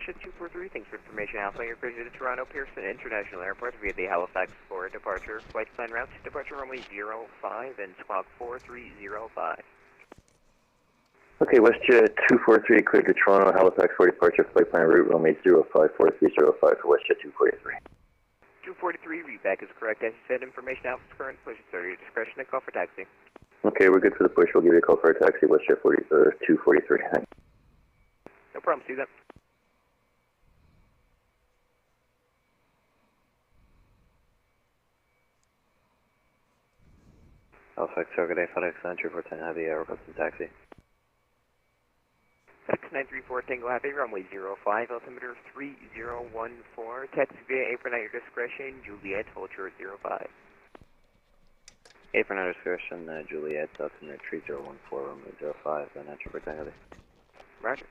Westjet 243, thanks for information. Alpha, you're cleared to Toronto Pearson International Airport via the Halifax for departure. Flight plan route, departure runway 05 and squawk 4305. Okay, WestJet 243 cleared to Toronto, Halifax for departure. Flight plan route runway 054305 for WestJet 243. 243, readback is correct. As you said, information Alpha's current push is at your discretion and call for taxi. Okay, we're good for the push. We'll give you a call for a taxi, WestJet 243. No problem, see that. Halifax, Tower, good day, FedEx, entry for 10 Heavy, requesting taxi. FedEx 934 Tango Happy, runway 05, altimeter 3014, taxi via apron at your discretion, Juliet, hold short 05. Apron at discretion, Juliet, altimeter 3014, runway 05, and entry for 10 Heavy. Roger.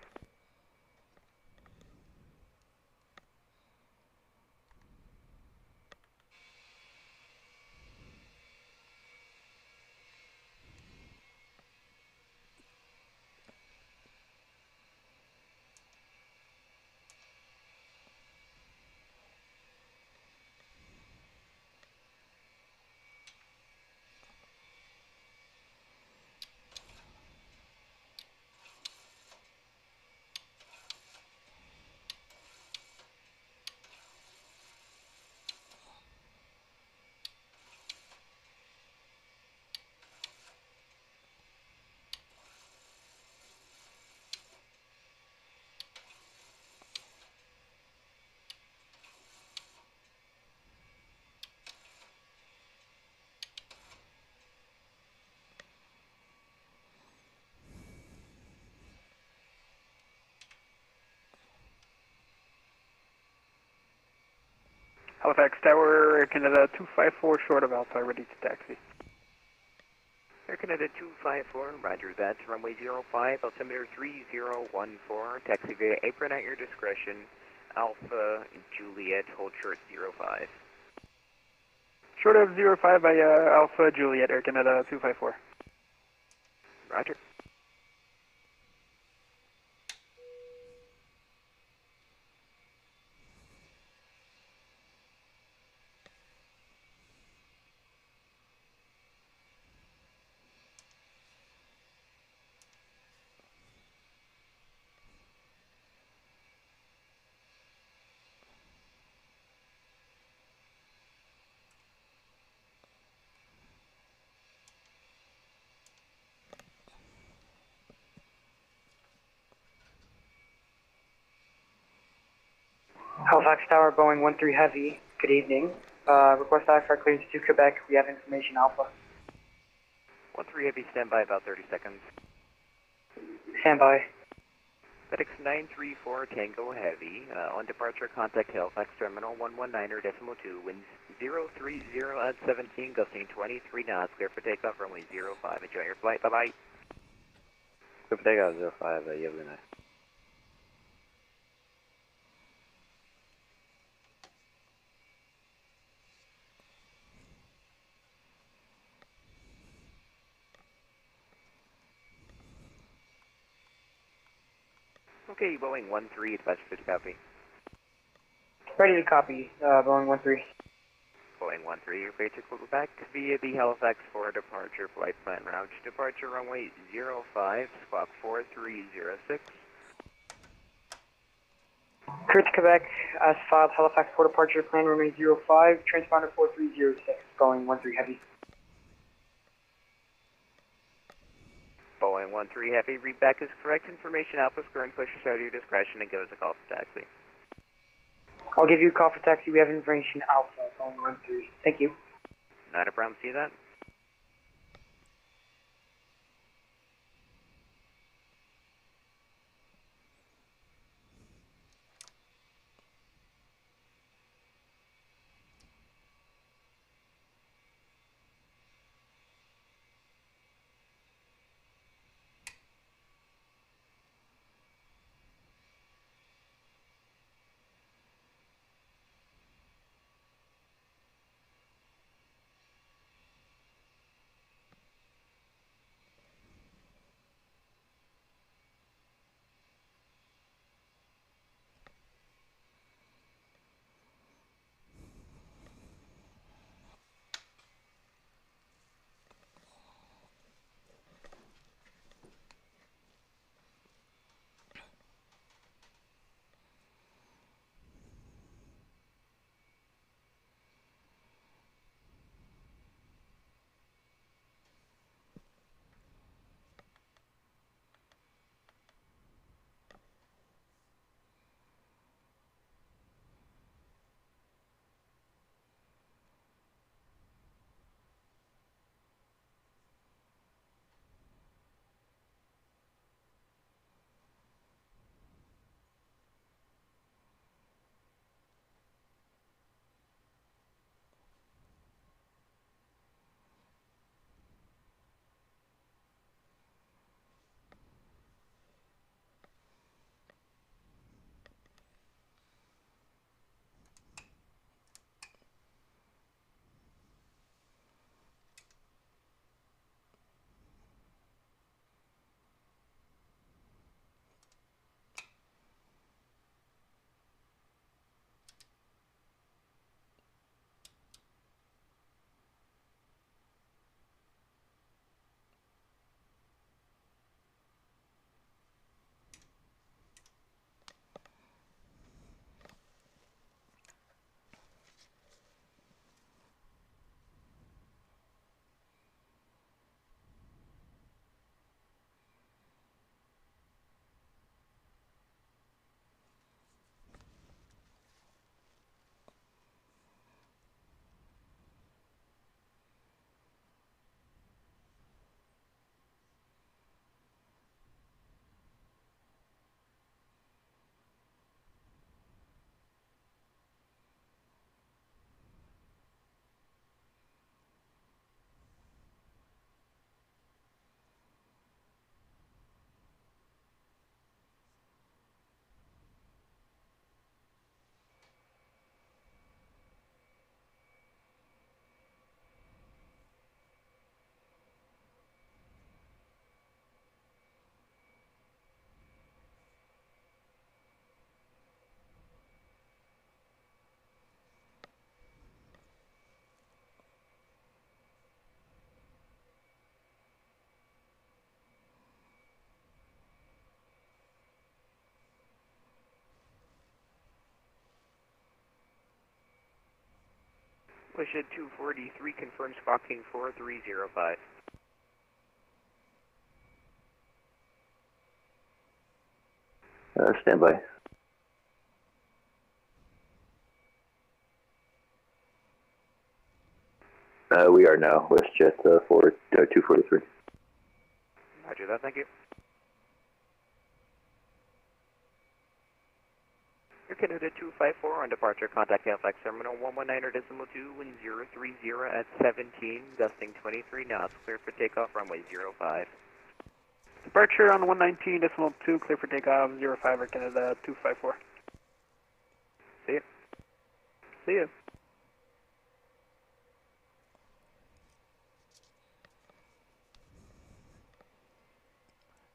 Halifax Tower, Air Canada 254, short of Alpha, ready to taxi. Air Canada 254, roger that, runway 05, altimeter 3014, taxi via apron at your discretion, Alpha, Juliet, hold short 05. Short of 05 by Alpha, Juliet, Air Canada 254. Roger. Halifax Tower, Boeing 13 Heavy, good evening. Request IFR clearance to Quebec, we have information Alpha. 13 Heavy, stand by about 30 seconds. Stand by. FedEx 934 Tango Heavy, on departure contact Halifax Terminal 119.2, winds 030 at 17, gusting 23 knots, clear for takeoff, runway 05. Enjoy your flight, bye-bye. Clear for takeoff, 05, you have a good night. Okay, Boeing 13, dispatch to copy. Ready to copy, Boeing 13. Boeing 13, you're free to go back via the Halifax for departure flight plan route. Departure runway 05, squawk 4306. Clear to Quebec, as filed, Halifax for departure, plan runway 05, transponder 4306, Boeing 13 Heavy. Boeing 13 Heavy, readback is correct. Information Alpha's current push is at your discretion and give us a call for taxi. I'll give you a call for taxi, we have information Alpha, Boeing 13. Thank you. Not a problem, see that? WestJet 243 confirms squawking 4305. Stand by. We are now WestJet 243. Roger that, thank you. Air Canada 254 on departure, contact Halifax Terminal 119.2, wind 030 at 17, gusting 23 knots, clear for takeoff, runway 05. Departure on 119.2, clear for takeoff, 05, Air Canada 254. See ya. See ya.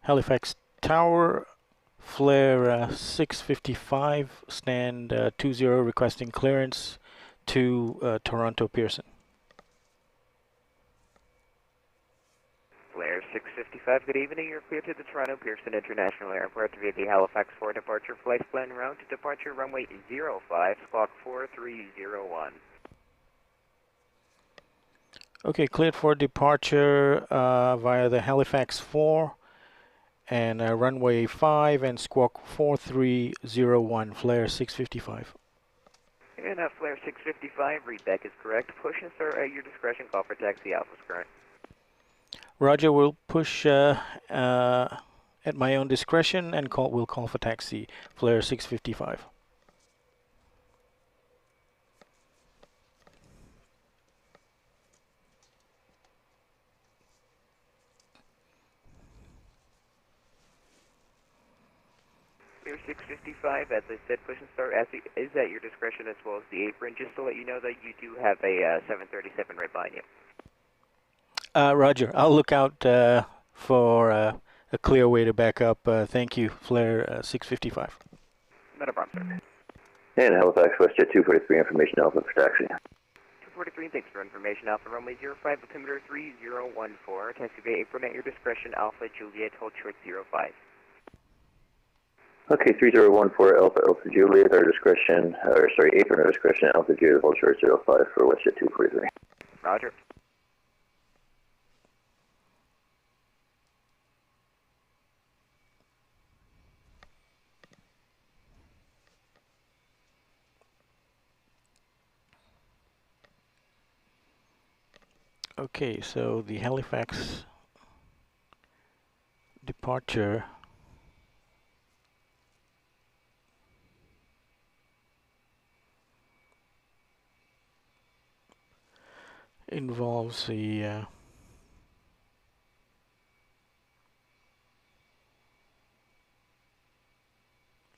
Halifax Tower, Flair 655, stand 20, requesting clearance to Toronto Pearson. Flair 655, good evening. You're clear to the Toronto Pearson International Airport via the Halifax 4 departure flight plan route to departure runway 05, squawk 4301. Okay, cleared for departure via the Halifax 4 and runway 5 and squawk 4301, Flair 655. And Flair 655, read back is correct. Push and start at your discretion, call for taxi, Alpha's current. Roger, we'll push at my own discretion and we'll call for taxi, Flair 655. Flair 655, as I said, push and start is at your discretion as well as the apron. Just to let you know that you do have a 737 right behind you. Roger, I'll look out for a clear way to back up. Thank you, Flair 655. Not a problem, sir. And Halifax WestJet 243, information Alpha for taxi. 243, thanks for information. Alpha runway 05, altimeter 3014. Taxi via apron at your discretion, Alpha Juliet, hold short 05. Okay, 3014 Alpha Juliet, our discretion, apron our discretion, Alpha Juliet, hold short 05 for WestJet 243. Roger. Okay, so the Halifax departure involves the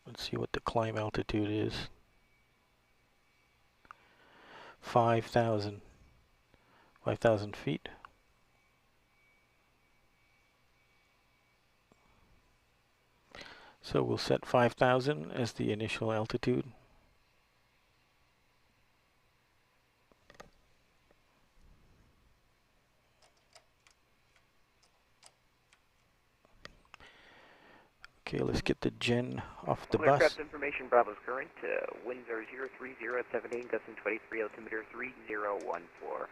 let's see what the climb altitude is. 5,000 feet. So we'll set 5,000 as the initial altitude. Okay, let's get the gen off the bus. Aircraft information, Bravo's current. Winds are 030 at 17, gusting 23, altimeter 3014.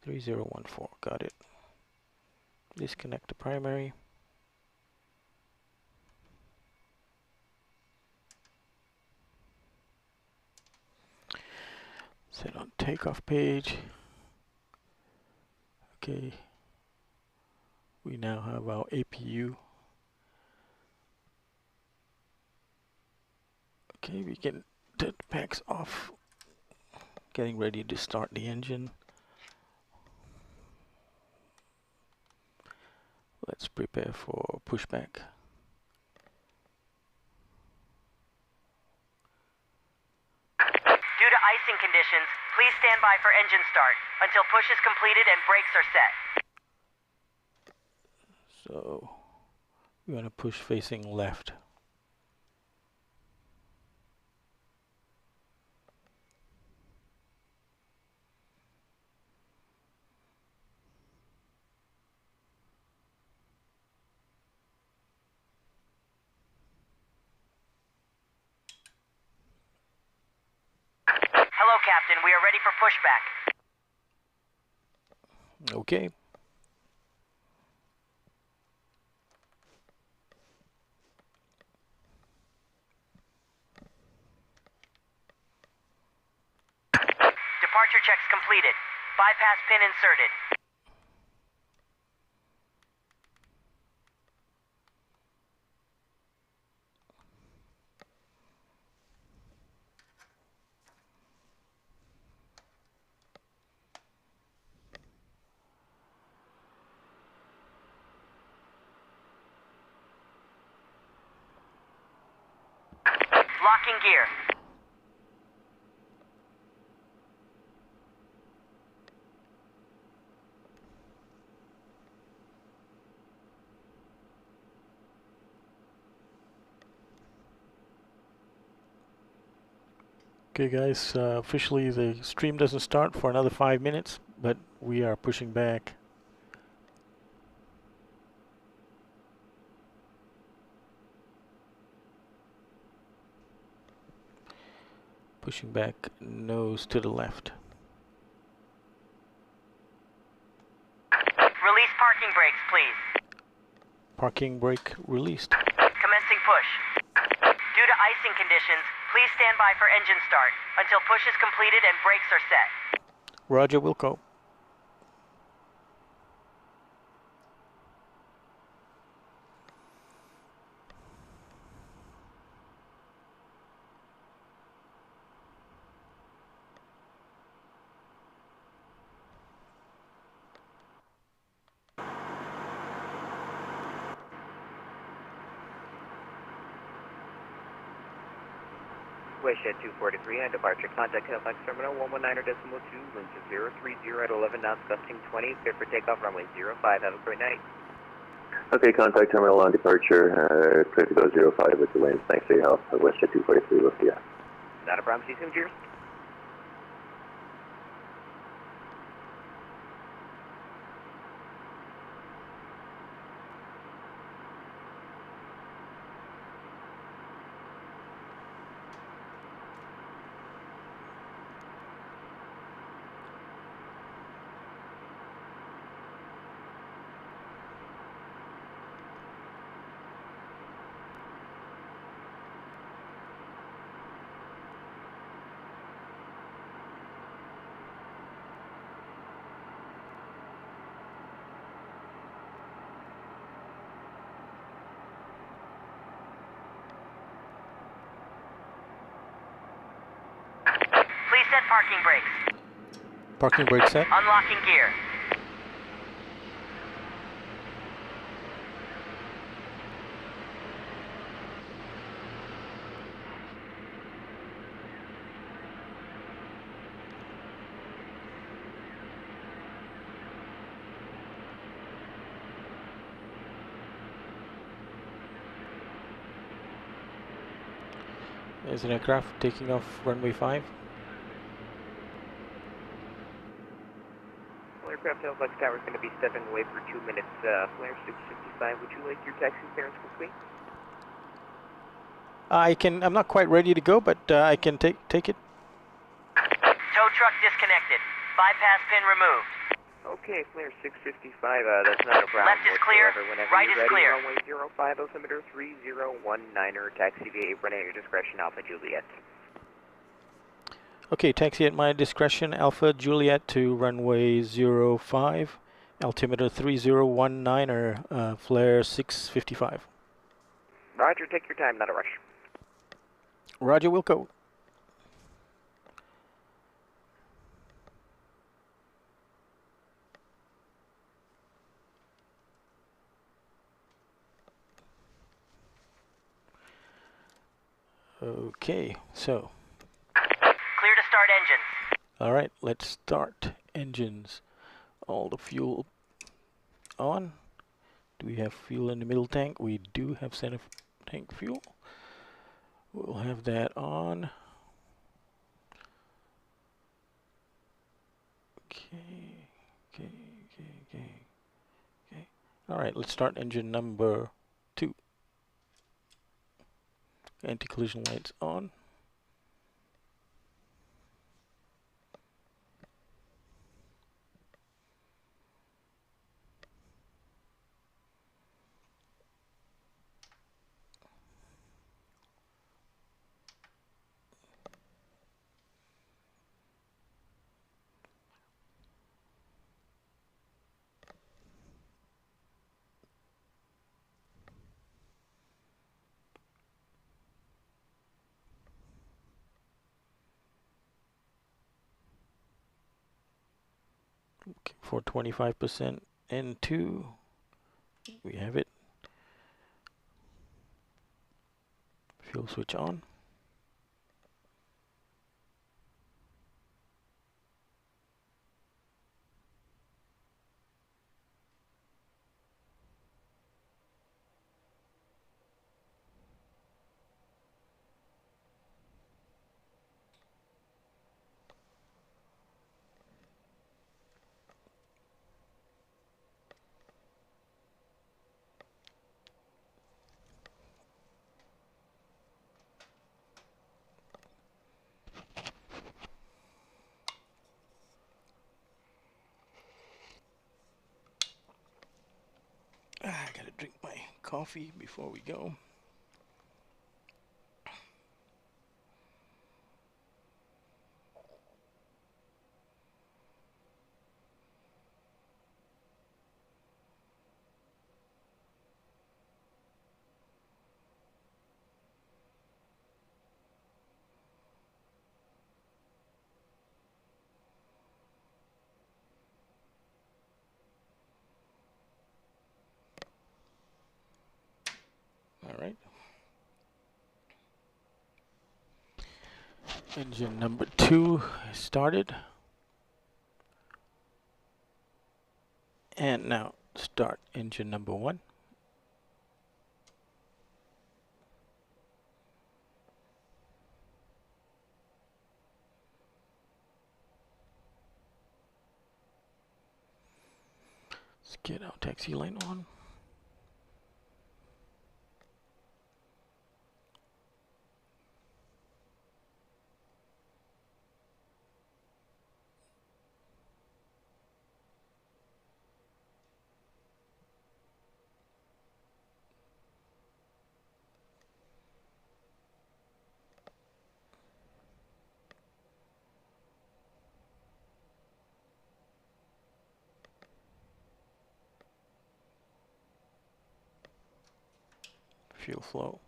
3014, got it. Disconnect the primary. Set on takeoff page. Okay. We now have our APU. Okay, we can turn the packs off. Getting ready to start the engine. Let's prepare for pushback. Due to icing conditions, please stand by for engine start until push is completed and brakes are set. So we're going to push facing left. Hello Captain. We are ready for pushback. Okay. Departure checks completed. Bypass pin inserted. Locking gear. Okay guys, officially the stream doesn't start for another 5 minutes, but we are pushing back. Pushing back, nose to the left. Release parking brakes, please. Parking brake released. Commencing push. Due to icing conditions, please stand by for engine start until push is completed and brakes are set. Roger, Wilco. WestJet 243 on departure. Contact Halifax Terminal 119.2, winds of 030 at 11 knots, gusting 20, clear for takeoff, runway 05. Have a great night. Okay, contact terminal on departure. Clear to go 05 with the winds. Thanks for your help. WestJet 243, we'll see ya. Not a problem. See you soon. Cheers. Please set parking brakes. Parking brake set. Unlocking gear. There's an aircraft taking off runway 5. Aircraft Halifax Tower is going to be stepping away for 2 minutes. Flair 655, would you like your taxi clearance quickly? I'm not quite ready to go, but I can take it. Tow truck disconnected. Bypass pin removed. Okay, Flair 655, that's not a problem. Left is clear, whatsoever. Whenever right you're is ready, clear. runway 05, altimeter 3019er, taxi via apron at your discretion, Alpha Juliet. Okay, taxi at my discretion, Alpha Juliet to runway 05, altimeter 3019er, Flair 655. Roger, take your time, not a rush. Roger, Wilco. Okay, so. Clear to start engines. All right, let's start engines. All the fuel on. Do we have fuel in the middle tank? We do have center tank fuel. We'll have that on. Okay. All right, let's start engine number 2. Anti-collision lights on. Okay, for 25% N2, we have it. Fuel switch on. I gotta drink my coffee before we go. All right. Engine number 2 is started. And now start engine number 1. Let's get our taxi line on. Fuel flow.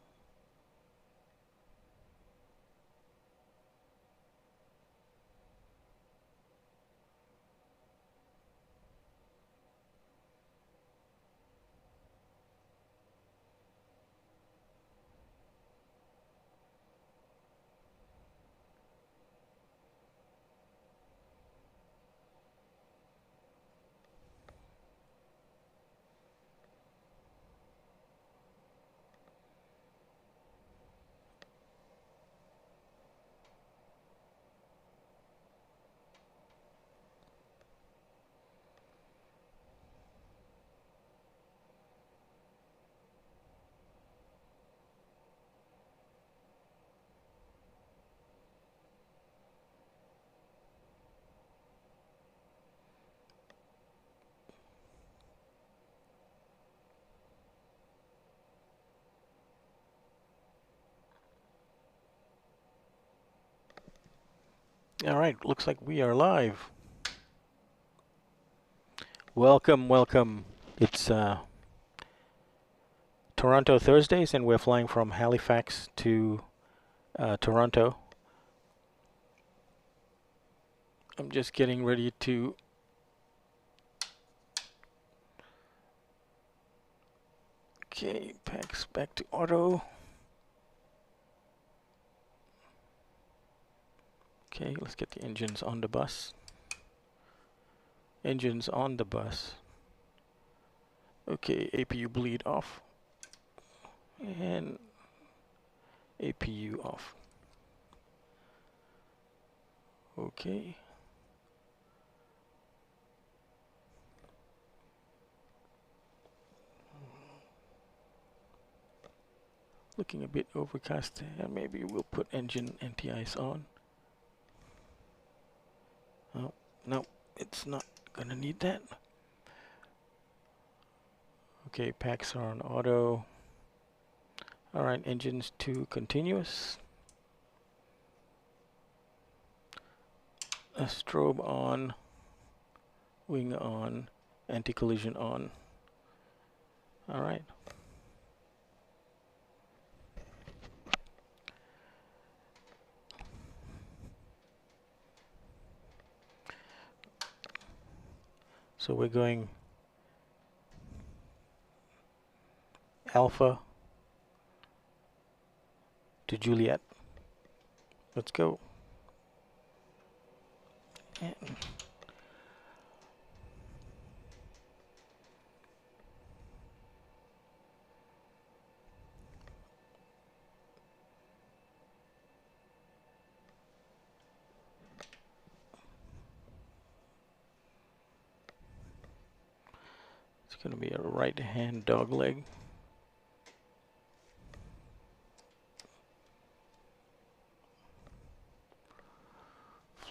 All right, looks like we are live. Welcome, welcome. It's Toronto Thursdays, and we're flying from Halifax to Toronto. I'm just getting ready to okay, packs back to auto. Okay, let's get the engines on the bus. Engines on the bus. Okay, APU bleed off. And APU off. Okay. Looking a bit overcast. Maybe we'll put engine anti-ice on. Oh, no, it's not gonna need that. Okay, packs are on auto. Alright, engines to continuous. A strobe on. Wing on. Anti-collision on. Alright. So we're going Alpha to Juliet. Let's go. And it's going to be a right-hand dog leg.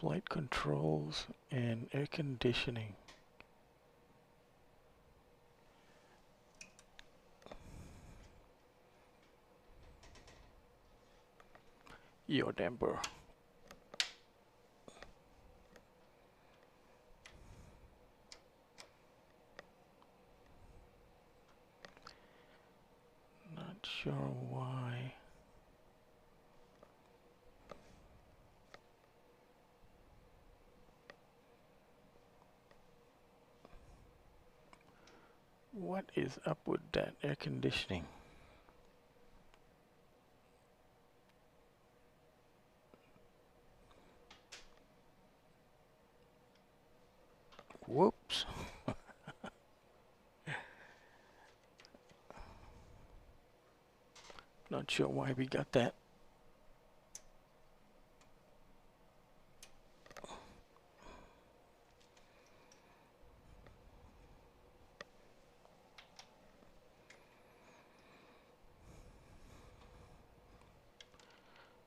Flight controls and air conditioning. Yaw damper. Not sure why. What is up with that air conditioning? Whoops. Not sure why we got that.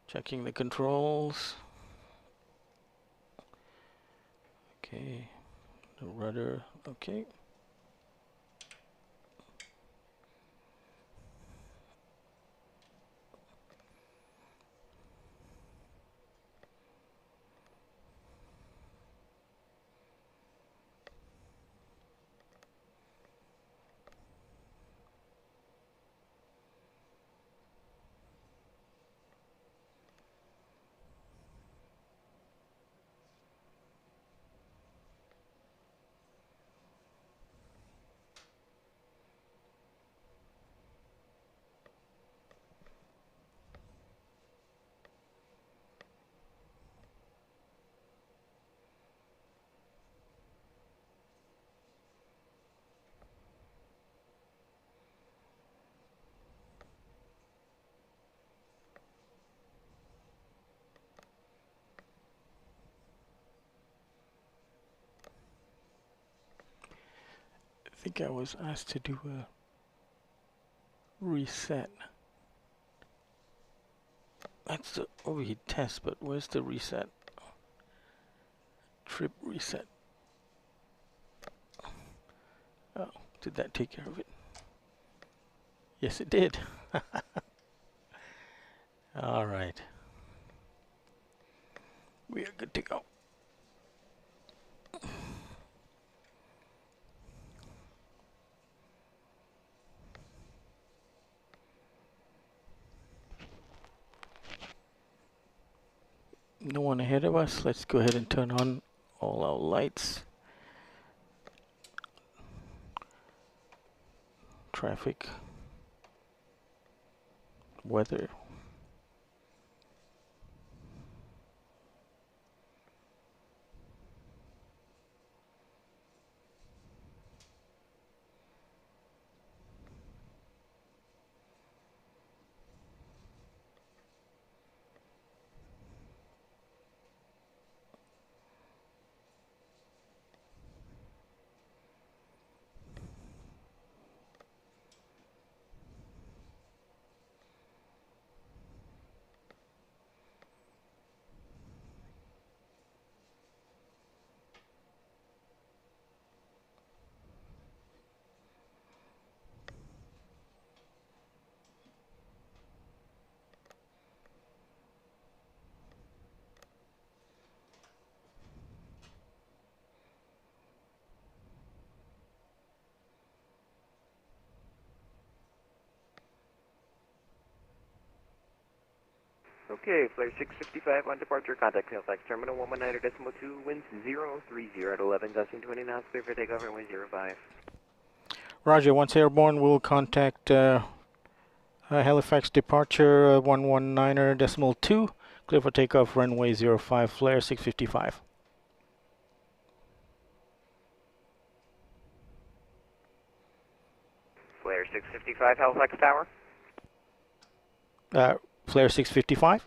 Checking the controls. Okay, the rudder, okay. I think I was asked to do a reset. That's the overheat test, but where's the reset? Trip reset. Oh, did that take care of it? Yes, it did. All right. We are good to go. No one ahead of us. Let's go ahead and turn on all our lights. Traffic. Weather. Okay, Flair 655 on departure, contact Halifax Terminal 119.2, winds 030 at 11, gusting 20 knots, clear for takeoff, runway 05. Roger, once airborne, we'll contact Halifax departure 119.2, clear for takeoff, runway 05, Flair 655. Flair 655, Halifax Tower. Flair 655.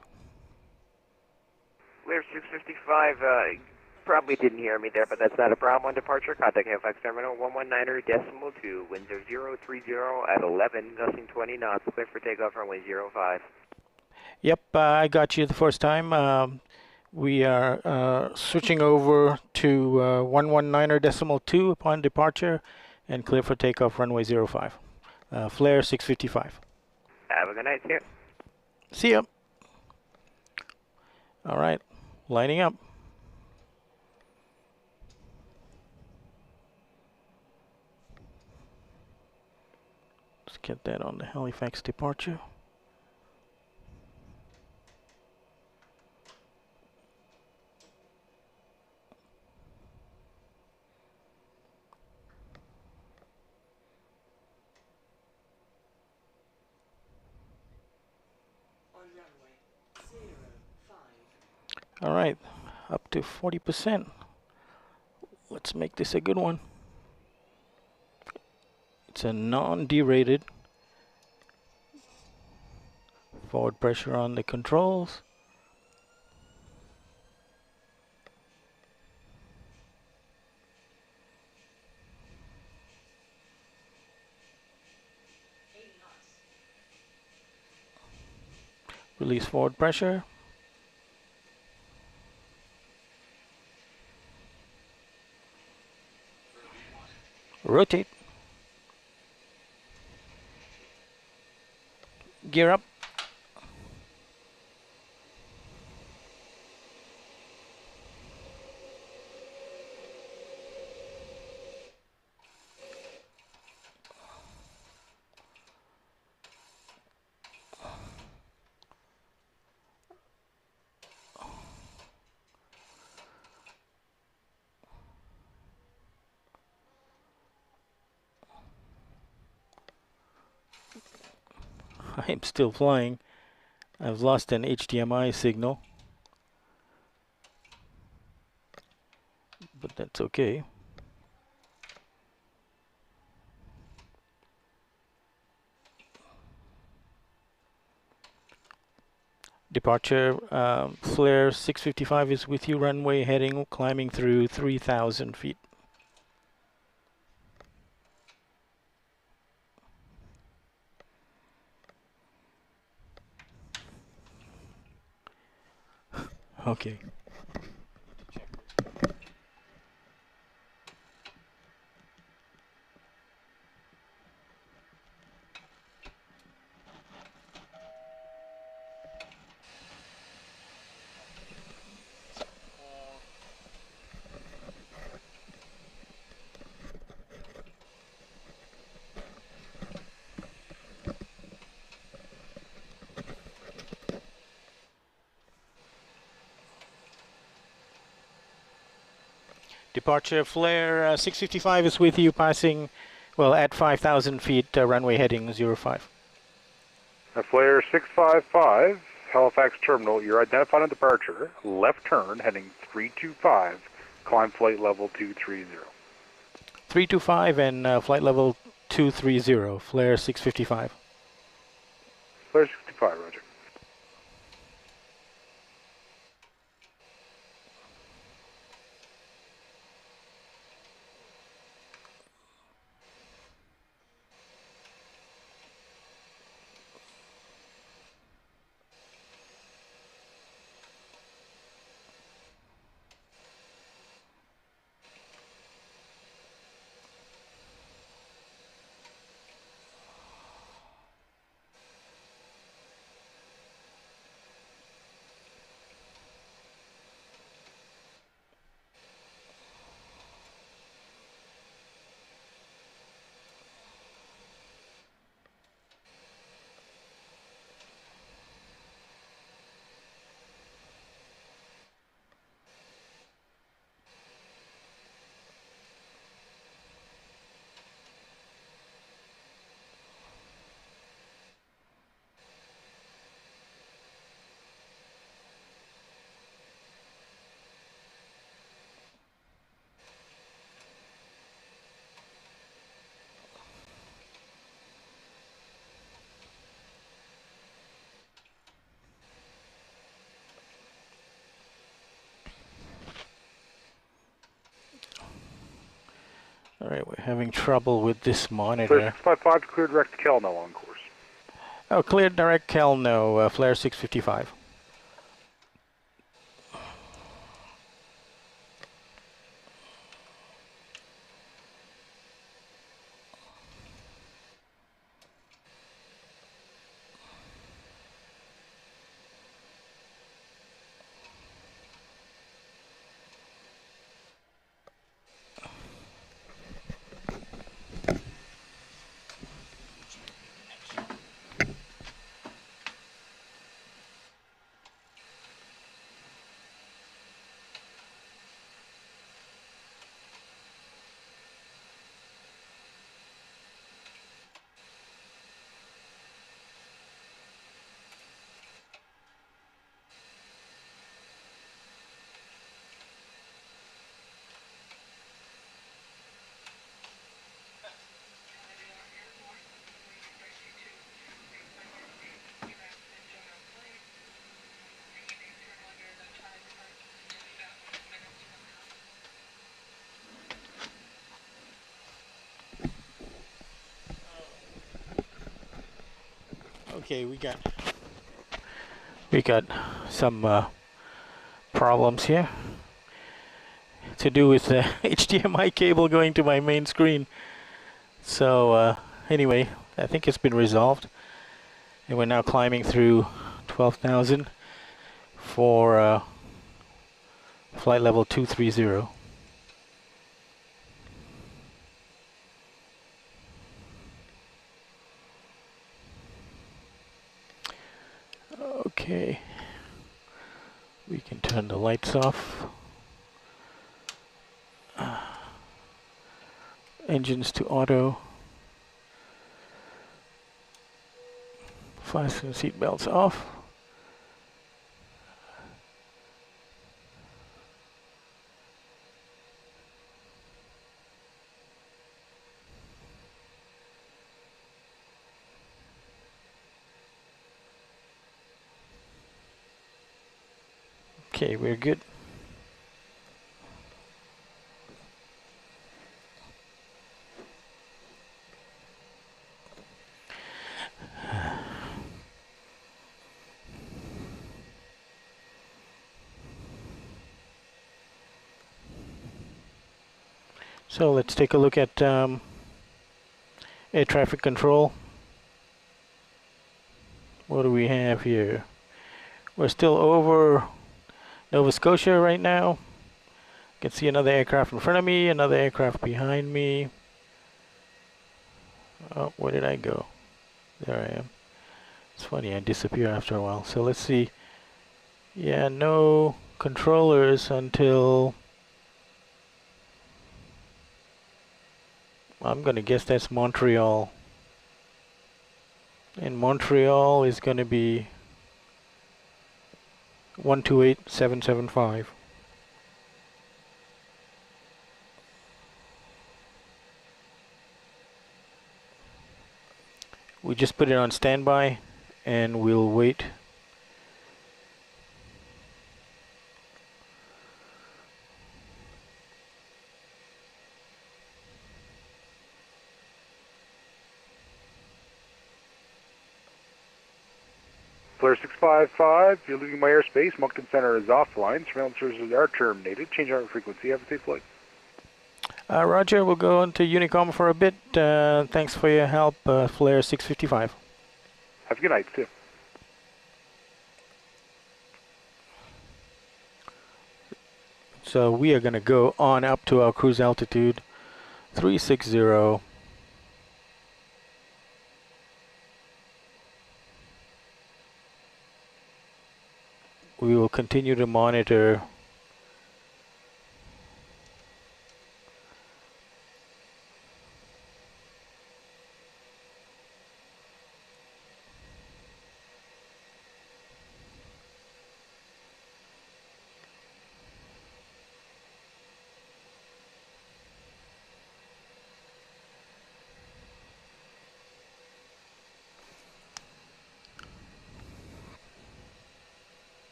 Flair 655, probably didn't hear me there, but that's not a problem. On departure, contact Halifax Terminal 119.2, winds are 030 at 11, gusting 20 knots, clear for takeoff, runway 05. Yep, I got you the first time. We are switching over to 119.2 upon departure and clear for takeoff, runway 05. Flair 655. Have a good night, see ya. See ya. All right, lining up. Let's get that on the Halifax departure. All right, up to 40%. Let's make this a good one. It's a non-derated. Forward pressure on the controls. Release forward pressure. Rotate. Gear up. I'm still flying. I've lost an HDMI signal, but that's okay. Departure, Flair 655 is with you, runway heading, climbing through 3,000 feet. Okay. Departure, Flair 655 is with you, passing, well, at 5,000 feet, runway heading 05. Flair 655, Halifax Terminal, you're identified on departure, left turn, heading 325, climb flight level 230. 325 and flight level 230, Flair 655. Flair 65, roger. Alright, we're having trouble with this Flair monitor. 655, clear direct to Cal now on course. Oh, clear direct Cal, no. Flair 655. Okay, we got some problems here to do with the HDMI cable going to my main screen. So anyway, I think it's been resolved, and we're now climbing through 12,000 for flight level 230. Okay, we can turn the lights off. Engines to auto. Fasten seat belts off. Okay, we're good. So let's take a look at air traffic control. What do we have here? We're still over Nova Scotia right now. Can see another aircraft in front of me, another aircraft behind me. Oh, where did I go? There I am. It's funny, I disappear after a while. So let's see. Yeah, no controllers until... I'm gonna guess that's Montreal. And Montreal is gonna be 128775. We just put it on standby and we'll wait. Flair 655, you're leaving my airspace. Moncton Center is offline. Surveillance services are terminated. Change our frequency. Have a safe flight. Roger, we'll go on to Unicom for a bit. Thanks for your help, Flair 655. Have a good night, too. So we are going to go on up to our cruise altitude, 360. We will continue to monitor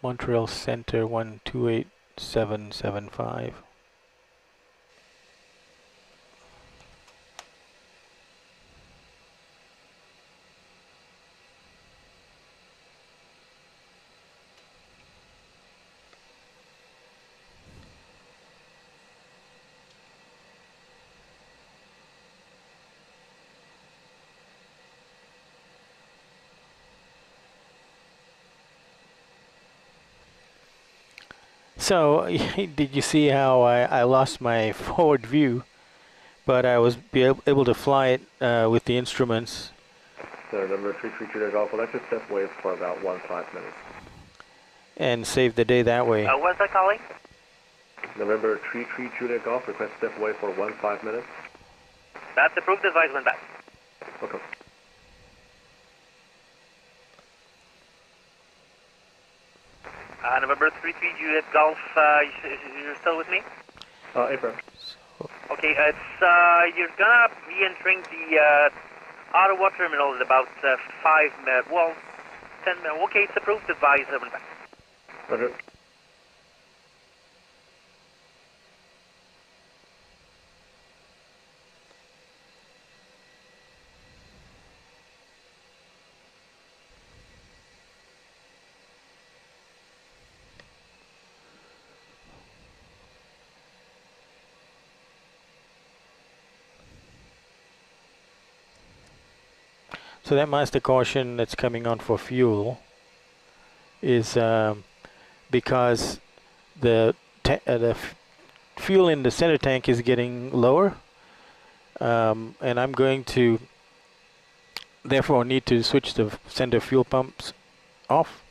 Montreal Center 128.775. So, did you see how I lost my forward view, but I was able to fly it with the instruments. So number 332 Golf, electric step wave for about 15 minutes. And save the day that way. What's that calling? November 33 Juliet Golf, request step away for 15 minutes. That's approved, advisement back. Okay. November 33 Juliet Golf, you're still with me? April. Okay, it's, you're gonna be entering the Ottawa terminal in about 5 minutes, well, 10 minutes. Okay, it's approved, advisement back. Okay. So that master caution that's coming on for fuel is because the fuel in the center tank is getting lower, and I'm going to therefore need to switch the center fuel pumps off,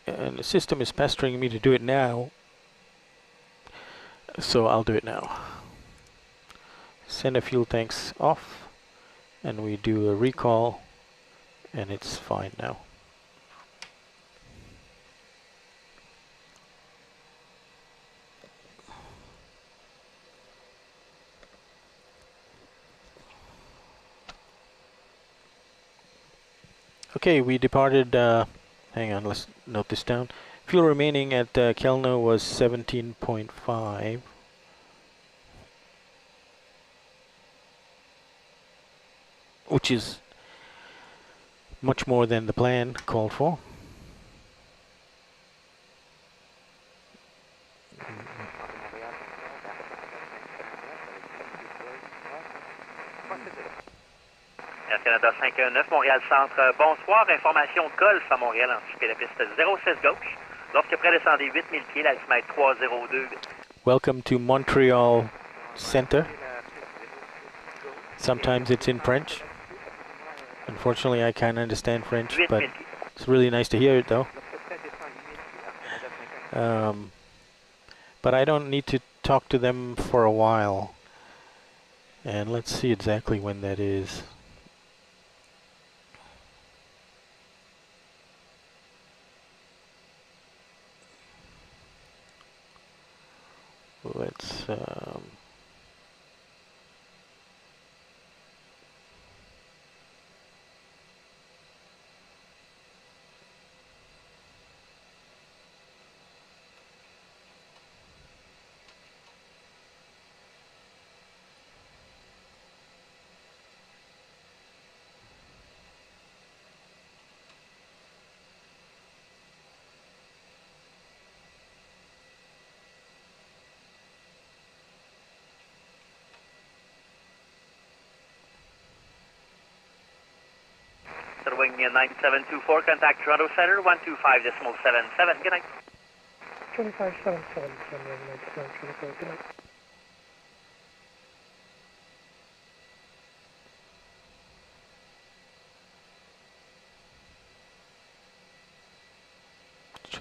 and the system is pestering me to do it now, so I'll do it now. Center fuel tanks off, and we do a recall, and it's fine now. Okay, we departed, hang on, let's note this down. Fuel remaining at Kelno was 17.5. Which is much more than the plan called for. Air Canada 519, Montréal Centre. Bonsoir, information Golf à Montréal, anticipez la piste 06 gauche. Lorsque près descendez 8000 pieds, l'altimètre 302. Welcome to Montreal Center. Sometimes it's in French. Unfortunately, I can't understand French, but it's really nice to hear it though. But I don't need to talk to them for a while. And let's see exactly when that is. Let's Wing 9724, contact Toronto Center 125.77. Good night. 2577, 9724, good night.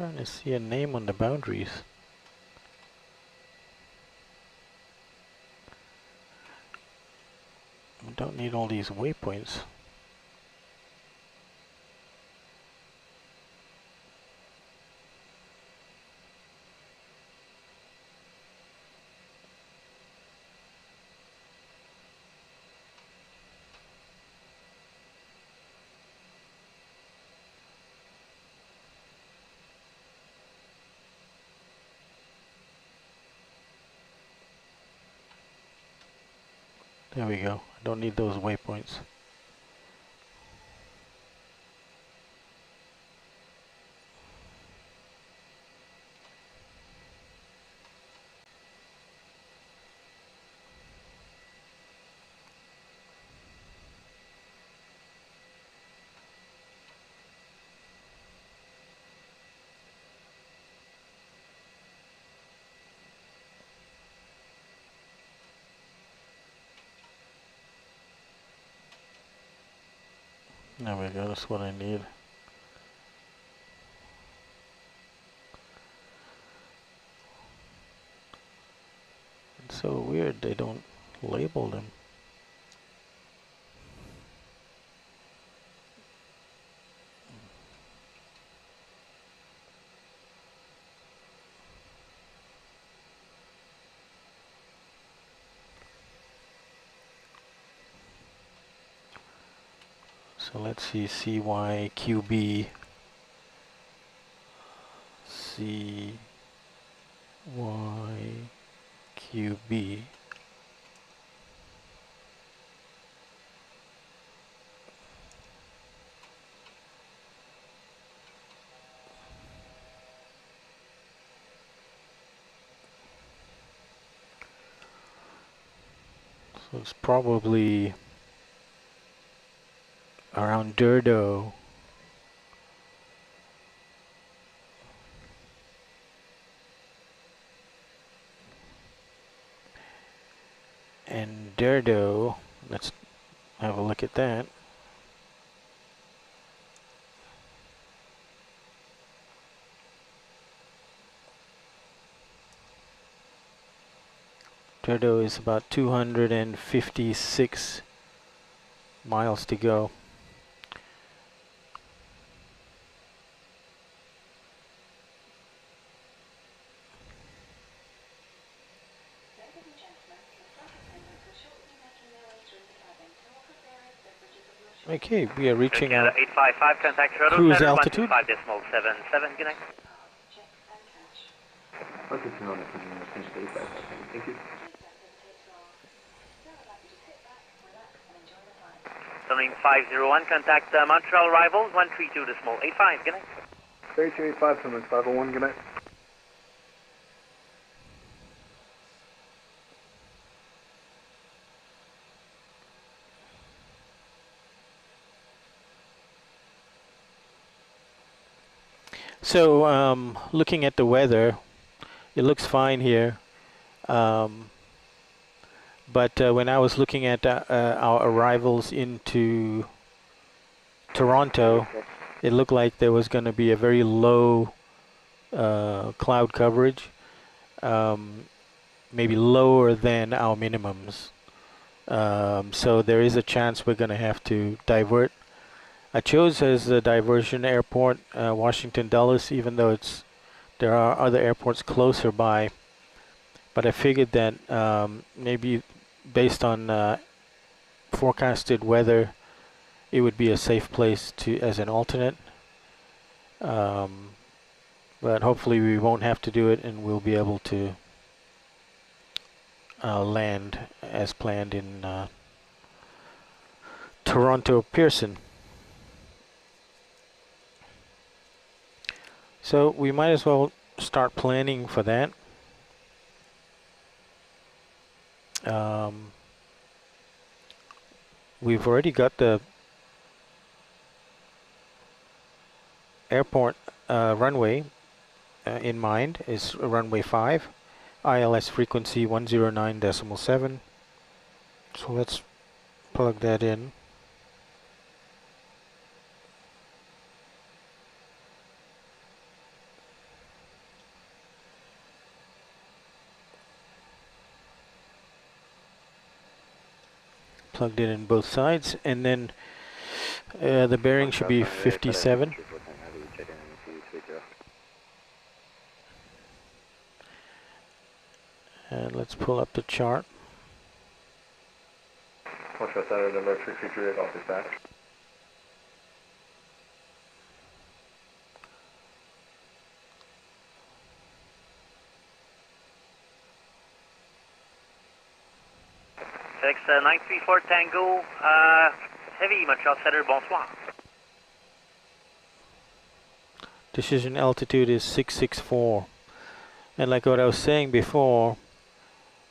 trying to see a name on the boundaries. I don't need all these waypoints. There we go. I don't need those waypoints. There we go, that's what I need. It's so weird they don't label them. So let's see, CYQB, CYQB. So it's probably around Durdo. And Durdo, let's have a look at that. Durdo is about 256 miles to go. Okay, we are reaching our 855, contact cruise altitude. 125.77, good night. Okay, so now thank you. Sunwing 501, contact Montreal arrivals 132.85, good night. 3285, Sunwing 501, good night. So, looking at the weather, it looks fine here. But when I was looking at our arrivals into Toronto, it looked like there was going to be a very low cloud coverage, maybe lower than our minimums. So there is a chance we're going to have to divert. I chose as a diversion airport Washington Dulles, even though there are other airports closer by. But I figured that maybe based on forecasted weather, it would be a safe place as an alternate. But hopefully we won't have to do it, and we'll be able to land as planned in Toronto Pearson. So we might as well start planning for that. We've already got the airport runway in mind. Is runway 5, ILS frequency 109.7. So let's plug that in. Plugged it in both sides, and then the bearing should be 57. And let's pull up the chart. Montreal Center, number 333, off dispatch. FedEx 934 Tango, Heavy, Montreal Center, bonsoir. Decision altitude is 664. And like what I was saying before,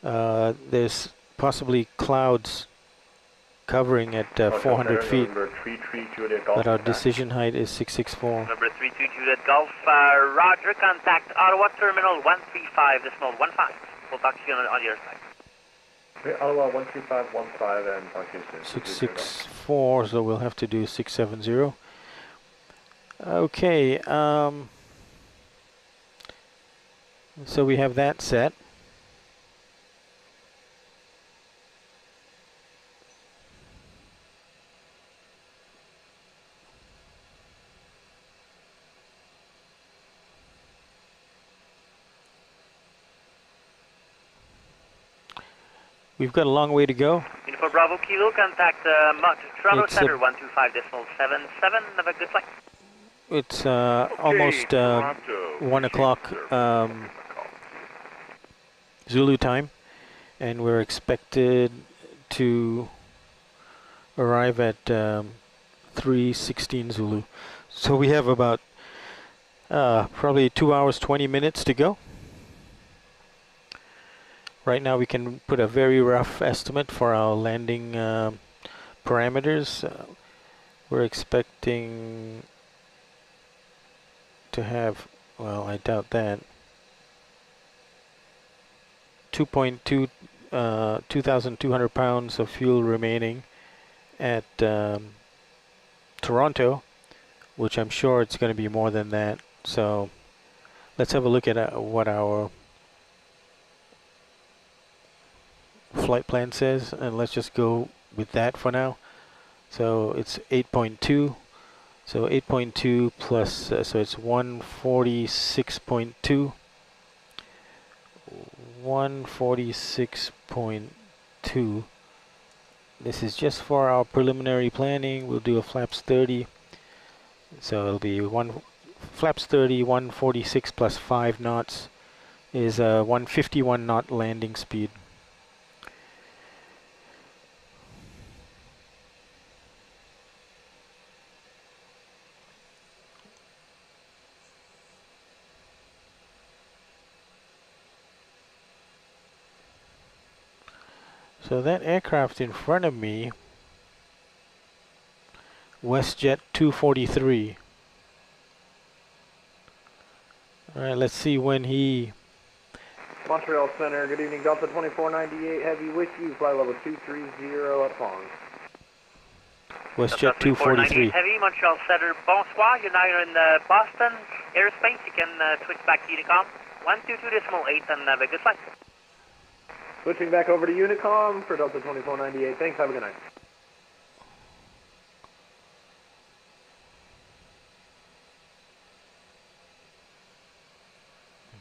there's possibly clouds covering at 400 feet, but our decision height is 664. Number 32 Juliet Golf, Roger, contact Ottawa Terminal 135.15. We'll talk to you on your side. Okay, Ottawa 13515 and talk to you soon. 664, so we'll have to do 670. Okay, so we have that set. We've got a long way to go. Info Bravo Kilo, contact Toronto Center 125.77. Have a good flight. It's almost 1 o'clock Zulu time, and we're expected to arrive at 3:16 Zulu. So we have about probably 2 hours 20 minutes to go. Right now we can put a very rough estimate for our landing parameters. We're expecting to have, well, I doubt that, 2,200 pounds of fuel remaining at Toronto, which I'm sure it's going to be more than that. So let's have a look at what our flight plan says, and let's just go with that for now. So it's 8.2. So 8.2 plus, so it's 146.2. 146.2. This is just for our preliminary planning. We'll do a flaps 30. So it'll be flaps 30, 146 plus 5 knots is a 151 knot landing speed. So that aircraft in front of me, WestJet 243. Alright, let's see when he... Montreal Center, good evening, Delta 2498 Heavy with you, flight level 230 at Pong. WestJet 243. Heavy, Montreal Center, bonsoir. You're now in Boston airspace. You can switch back to Unicom 122.8 and have a good flight. Switching back over to Unicom for Delta 2498. Thanks, have a good night.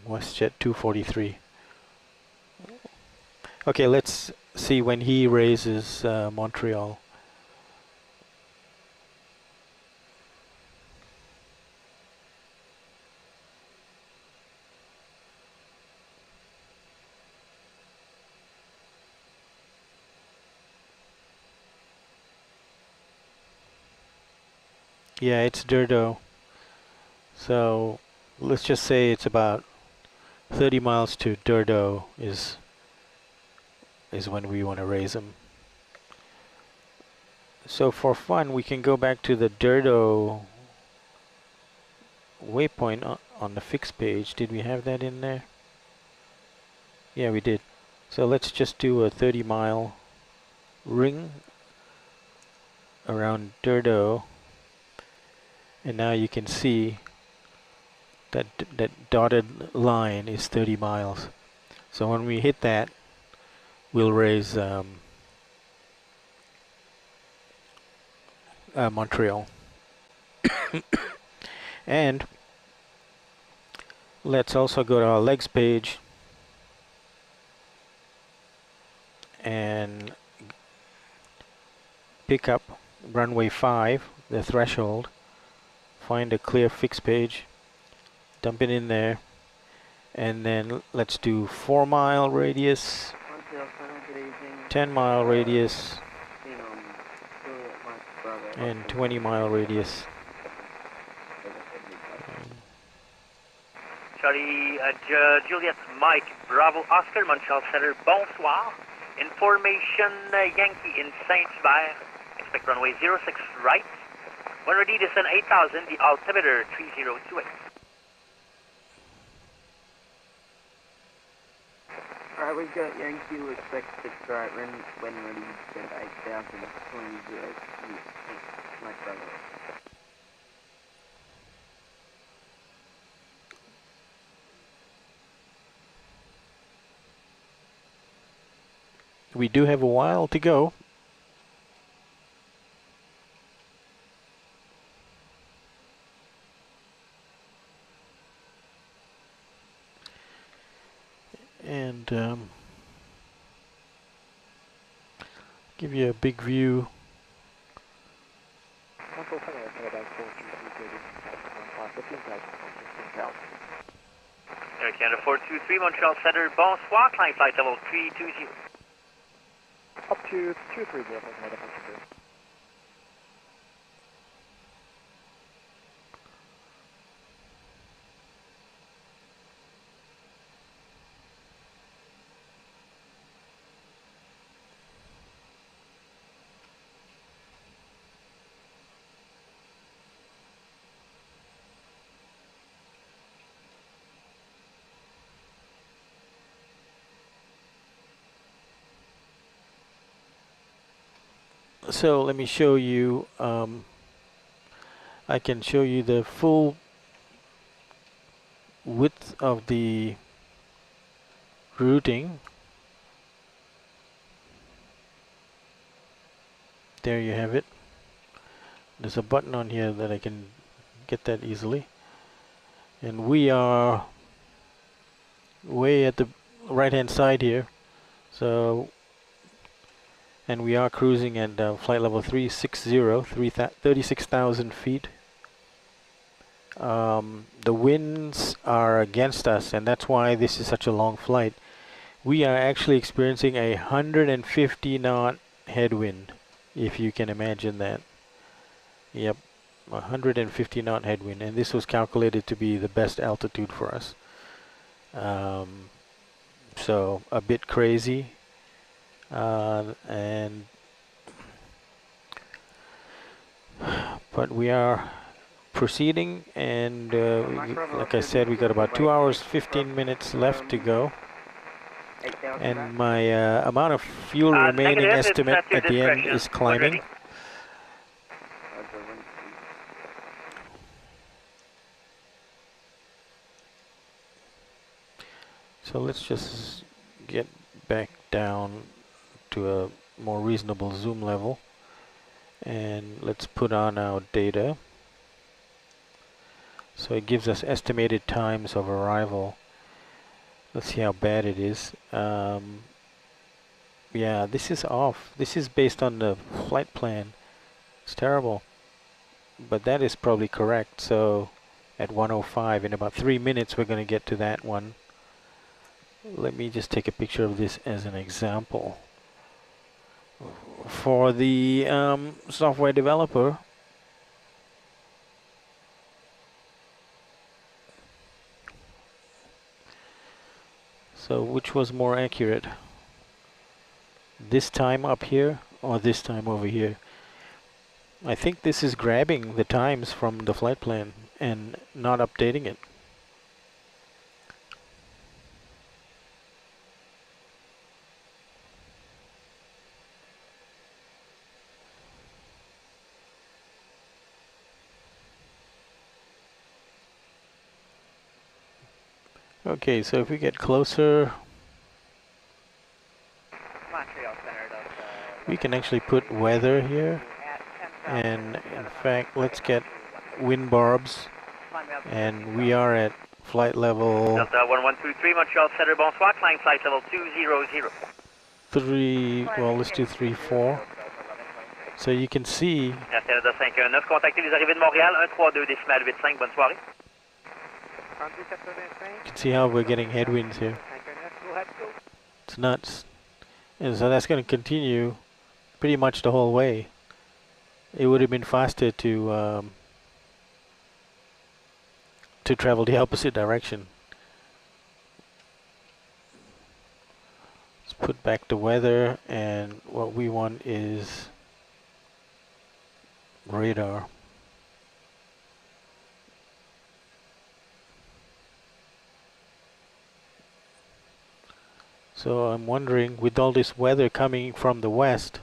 WestJet 243. Okay, let's see when he raises Montreal. Yeah, it's Durdo. So let's just say it's about 30 miles to Durdo is when we want to raise them. So for fun, we can go back to the Durdo waypoint on the fixed page. Did we have that in there? Yeah, we did. So let's just do a 30-mile ring around Durdo. And now you can see that that dotted line is 30 miles. So when we hit that, we'll raise Montreal. And let's also go to our legs page and pick up runway 5, the threshold. Find a clear fixed page, dump it in there, and then let's do 4-mile radius. Montreal Center, good evening. 10-mile radius and 20-mile radius. Charlie, Juliet, Mike, Bravo, Oscar, Montreal Center, bonsoir. Information Yankee in Saint-Hubert. Expect runway 06 right. When ready, descend 8,000, the altimeter 3028. Alright, we've got Yankee, we expect 6 right, when ready, descend 8,000, 20, Mike Bravo. We do have a while to go. And give you a big view. Air Canada 423, Montreal Center, bonsoir, climb flight level 320. Up to 230, So let me show you, I can show you the full width of the routing. There you have it. There's a button on here that I can get that easily. And we are way at the right hand side here. So, and we are cruising at flight level 360, 36,000 feet. The winds are against us, and that's why this is such a long flight. We are actually experiencing a 150 knot headwind, if you can imagine that. Yep, 150 knot headwind, and this was calculated to be the best altitude for us. So a bit crazy, but we are proceeding, and like I said, we got about 2 hours 15 minutes left to go, and my amount of fuel remaining estimate at the end is climbing. So let's just get back down to a more reasonable zoom level, and let's put on our data. So it gives us estimated times of arrival. Let's see how bad it is. Yeah, this is off. This is based on the flight plan. It's terrible, but that is probably correct. So at 1:05, in about 3 minutes, we're going to get to that one. Let me just take a picture of this as an example. For the software developer, so which was more accurate? This time up here or this time over here? I think this is grabbing the times from the flight plan and not updating it. Okay, so if we get closer, we can actually put weather here, and in fact, let's get wind barbs, and we are at flight level Delta 1123, Montreal Center, bonsoir, climb flight level 200. 3, well, let's do 3-4. So you can see, Air Canada 519, contactez les arrivées de Montréal, 132 décimales 85, bonne soirée. you can see how we're getting headwinds here. It's nuts. And so that's going to continue pretty much the whole way. It would have been faster to travel the opposite direction. Let's put back the weather, and what we want is radar. So I'm wondering, with all this weather coming from the west,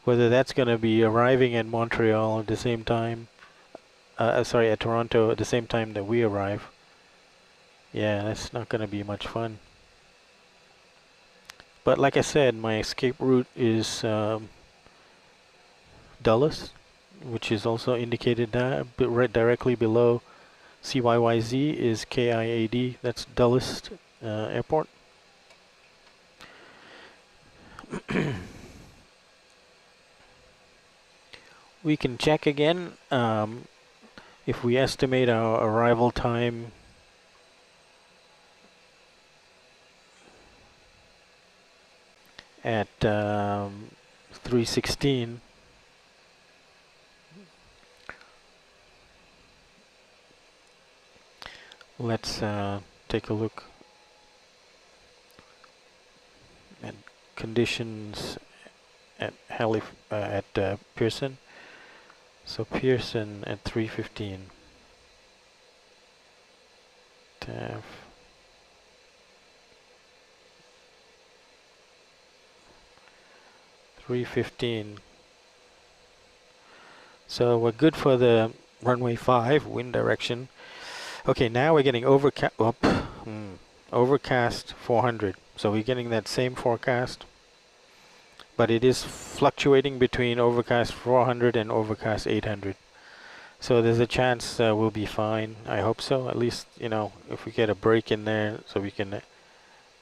whether that's going to be arriving at Montreal at the same time, sorry, at Toronto at the same time that we arrive. Yeah, that's not going to be much fun. But like I said, my escape route is Dulles, which is also indicated there, but right directly below CYYZ is KIAD, that's Dulles Airport. We can check again if we estimate our arrival time at 3:16. Let's take a look at conditions at Pearson. So Pearson at 3:15. TAF. $3:15. So we're good for the runway 5 wind direction. Okay, now we're getting overcast 400. So we're getting that same forecast, but it is fluctuating between overcast 400 and overcast 800. So there's a chance we'll be fine. I hope so. At least, you know, if we get a break in there, so we can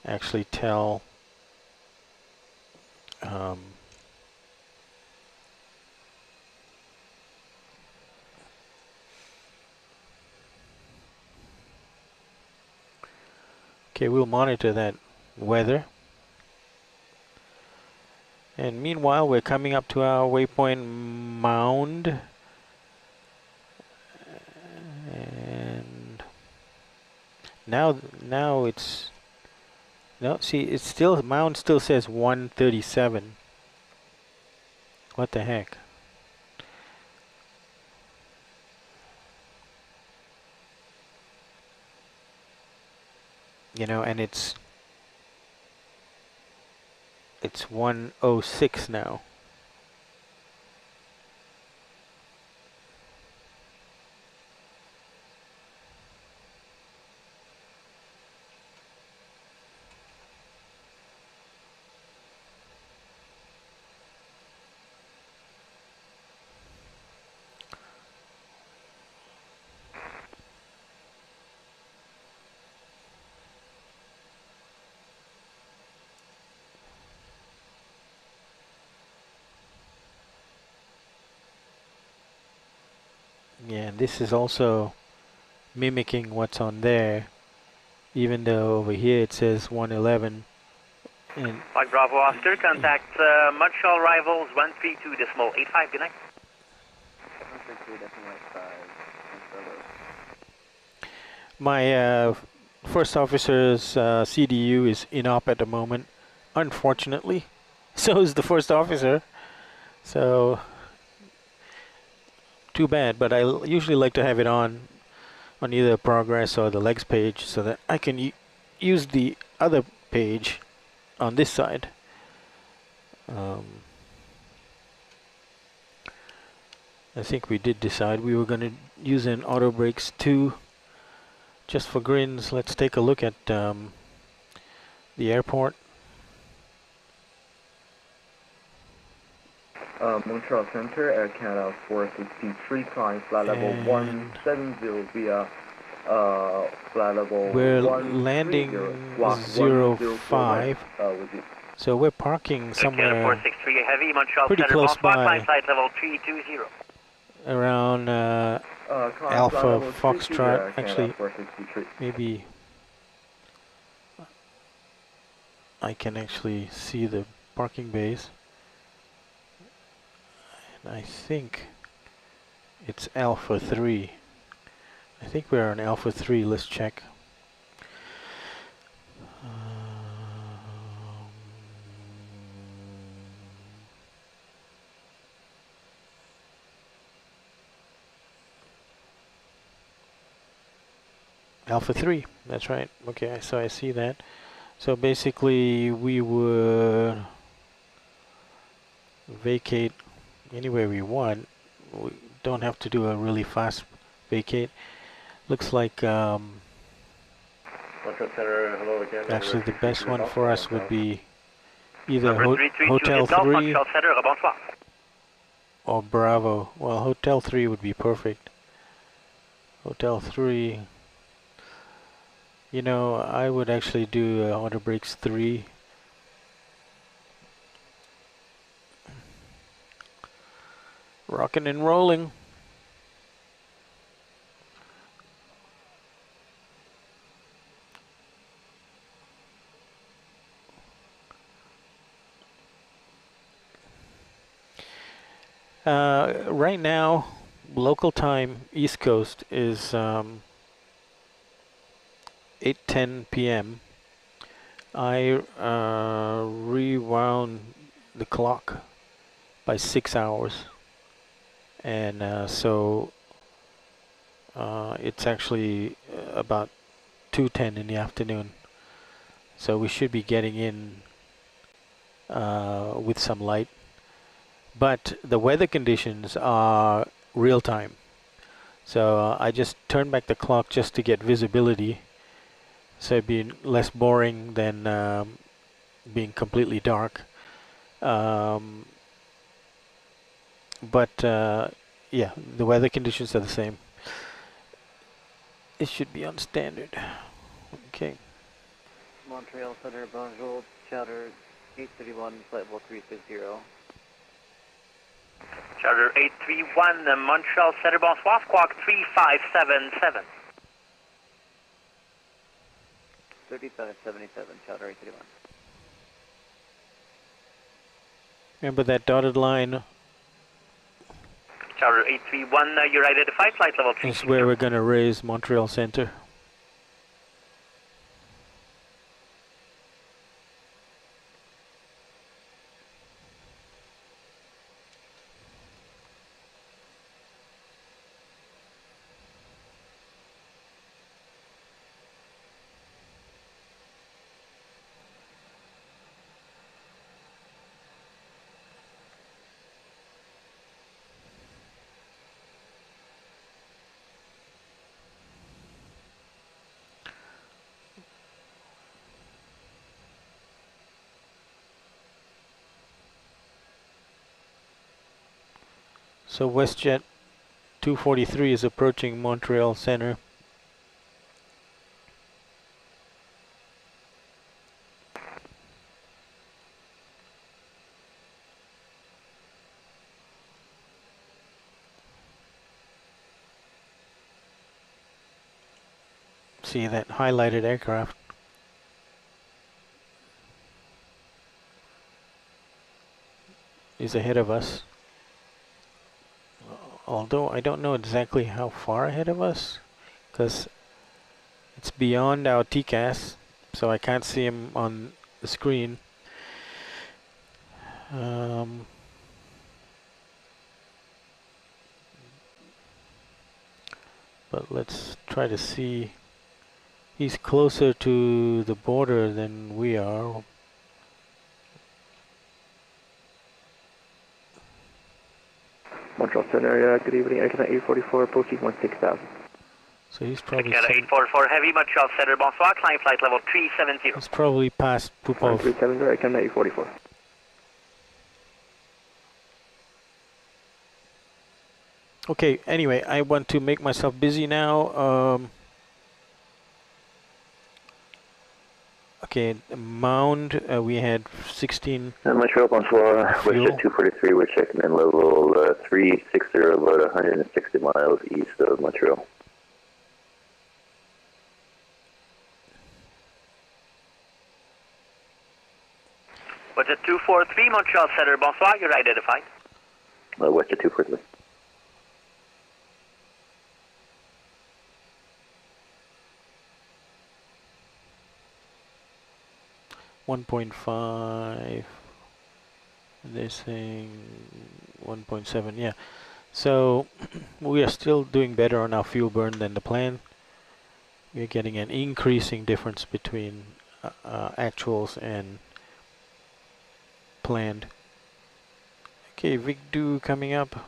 actually tell. Okay, we'll monitor that weather. And meanwhile, we're coming up to our waypoint mound. And now it's see, it's still, mound still says 137. What the heck? You know, and it's 106 now. Yeah, this is also mimicking what's on there, even though over here it says 111. And Flight Bravo Oscar, contact Montreal Rivals 132.85, good night. 132.85. my first officer's CDU is in-op at the moment, unfortunately. So is the first officer. So too bad, but I usually like to have it on either progress or the legs page so that I can use the other page on this side. I think we did decide we were going to use an auto brakes too. Just for grins, let's take a look at the airport. Montreal Center, Air Canada 463, climb flight level 170 via flight level we're landing 05. So we're parking somewhere 463 heavy, Montreal pretty Center, close by. flight level 320. Around Alpha Foxtrot. Actually, maybe I can actually see the parking bays. And I think it's Alpha 3. I think we're on Alpha 3. Let's check. Alpha 3, that's right. Okay, so I see that. So basically we would vacate anywhere we want. We don't have to do a really fast vacate. Looks like hello again. actually the best one for us would be either Hotel 3 or Bravo. Well, Hotel 3 would be perfect. Hotel 3. You know, I would actually do auto brakes 3. Rocking and rolling. Right now, local time, East Coast, is 8:10 p.m. I rewound the clock by 6 hours, and so it's actually about 2:10 in the afternoon. So we should be getting in with some light. But the weather conditions are real time. So I just turned back the clock just to get visibility. So it'd be less boring than being completely dark. But yeah, the weather conditions are the same. It should be on standard. Okay. Montreal Center, bonjour, chatter 831, flight level 350. Charter 831, Montreal Center, bonsoir, squawk 3577. 3577, Charter 831. Remember that dotted line? Charter 831, you're identified, flight level 3. This is where we're going to raise Montreal Center. So WestJet 243 is approaching Montreal Center. See that highlighted aircraft? Is ahead of us. Although I don't know exactly how far ahead of us, because it's beyond our TCAS, so I can't see him on the screen. But let's try to see. He's closer to the border than we are. Montreal Center, good evening, Air Canada 844, approaching 16,000. So he's probably... Canada 844 Heavy, Montreal Center, bonsoir, climb flight level 370. He's probably past Pupov. 370, Air Canada 844. Okay, anyway, I want to make myself busy now. Okay, mound, we had 16. Montreal, bonsoir. WestJet 243, we're checking in level 360, about 160 miles east of Montreal. WestJet 243, Montreal Center, bonsoir, you're identified. WestJet 243. 1.5. They're saying 1.7. Yeah. So we are still doing better on our fuel burn than the plan. We're getting an increasing difference between actuals and planned. Okay, Vigdu coming up.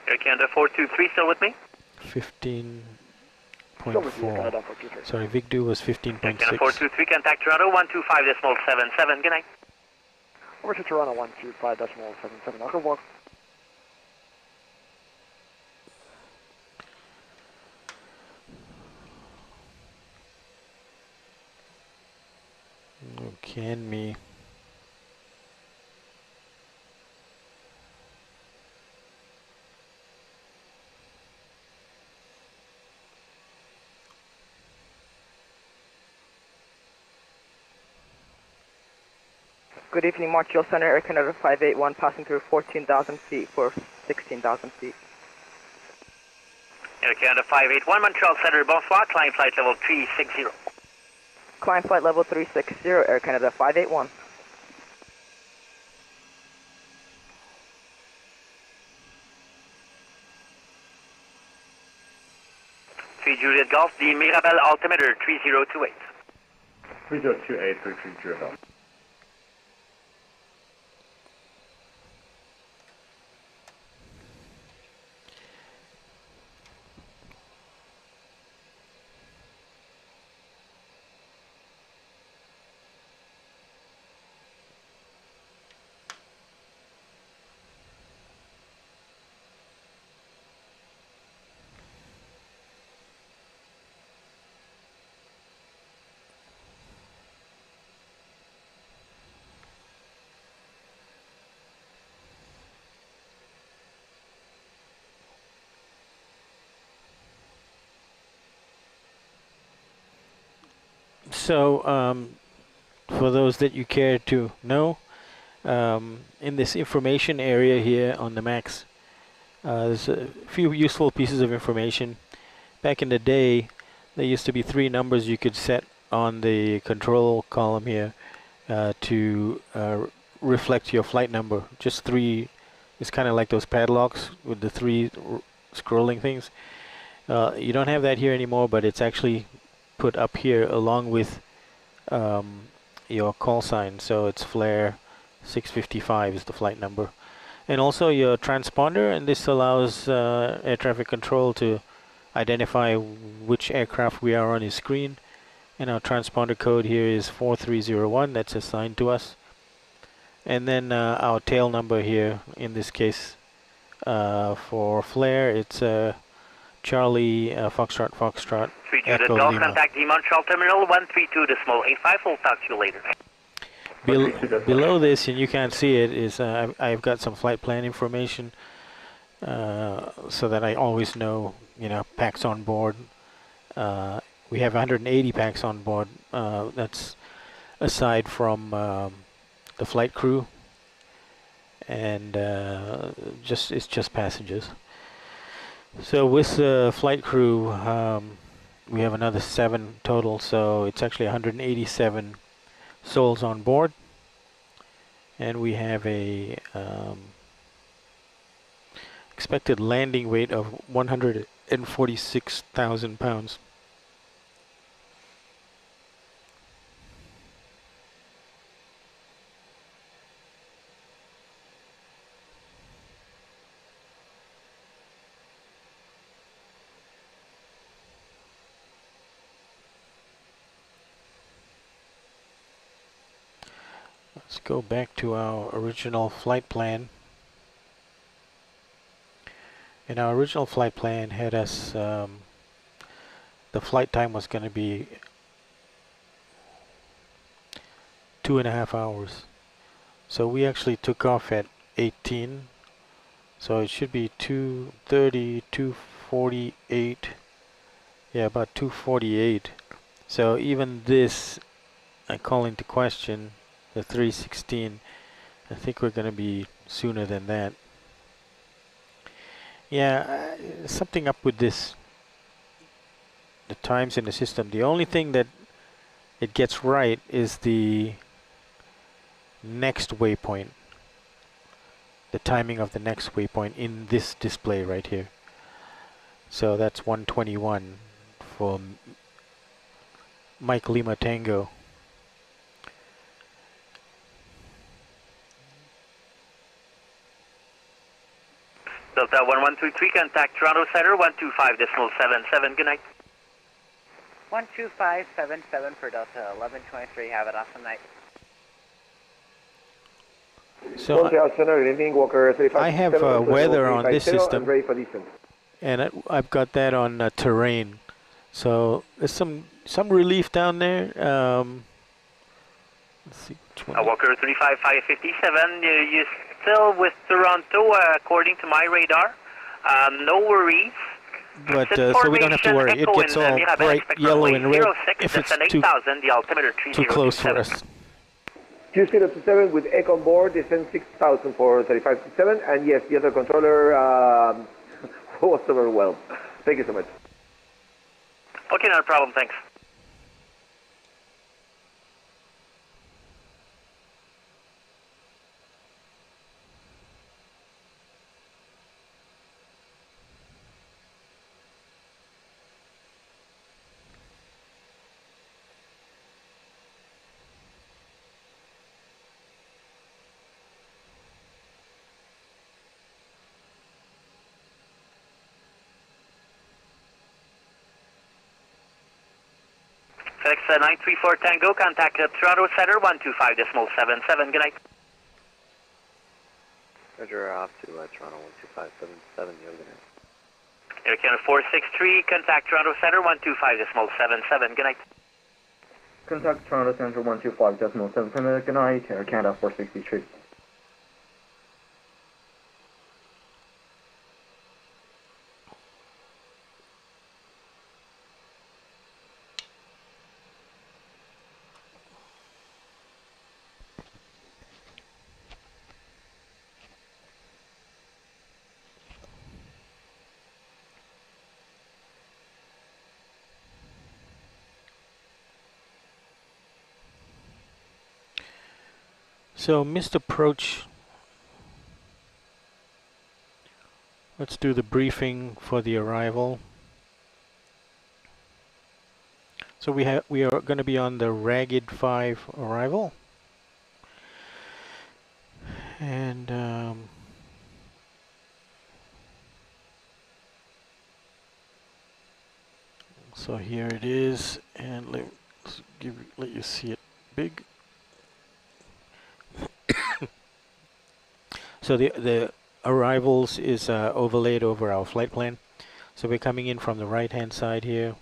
Air Canada 423 still with me? 15.4. Sorry, Vigdu was 15.6. Air Canada 423, contact Toronto 125.77. Good night. Over to Toronto 125.77. I'll go walk. Oh, can me. Good evening, Montreal Center, Air Canada 581, passing through 14,000 feet for 16,000 feet. Air Canada 581, Montreal Center, bonsoir, climb flight level 360. Climb flight level 360, Air Canada 581. Juliet Golf, the Mirabel altimeter 3028. 3028, 330. So, for those that you care to know, in this information area here on the Max, there's a few useful pieces of information. Back in the day, there used to be 3 numbers you could set on the control column here to reflect your flight number. Just 3. It's kind of like those padlocks with the 3 scrolling things. You don't have that here anymore, but it's actually put up here along with your call sign. So it's Flair 655 is the flight number. And also your transponder, and this allows air traffic control to identify which aircraft we are on his screen. And our transponder code here is 4301, that's assigned to us. And then our tail number here, in this case for Flair, it's Charlie Foxtrot Foxtrot Echo Golf, Lima. contact the Montreal Terminal 132.85. We'll talk to you later. Below this, and you can't see it, is I've got some flight plan information so that I always know, packs on board. We have 180 packs on board. That's aside from the flight crew, and it's just passengers. So with the flight crew, we have another 7 total, so it's actually 187 souls on board, and we have a expected landing weight of 146,000 pounds. Let's go back to our original flight plan. And our original flight plan had us, the flight time was going to be 2.5 hours. So we actually took off at 18. So it should be 2:30, 2:48. Yeah, about 2:48. So even this, I call into question the 3:16. I think we're going to be sooner than that. Yeah, something up with this. The times in the system. The only thing that it gets right is the next waypoint. The timing of the next waypoint in this display right here. So that's 121 for Mike Lima Tango. Delta 1133, contact Toronto Center 125.77. Good night. 12577 for Delta 1123. Have an awesome night. So I have weather on this system, and I've got that on terrain. So there's some relief down there. Let's see which one. Walker 35557. You're still with Toronto, according to my radar. No worries. But so we don't have to worry. It gets all bright yellow and red if it's too close for us. 2027 with Echo on board, descend 6,000 for 3567, and yes, the other controller was overwhelmed. Thank you so much. Okay, not a problem, thanks. FedEx 934 Tango, contact Toronto Center 125.77. Good night. Roger, off to Toronto 12577. You have a good night. Air Canada 463, contact Toronto Center 125.77. Good night. Contact Toronto Center 125.77. Good night. Air Canada 463. So missed approach. Let's do the briefing for the arrival. So we are going to be on the Ragged 5 arrival, and so here it is, and let's let you see it big. So the arrivals is overlaid over our flight plan. So we're coming in from the right hand side here,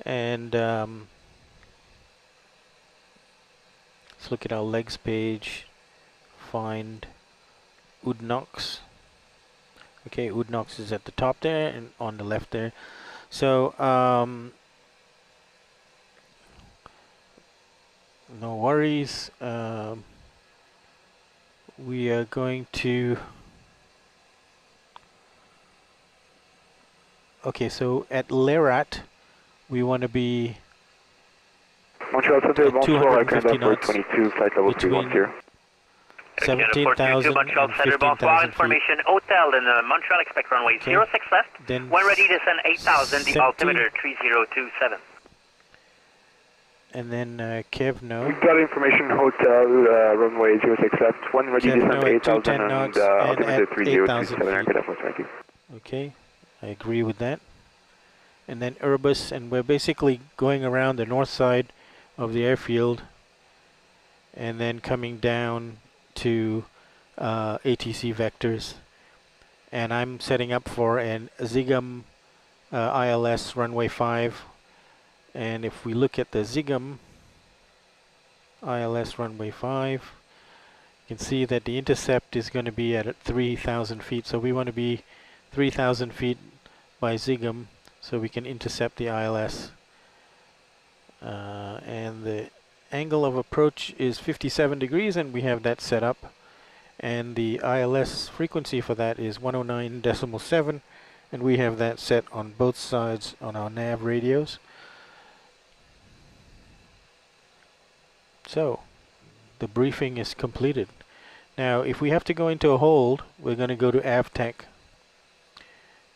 and let's look at our legs page. Find Udnox. Okay, Udnox is at the top there and on the left there. So no worries. We are going to. Okay, so at Lerat, we want to be at 250 knots between 17,000 and 15,000 information hotel in Montreal, expect runway 06 left. Then when ready, descend 8,000, the altimeter 3027. And then Kev, no. We've got information hotel, runway 06 left. When ready, descend 8,000 and altimeter 3027. Okay, I agree with that. And then Airbus, and we're basically going around the north side of the airfield. and then coming down to ATC vectors. And I'm setting up for an Zigum ILS runway 5. And if we look at the Zigum ILS runway 5, you can see that the intercept is going to be at 3,000 feet. So we want to be 3,000 feet by Zigum so we can intercept the ILS. And the angle of approach is 57 degrees, and we have that set up. And the ILS frequency for that is 109.7, and we have that set on both sides on our nav radios. So the briefing is completed. Now if we have to go into a hold, we're going to go to AvTech,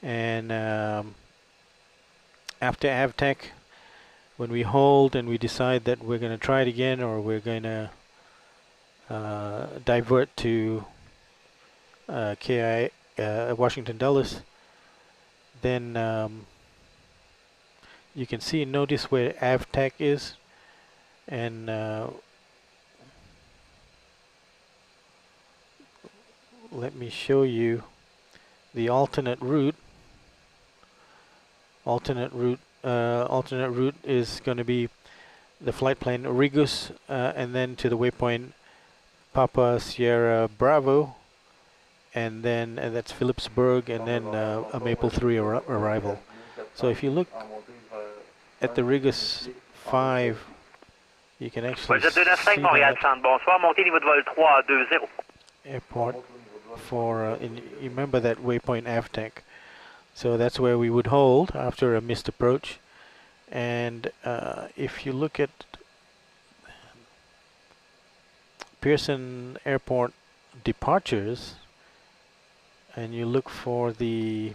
and after AvTech, when we hold and we decide that we're going to try it again, or we're going to divert to Washington Dulles, then you can see, notice where AvTech is, and let me show you the alternate route. Alternate route is going to be the flight plane Regus, and then to the waypoint Papa Sierra Bravo, and then that's Phillipsburg, and then a Maple 3 arrival. So if you look at the Regus 5, you can actually see that airport for, you remember that waypoint AvTech. So that's where we would hold after a missed approach. And if you look at Pearson Airport departures, and you look for the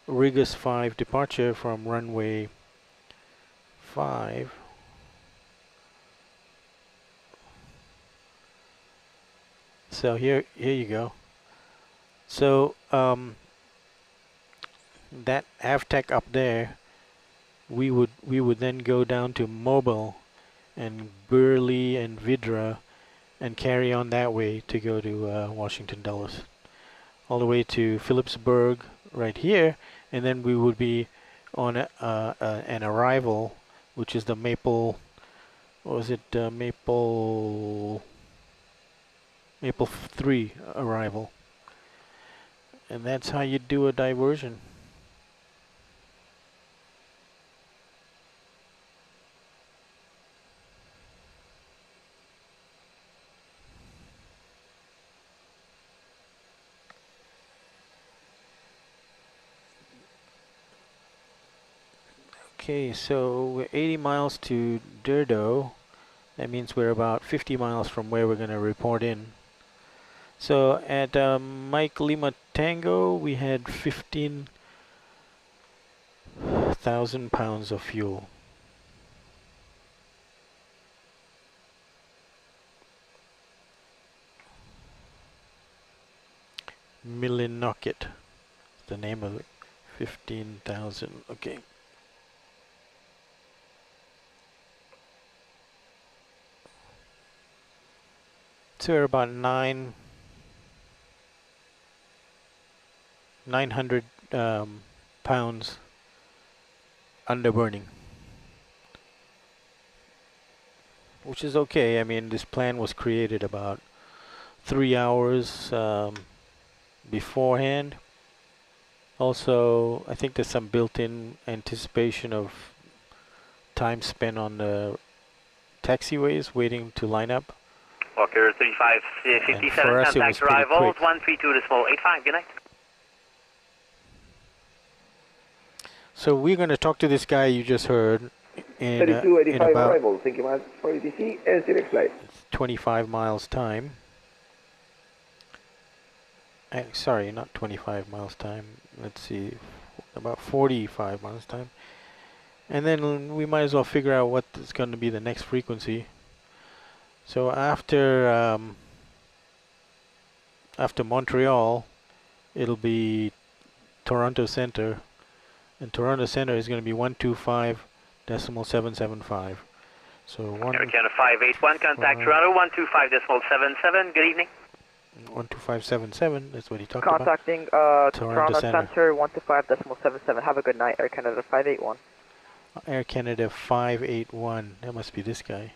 Regus 5 departure from runway 5, so here you go. So that AvTech up there, we would then go down to Mobile and Burley and Vidra and carry on that way to go to Washington Dulles, all the way to Phillipsburg right here, and then we would be on an arrival, which is the Maple, what was it, Maple 3 arrival. And that's how you do a diversion. Okay, so we're 80 miles to Durdo. That means we're about 50 miles from where we're going to report in. So at Mike Lima Tango, we had 15,000 pounds of fuel. Millinocket, the name of it. 15,000. Okay. So we're about 900 pounds under burning, which is okay. I mean, this plan was created about 3 hours beforehand. Also, I think there's some built-in anticipation of time spent on the taxiways waiting to line up. Walker 3557, contact arrivals 132.85, good night. So we're going to talk to this guy you just heard in, 3285 about arrival, thank you much for ATC, and see you next flight. 25 miles time. Sorry, not 25 miles time. Let's see, about 45 miles time. And then we might as well figure out what is going to be the next frequency. So after Montreal, it'll be Toronto Center, and Toronto Center is going to be 125.775. So Air Canada 581, contact Toronto 125.77. Good evening. 125.77. That's what he talked Contacting about. Toronto Center 125.77. Have a good night, Air Canada 581. Air Canada 581. That must be this guy.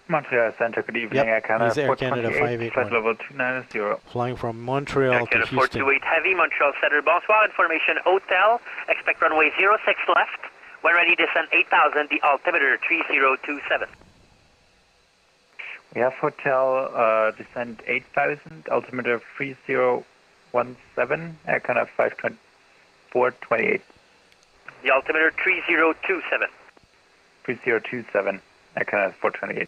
Montreal Center, good evening. Yep, Air Canada he's Air Canada 581. Flight level 290. Flying from Montreal Air to Canada Houston. 428 Heavy, Montreal Center, bonsoir. Information hotel. Expect runway 06 left. When ready, descend 8000, the altimeter 3027. We have hotel descent 8000, altimeter 3017, Air Canada 428. The altimeter 3027. 3027, Air Canada 428.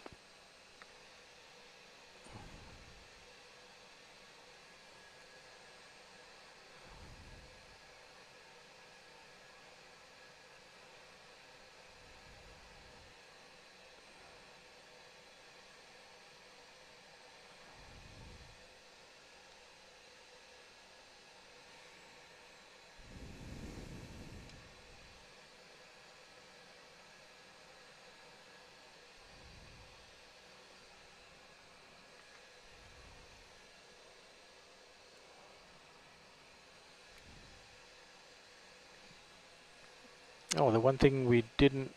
Oh, the one thing we didn't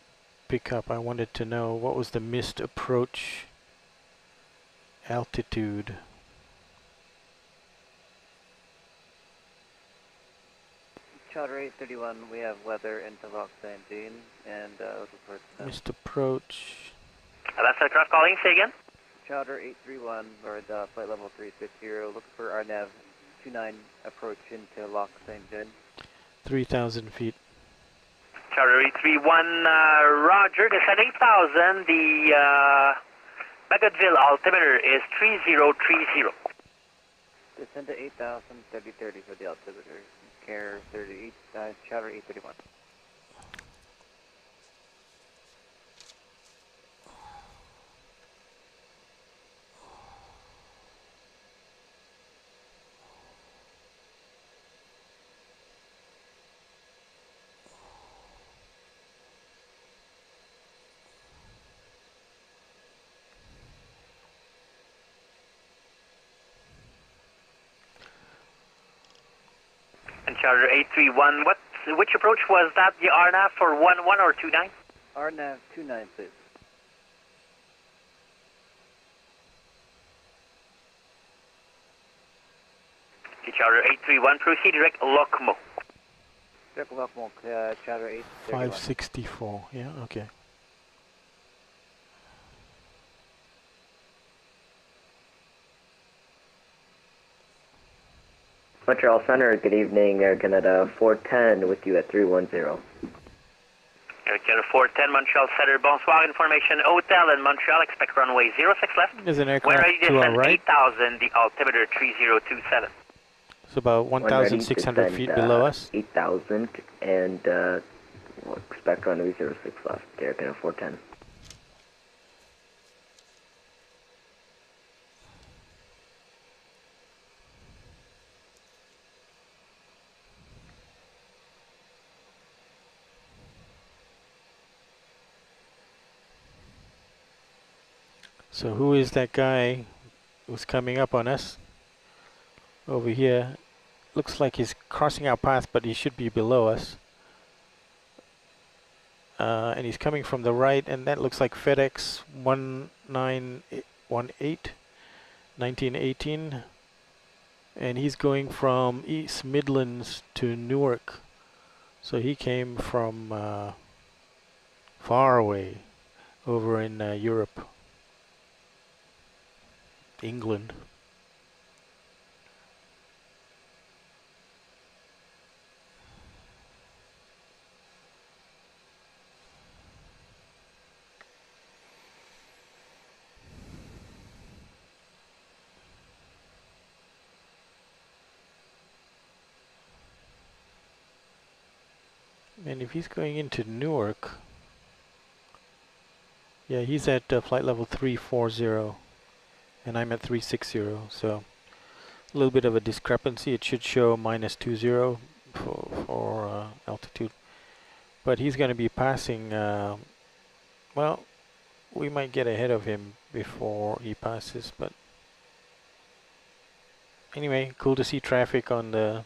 pick up, I wanted to know what was the missed approach altitude. Charter 831, we have weather into Lock St. Jean and looking for Missed approach. That's aircraft calling, say again. Charter 831 or the flight level 360, looking for RNAV 29 approach into Lock St. Jean. 3,000 feet. Charter 831, Roger, descend 8000, the Bagotville altimeter is 3030. Descend to 8,000, 3030 for the altimeter. Care 38, Charter 831. And Charter 831, which approach was that? The RNAV for 11 or 29? RNAV 29, please. Okay, Charter 831, proceed direct Lokmo. Direct Lokmo, Charter 831. 564, yeah, okay. Montreal Center, good evening, Air Canada 410 with you at 310. Air Canada 410, Montreal Center, bonsoir, information hotel in Montreal, expect runway 06 left. There's an When aircraft ready, to our descend right. 8000, the altimeter 3027. It's about 1,600 feet below us. 8,000 and we'll expect runway 06 left, Air Canada 410. So who is that guy who's coming up on us? Over here. Looks like he's crossing our path, but he should be below us. And he's coming from the right, and that looks like FedEx 1918, 1918. And he's going from East Midlands to Newark. So he came from far away, over in Europe. England. And if he's going into Newark, yeah, he's at flight level 340. And I'm at 360, so a little bit of a discrepancy. It should show -20 for altitude, but he's going to be passing. Well, we might get ahead of him before he passes, but anyway, cool to see traffic on the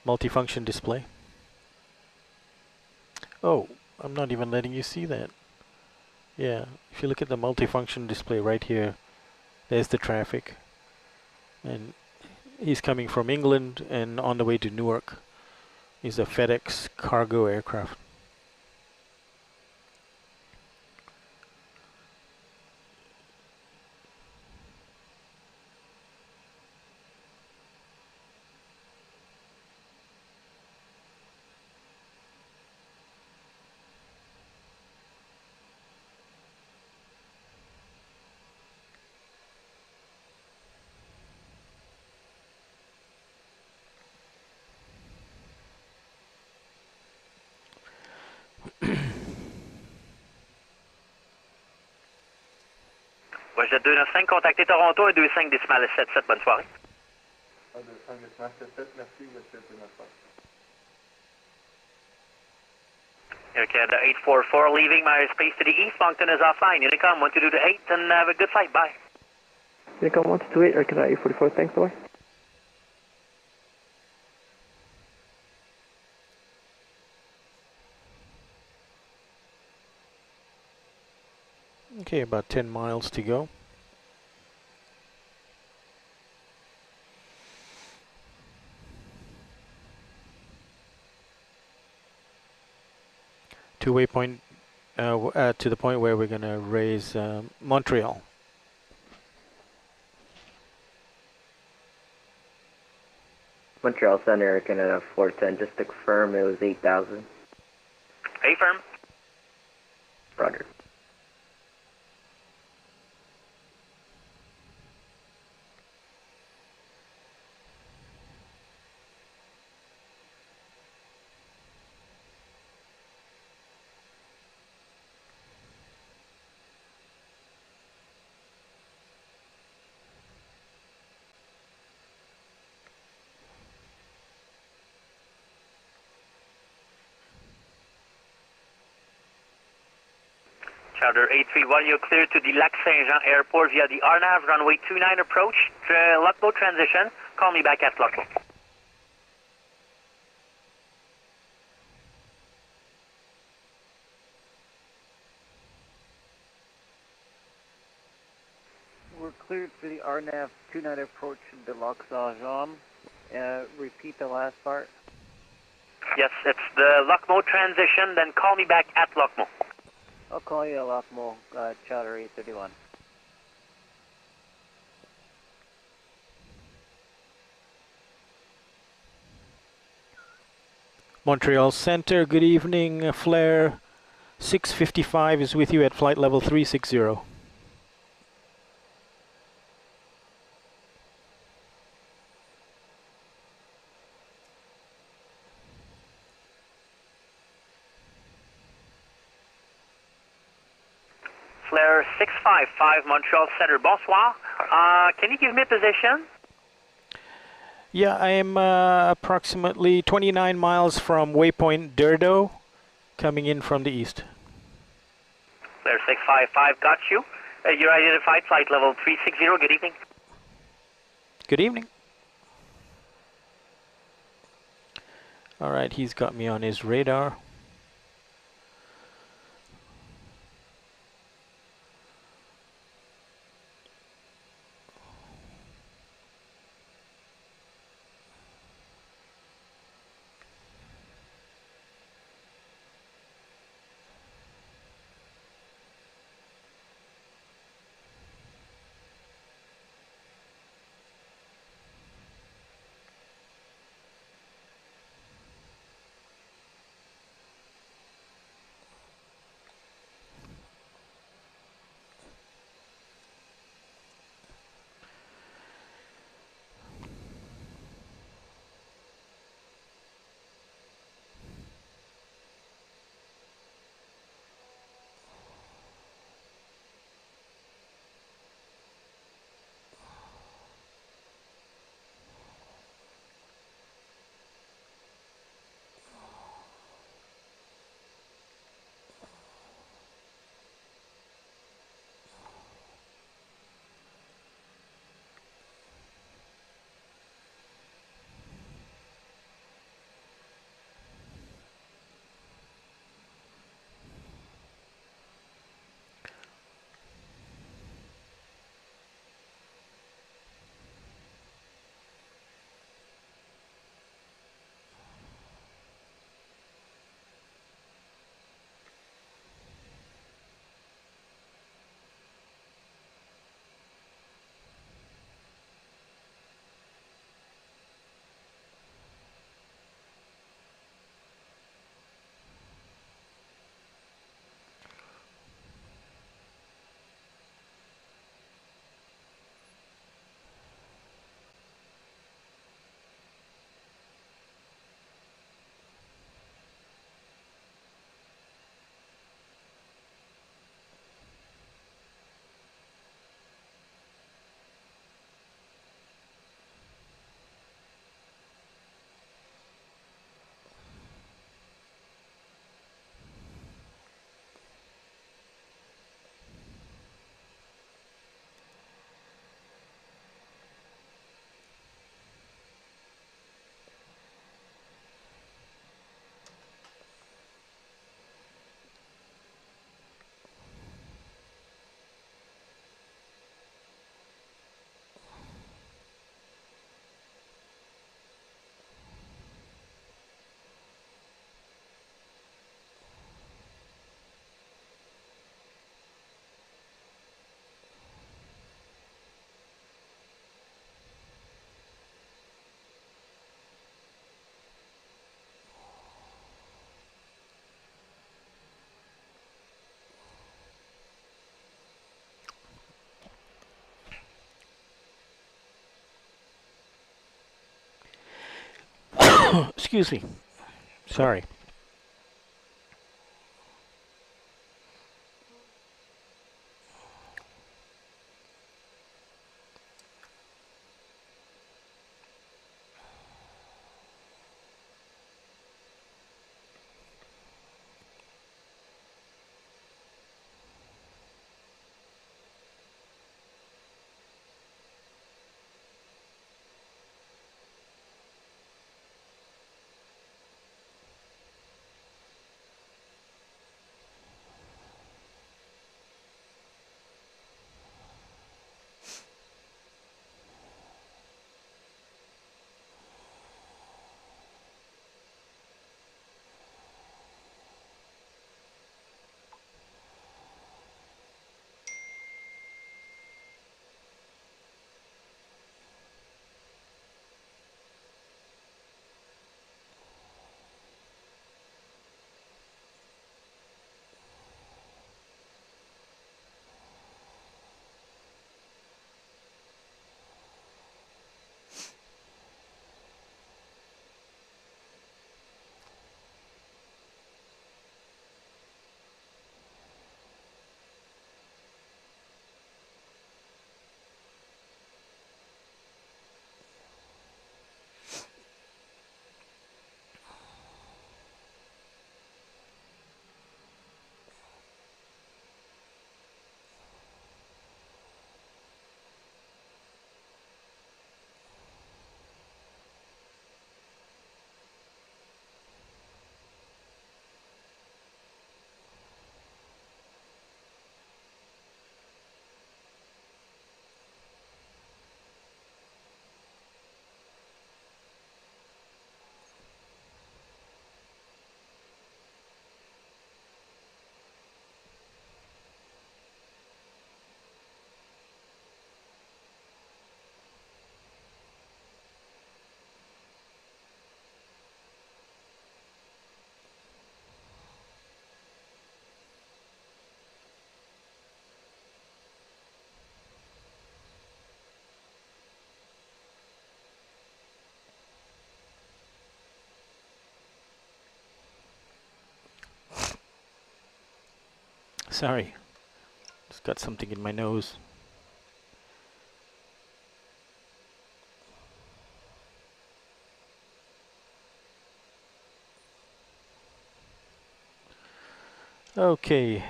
multifunction display. Oh, I'm not even letting you see that. Yeah, if you look at the multifunction display right here, there's the traffic. And he's coming from England and on the way to Newark. He's a FedEx cargo aircraft. Voyage 295, contactez Toronto, 125 décimales 77, bonne soirée. 125 décimales 77, merci, monsieur 295. Air Canada 844, leaving my airspace to the east, Moncton is offline. Unicom 122 to 8, and have a good flight, bye. Unicom 128, Air Canada 844, thanks, bye. Okay, about 10 miles to go. To waypoint, to the point where we're going to raise Montreal. Montreal Center, Air Canada 410, just to confirm it was 8,000. Hey, firm. Roger. Charter 831, you're clear to the Lac Saint-Jean Airport via the RNAV runway 29 approach. Lockboat transition. Call me back at Lockboat. We're cleared for the RNAV 29 approach to Lac Saint-Jean. Repeat the last part. Yes, it's the Lockmo transition, then call me back at Lockmo. I'll call you at Lockmo, Charter 831. Montreal Center, good evening. Flair 655 is with you at flight level 360. Flair 655, Montreal Center, bonsoir. Can you give me a position? Yeah, I am approximately 29 miles from waypoint Durdo, coming in from the east. Flair 655, got you. You're identified, flight level 360, good evening. Good evening. All right, he's got me on his radar. excuse me. Sorry. Sorry. Just got something in my nose. Okay,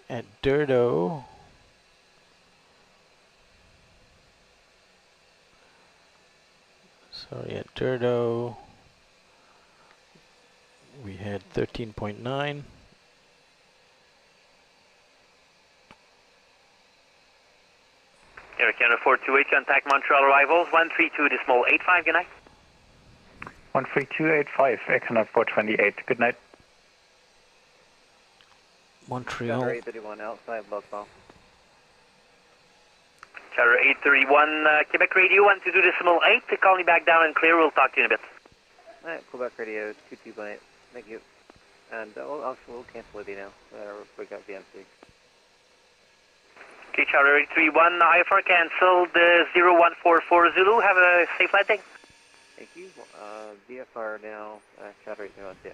at Durdo, at Durdo, we had 13.9. Air Canada 428, contact Montreal arrivals, 132.85, good night. 13285, Air Canada 428, good night. Montreal. 831 outside Buckball. Chatter 831, Quebec Radio, 122.8, call me back down and clear, we'll talk to you in a bit. Alright, Quebec Radio 22.8, thank you. And we'll cancel it now, we got the MC. Okay, Charter 831, IFR canceled, 0144 Zulu, have a safe flight day. Thank you. VFR now, Chatter 831, yeah.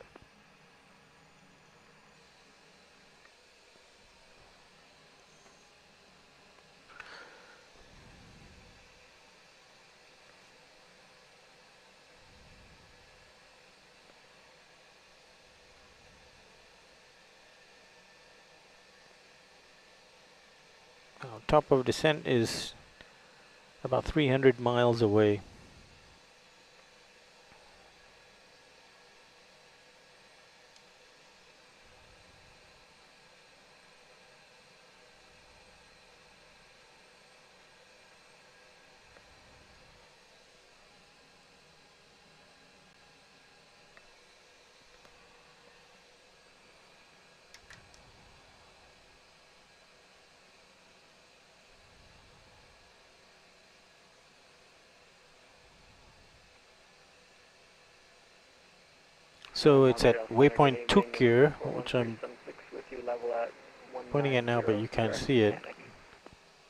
Top of descent is about 300 miles away. So it's at waypoint Tukir, which I'm pointing at now, but you can't see it.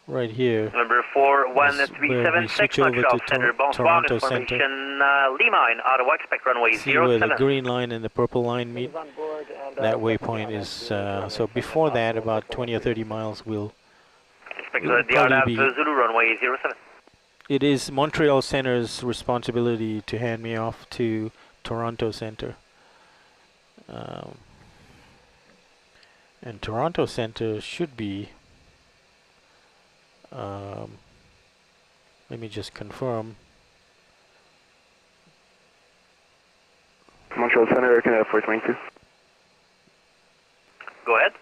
right here. Number 41376, Montreal Center, bonsoir, Toronto Center. information Lima in Ottawa, expect runway See where 07. the green line and the purple line meet? That waypoint is, so before that, about 20 or 30 miles will The probably RNAV be, Zulu runway 07. it is Montreal Center's responsibility to hand me off to Toronto Center. And Toronto Center should be, let me just confirm. Montreal Center, can I have 422? Go ahead.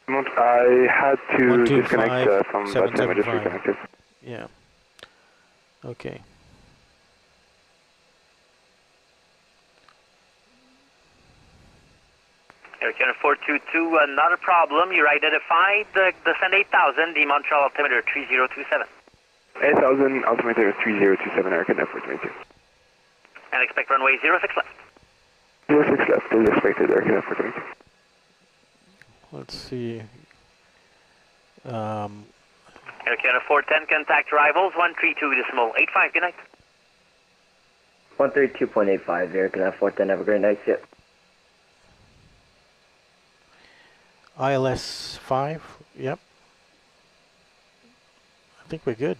I had to disconnect from VATSIM, I just 125, reconnected. Yeah. Okay. Air Canada 422, not a problem. You're identified. Descend 8000, the Montreal altimeter 3027. 8000, altimeter 3027, Air Canada 422. And expect runway 06 left. 06 left, is expected, Air Canada 422. Let's see. Air Canada 410, contact arrivals 132.85. Good night. 132.85, Air Canada 410, have a great night, see ya. ILS 5, yep. I think we're good.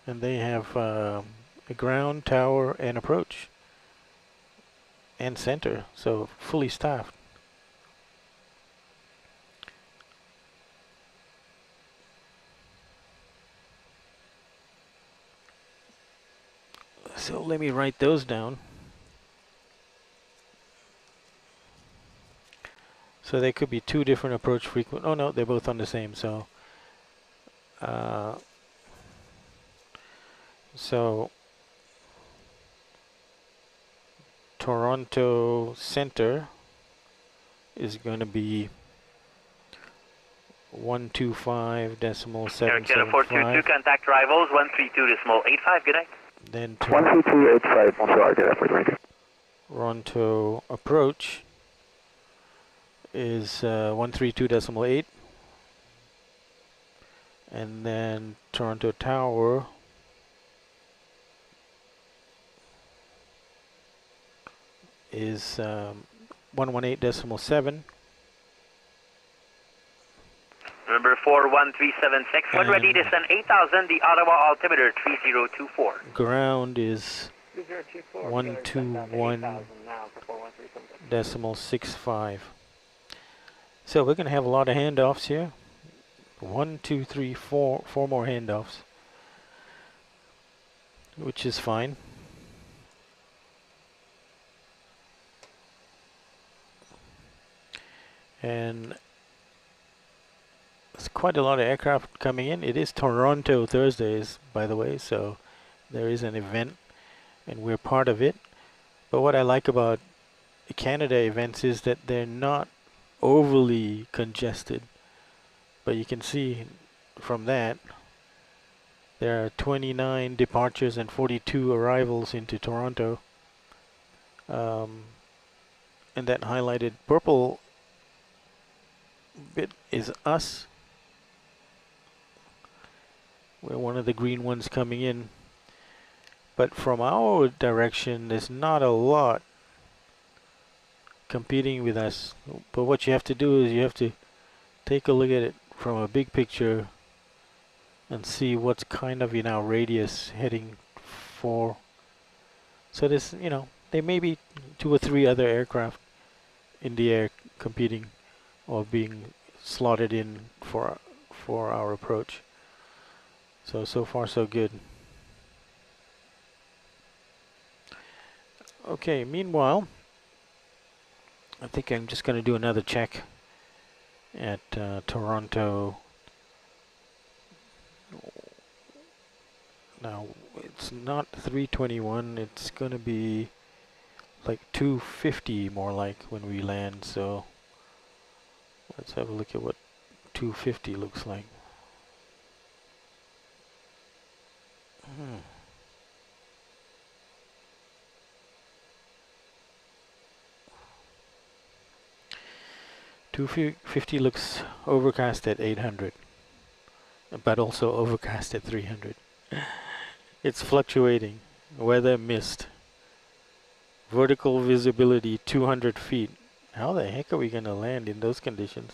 And they have a ground, tower, and approach. And center, so fully staffed. So let me write those down. So they could be two different approach frequencies. Oh no, they're both on the same. So, Toronto Center is going to be 125.775. Air Canada 422, contact arrivals 132.85. Good night. Then 132.85, bonsoir, Canada 422. Toronto approach is 132.8, and then Toronto Tower is 118.7. Number 41376, when ready, descend 8000, the Ottawa altimeter 3024. Ground is 121.65. So we're going to have a lot of handoffs here. 1, 2, 3, 4 more handoffs, which is fine. And there's quite a lot of aircraft coming in. It is Toronto Thursdays, by the way, so there is an event and we're part of it. But what I like about the Canada events is that they're not overly congested. But you can see from that there are 29 departures and 42 arrivals into Toronto. And that highlighted purple bit is us. We're one of the green ones coming in. But from our direction, there's not a lot competing with us. But what you have to do is you have to take a look at it from a big picture and see what's kind of in our radius heading for. So there's, you know, there may be 2 or 3 other aircraft in the air competing or being slotted in for our approach. So far so good. Okay, meanwhile, I think I'm just going to do another check at Toronto. Now, it's not 321, it's going to be like 250 more like when we land, so let's have a look at what 250 looks like. Hmm. 250 looks overcast at 800. but also overcast at 300. It's fluctuating. Weather mist. Vertical visibility 200 feet. How the heck are we going to land in those conditions?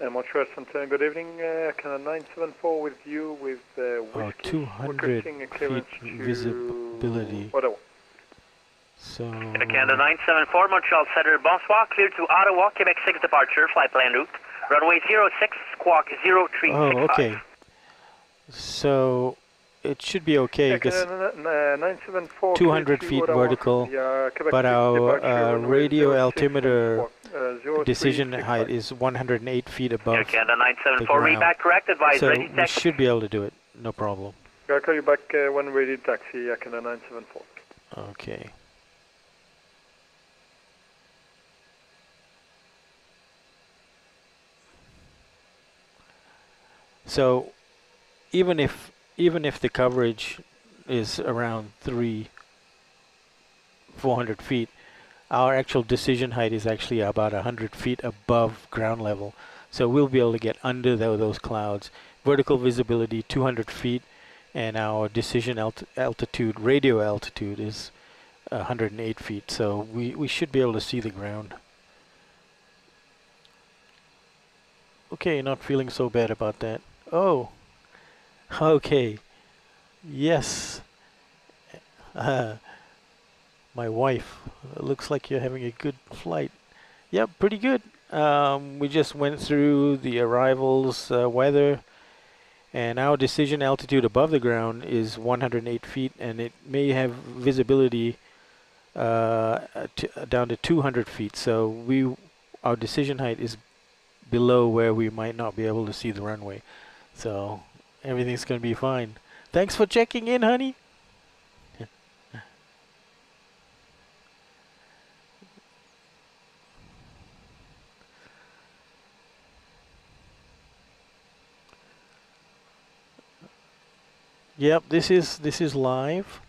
Montreal Center, good evening. Canada 974 with you with Whiskey. 200 feet visibility. Ottawa. So... Canada 974, Montreal Center, bonsoir. Clear to Ottawa, Quebec 6 departure, flight plan route. Runway 06, squawk 0365. Oh, okay. So it should be okay because 200 feet vertical, but our radio altimeter decision height is 108 feet above Canada 974, the read back correct, advise so ready, we should be able to do it, no problem. I'll call you back when ready, taxi, Canada 974. Okay. So even if the coverage is around 400 feet, our actual decision height is actually about 100 feet above ground level. So we'll be able to get under those clouds. Vertical visibility 200 feet, and our decision altitude, radio altitude, is 108 feet. So we should be able to see the ground. Okay, not feeling so bad about that. Oh, okay. Yes. My wife, looks like you're having a good flight. Yep, pretty good. We just went through the arrivals, weather, and our decision altitude above the ground is 108 feet, and it may have visibility down to 200 feet. So our decision height is below where we might not be able to see the runway. So everything's going to be fine. Thanks for checking in, honey. Yep, this is live.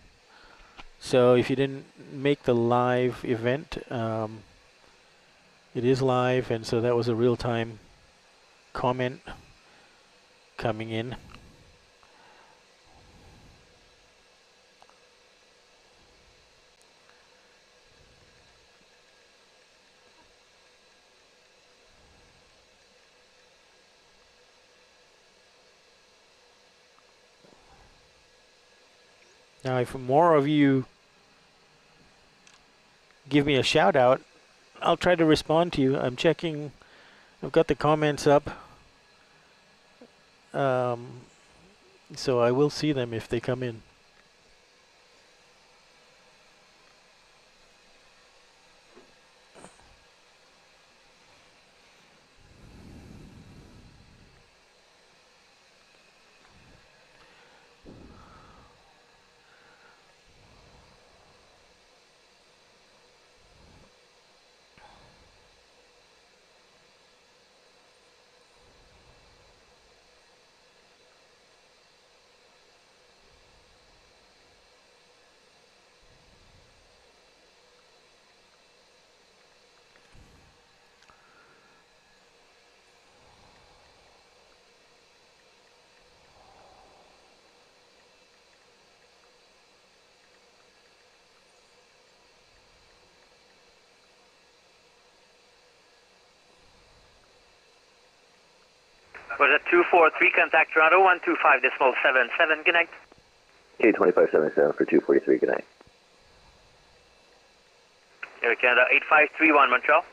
So if you didn't make the live event, it is live, and so that was a real-time comment coming in. Now, if more of you give me a shout out, I'll try to respond to you. I'm checking. I've got the comments up. So I will see them if they come in. Was it 243, contact Toronto, 125.77, good night. K2577 for 243, good night. Air Canada 8531, Montreal.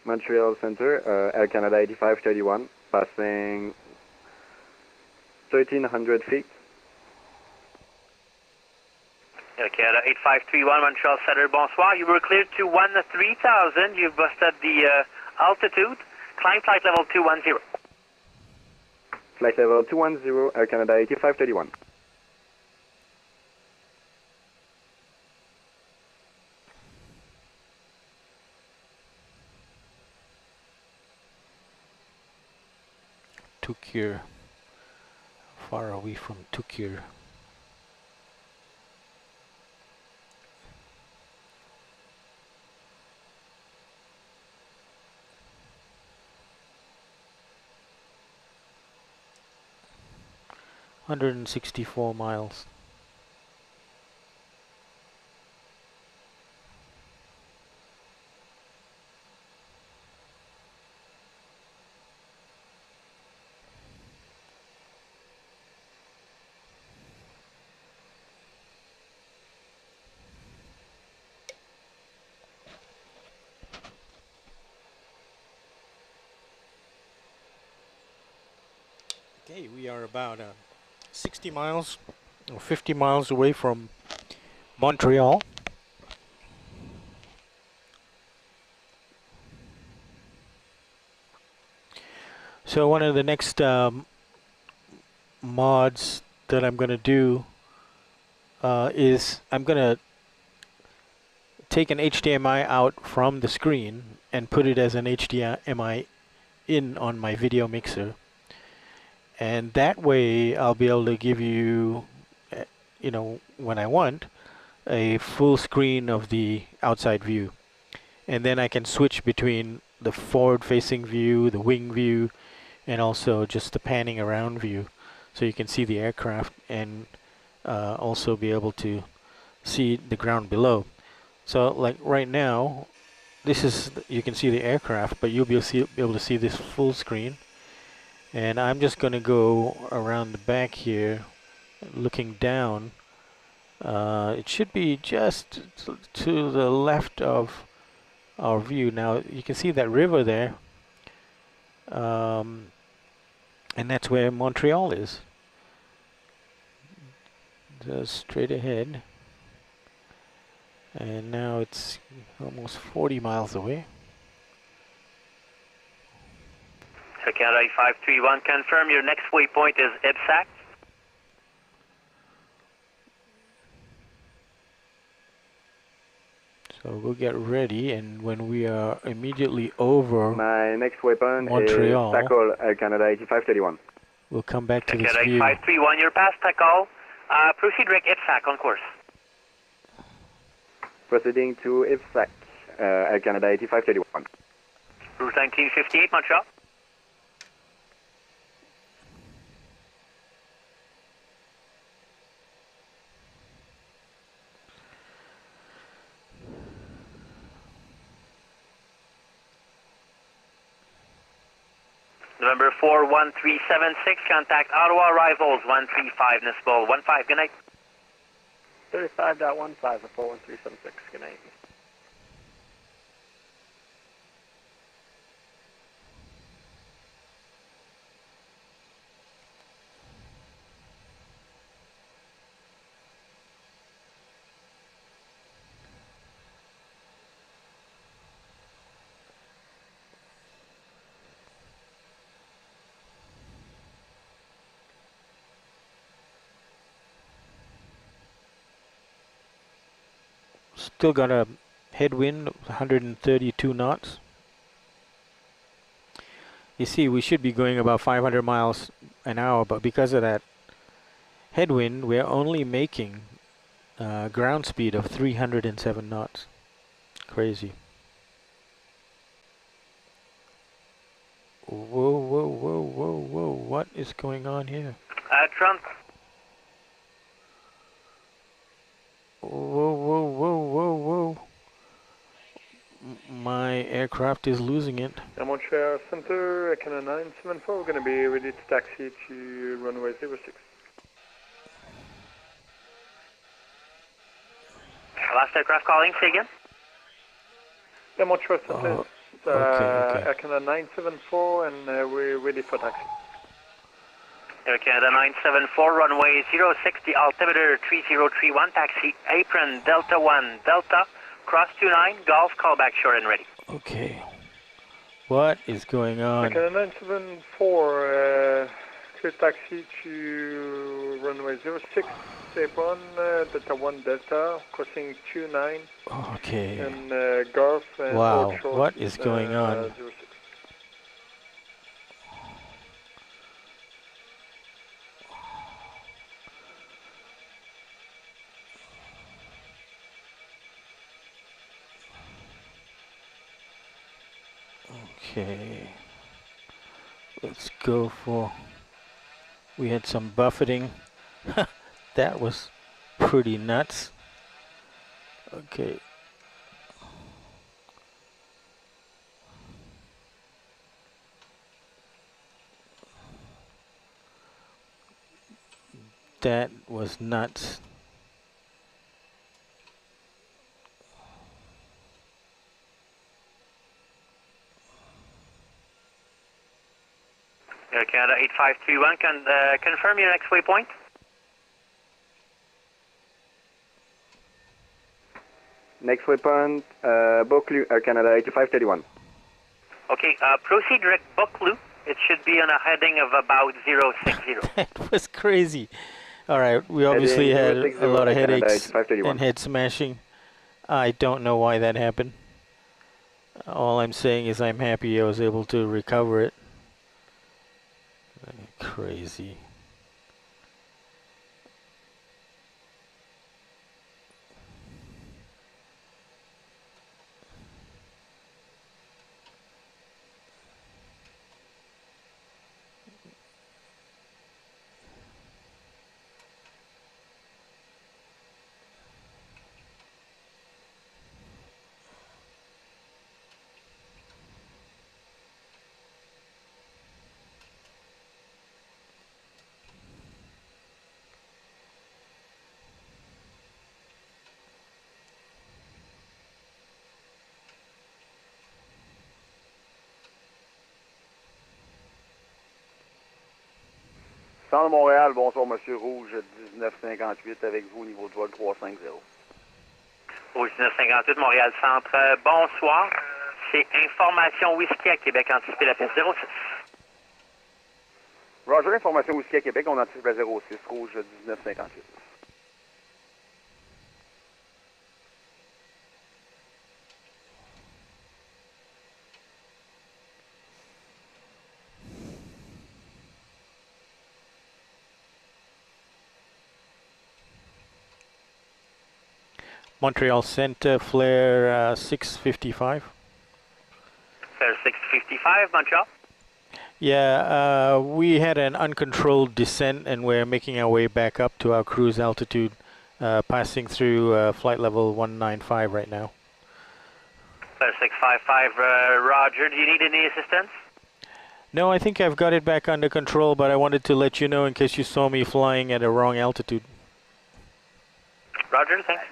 Montreal Center, Air Canada 8531, passing 1,300 feet. Air Canada 8531, Montreal Center, bonsoir. You were cleared to 13,000. You've busted the altitude. Climb flight level 210. Flight level 210, Air Canada 8531. Tukir. Far are we from Tukir? $164 miles. Okay, we are about 60 miles or 50 miles away from Montreal. So one of the next mods that I'm going to do is I'm going to take an HDMI out from the screen and put it as an HDMI in on my video mixer. And that way I'll be able to give you, you know, when I want, a full screen of the outside view. And then I can switch between the forward-facing view, the wing view, and also just the panning around view. So you can see the aircraft and also be able to see the ground below. So like right now, this is, you can see the aircraft, but you'll be able to see this full screen. And I'm just going to go around the back here, looking down. It should be just to the left of our view. Now you can see that river there, and that's where Montreal is. Just straight ahead. And now it's almost 40 miles away. So Canada 531, confirm your next waypoint is IBSAC. So we'll get ready, and when we are immediately over my next waypoint Montreal, is Tackle Canada 8531. We'll come back to this Canada view. 531, you're past Tackle. Proceed direct IBSAC on course. Proceeding to IBSAC, Canada 8531. Route 1958, Montreal. November 41376, contact Ottawa arrivals 135 Nisbol 15, good night. 35.15 at 41376, good night. Still got a headwind of 132 knots. You see, we should be going about 500 miles an hour, but because of that headwind, we're only making ground speed of 307 knots. Crazy. Whoa, whoa, whoa, whoa, whoa. What is going on here? Trump. Whoa, whoa, whoa, whoa, whoa. My aircraft is losing it. Montreal Center, Canada 974, we're going to be ready to taxi to runway 06. Last aircraft calling, say again. Yeah, Montreal Center, okay. Air Canada 974, and we're ready for taxi. Air Canada 974, runway 060, altimeter 3031, taxi apron Delta 1, Delta, cross 29, Golf, callback short and ready. Okay. What is going on? Air Canada 974, clear taxi to runway 06, apron, Delta 1, Delta, crossing 29. Okay. And Golf and wow, short, what is going on? 06. Okay. Let's go for... We had some buffeting. That was pretty nuts. Okay. That was nuts. Air Canada 8531, confirm your next waypoint. Next waypoint, Beauclu, Air Canada 8531. Okay, proceed direct Beauclu. It should be on a heading of about 060. That was crazy. Alright, we obviously had a lot of headaches and head smashing. I don't know why that happened. All I'm saying is I'm happy I was able to recover it. Crazy. Centre de Montréal, bonsoir Monsieur Rouge 1958 avec vous au niveau de vol 350. Rouge 1958, Montréal Centre. Bonsoir. C'est Information Whisky à Québec, anticipé la piste 06. Roger, Information Whisky à Québec, on anticipe la 06, Rouge 1958. Montreal Center, Flair 655. Flair 655, Montreal. Yeah, we had an uncontrolled descent and we're making our way back up to our cruise altitude, passing through flight level 195 right now. Flair 655, Roger. Do you need any assistance? No, I think I've got it back under control, but I wanted to let you know in case you saw me flying at a wrong altitude. Roger, thanks.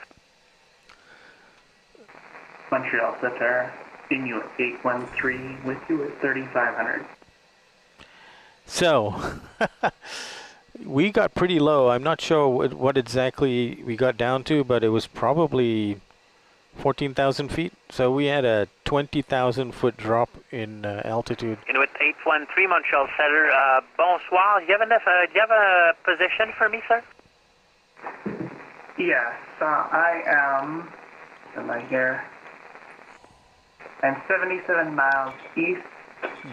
Montreal Center, Inuit 813 with you at 3500. So, we got pretty low. I'm not sure what exactly we got down to, but it was probably 14,000 feet. So we had a 20,000 foot drop in altitude. Inuit 813, Montreal Center. Bonsoir. Do you have a position for me, sir? Yes, I am. Am I here? I'm 77 miles east.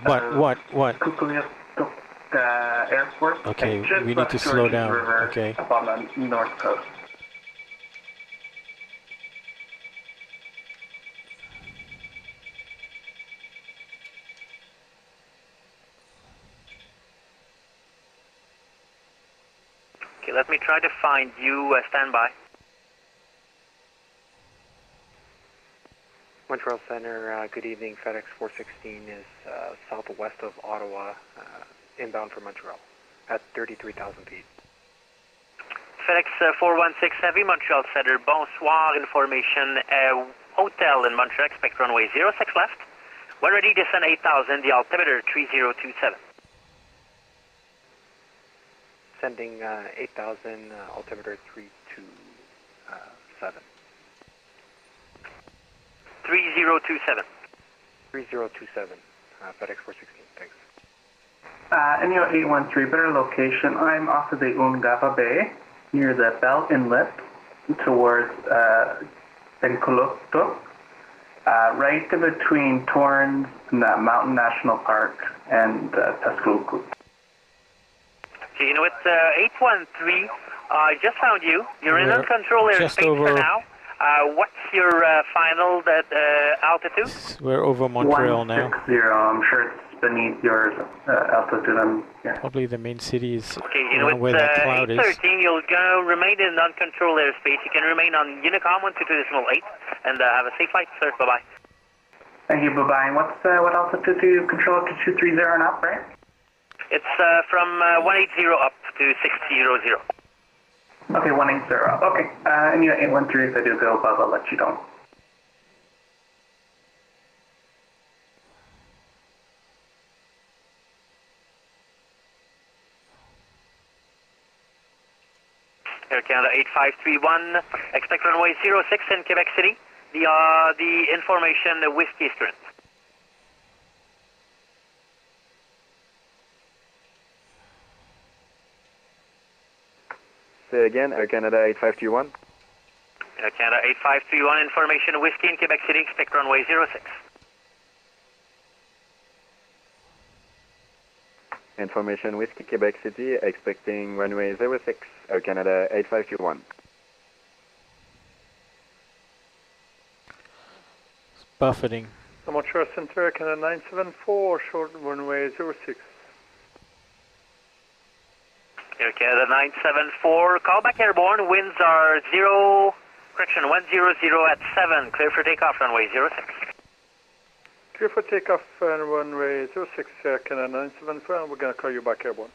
What? Kukuliuk Airport. Okay, we need to slow down. River, okay. Up on the north coast. Okay, let me try to find you. Stand by. Montreal Center, good evening. FedEx 416 is southwest of Ottawa, inbound for Montreal at 33,000 feet. FedEx 416 Heavy, Montreal Center. Bonsoir. Information. Hotel in Montreal. Expect runway 06 left. When ready, descend 8,000. The altimeter 3027. Sending 8,000, altimeter 327. 3027. 3027, FedEx 416, thanks. Inuit 813, better location. I'm off of the Ungava Bay, near the Bell Inlet, towards Benkuluktuk, right in between Torrens and Mountain National Park and Tuscaloosa. Okay, Inuit 813, I just found you. You're in uncontrolled airspace for now. What's your final altitude? We're over Montreal now. 160. I'm sure it's beneath your altitude. Yeah. Probably the main city is Okay, around where that cloud is. 813, you'll go remain in uncontrolled airspace. You can remain on Unicom 122.8 and have a safe flight, sir. Bye-bye. Thank you, bye-bye. And what altitude do you control up to 230 and up, right? It's from 180 up to 600. Okay, 180 up. Okay, and you 813, if I do go above, I'll let you know. Air Canada 8531, expect runway 06 in Quebec City. The information, Whiskey Eastern. Say again, Air Canada 8531. Air Canada 8531, information, Whiskey in Quebec City, expect runway 06. Information Whiskey, Quebec City, expecting runway 06, Air Canada 8521. Buffeting. Montreal Center, Canada 974, short runway 06. Air Canada 974, callback airborne, winds are 100 at 7, clear for takeoff, runway 06. Clear for takeoff, runway 06, Canada 974, and we're going to call you back airborne.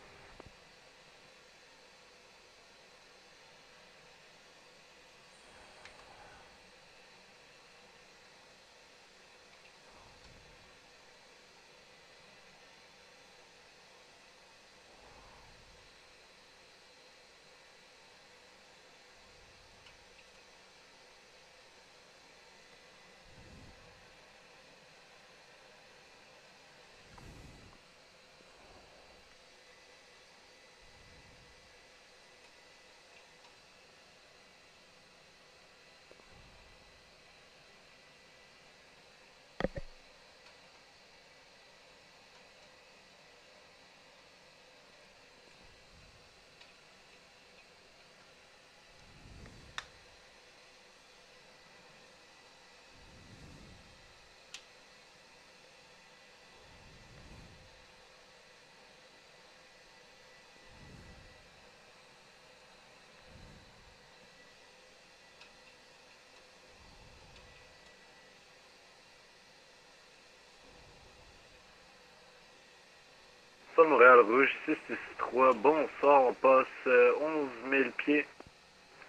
Montréal Rouge, 663, bonsoir, on passe 11 000 pieds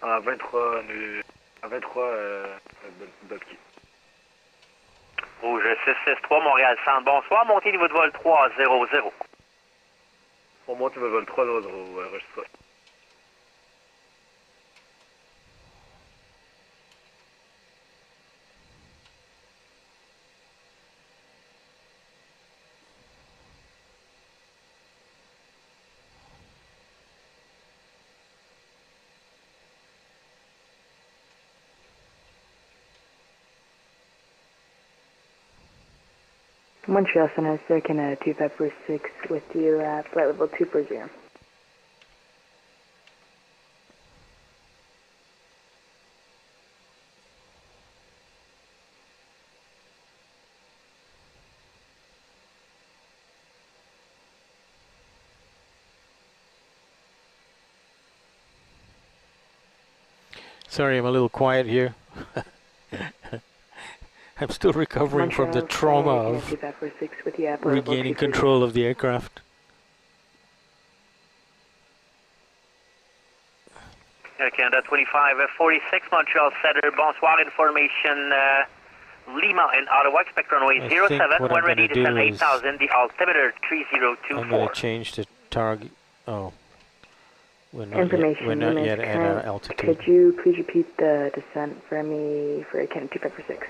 à 23 Dolky. Rouge 663, Montréal Centre, bonsoir, montez niveau de vol 300. On monte niveau de vol 300, registre. Montreal Center, Sir Canada 2546 with you at flight level 240. Sorry, I'm a little quiet here. I'm still recovering from the trauma of regaining control of the aircraft. Air Canada 2546, Montreal Center, bonsoir, information Lima in Ottawa, expect runway 07, when ready to send 8000, the altimeter 3024. I'm going to change the target. Oh, we're not yet at our altitude. Could you please repeat the descent for me for Air Canada 2546?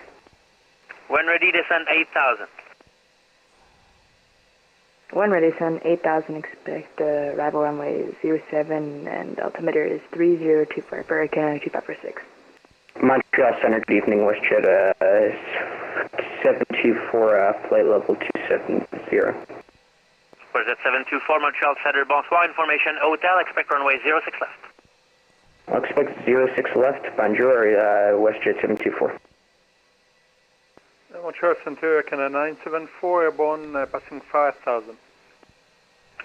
When ready to send 8000. When ready to send 8000, expect arrival runway 07 and altimeter is 3024 for Air Canada 2546. Montreal Center, good evening, WestJet 724, flight level 270. Where's that 724, Montreal Center, bonsoir, information hotel, expect runway 06 left. I'll expect 06 left, bonjour, WestJet 724. Montreal Center, Canada 974, airborne, passing 5,000.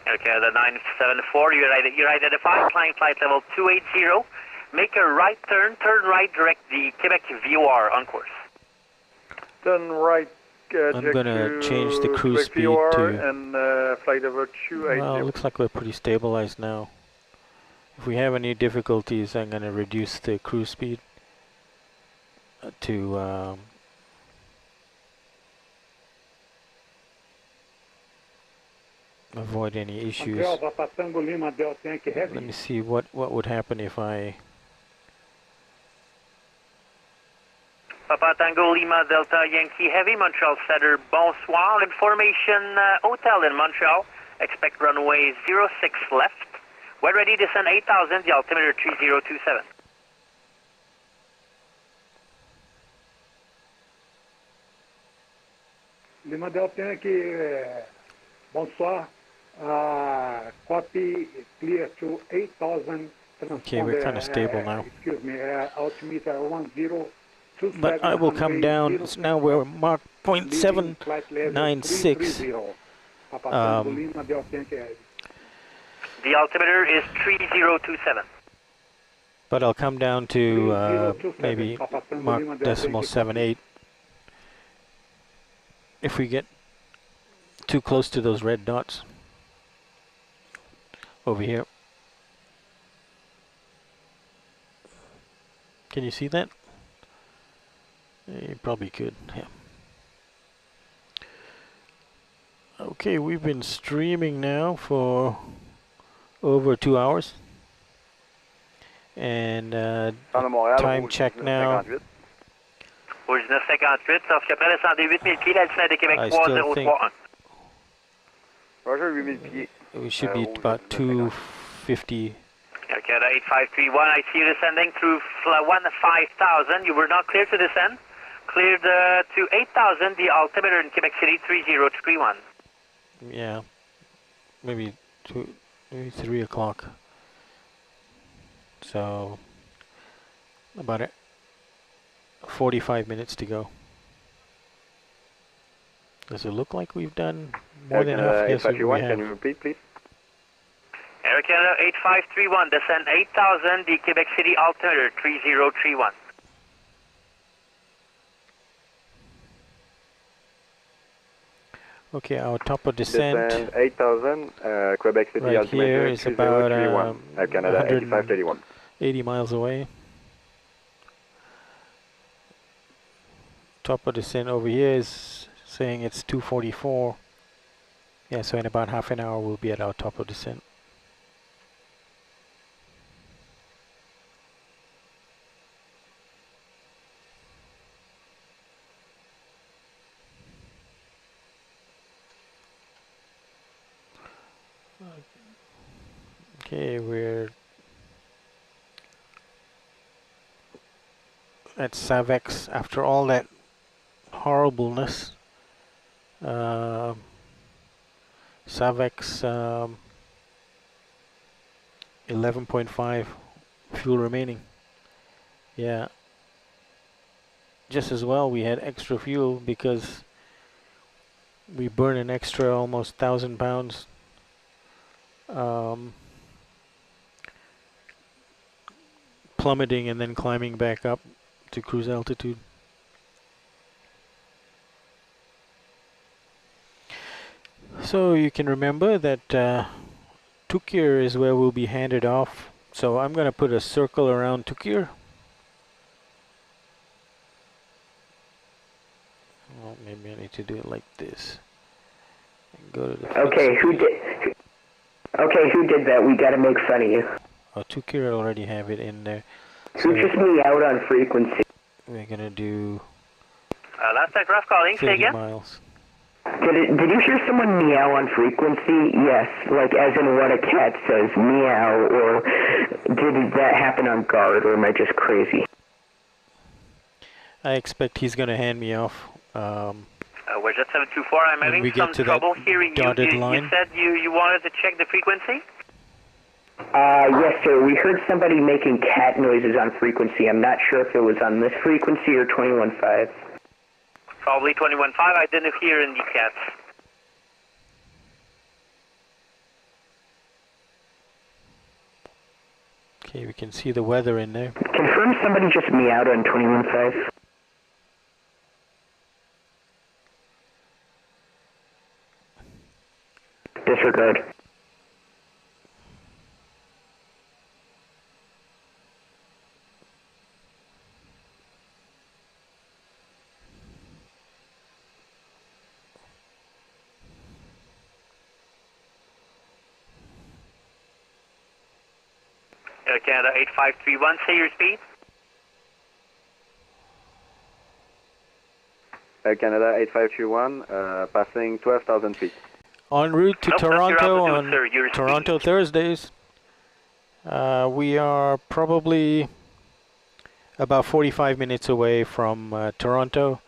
Okay, the 974, you're identified, flying flight level 280. Make a right turn right, direct the Quebec VOR on course. Turn right, I'm gonna change the cruise speed to... and flight over 280. Well, looks like we're pretty stabilized now. If we have any difficulties, I'm gonna reduce the cruise speed to avoid any issues. Let me see what would happen if I... Papa Tango Lima Delta Yankee Heavy, Montreal Center, bonsoir. Information hotel in Montreal. Expect runway 06 left. When ready, descend 8,000, the altimeter 3027. Lima Delta Yankee, bonsoir. Copy, clear to 8,000. Okay, we're kind of stable now. Excuse me, altimeter 1027. But I will come down. It's now we're marked 0.796. The altimeter is 3027. But I'll come down to maybe Mach 0.78 if we get too close to those red dots over here. Can you see that? You probably could, yeah. Okay, we've been streaming now for over 2 hours. And time check now. Au 1958, sauf qu'après descendre 8000 pieds, l'altitude de Québec 3031. Roger, 8000 pieds. We should be about 250. Okay, 8531, I see you descending through 5000. You were not cleared to descend. Cleared to 8,000, the altimeter in Quebec City 3031. Yeah, maybe 3 o'clock. So about 45 minutes to go. Does it look like we've done more than half? Yes, we have. Can you repeat, please? Air Canada 8531, descend 8,000, the Quebec City altimeter 3031. Okay, our top of descent. Descend 8,000, Quebec City right altimeter here is about 3031. Canada 8531. 80 miles away. Top of descent over here is saying it's 244. Yeah, so in about half an hour we'll be at our top of descent. Okay, we're at CYHZ after all that horribleness. CYHZ 11.5 fuel remaining. Yeah, just as well we had extra fuel because we burned an extra almost 1,000 pounds. Plummeting and then climbing back up to cruise altitude. So you can remember that Tukir is where we'll be handed off. So I'm going to put a circle around Tukir. Well, maybe I need to do it like this. And go to the okay, who did that? We got to make fun of you. Oh, Tukir already have it in there. Who just me out on frequency? We're gonna do last aircraft calling, say 30 again. miles. Did you hear someone meow on frequency? Yes, like as in what a cat says, meow, or did that happen on guard, or am I just crazy? I expect he's gonna hand me off. We're just 724, I'm having some trouble hearing you. You said you wanted to check the frequency? Yes, sir. We heard somebody making cat noises on frequency. I'm not sure if it was on this frequency or 21.5. Probably 21.5. I didn't hear any cats. Okay, we can see the weather in there. Confirm somebody just meowed on 21.5. Disregard. Air Canada 8531, say your speed. Air Canada 8531, passing 12,000 feet. En route to Toronto on sir, Toronto Thursdays. We are probably about 45 minutes away from Toronto.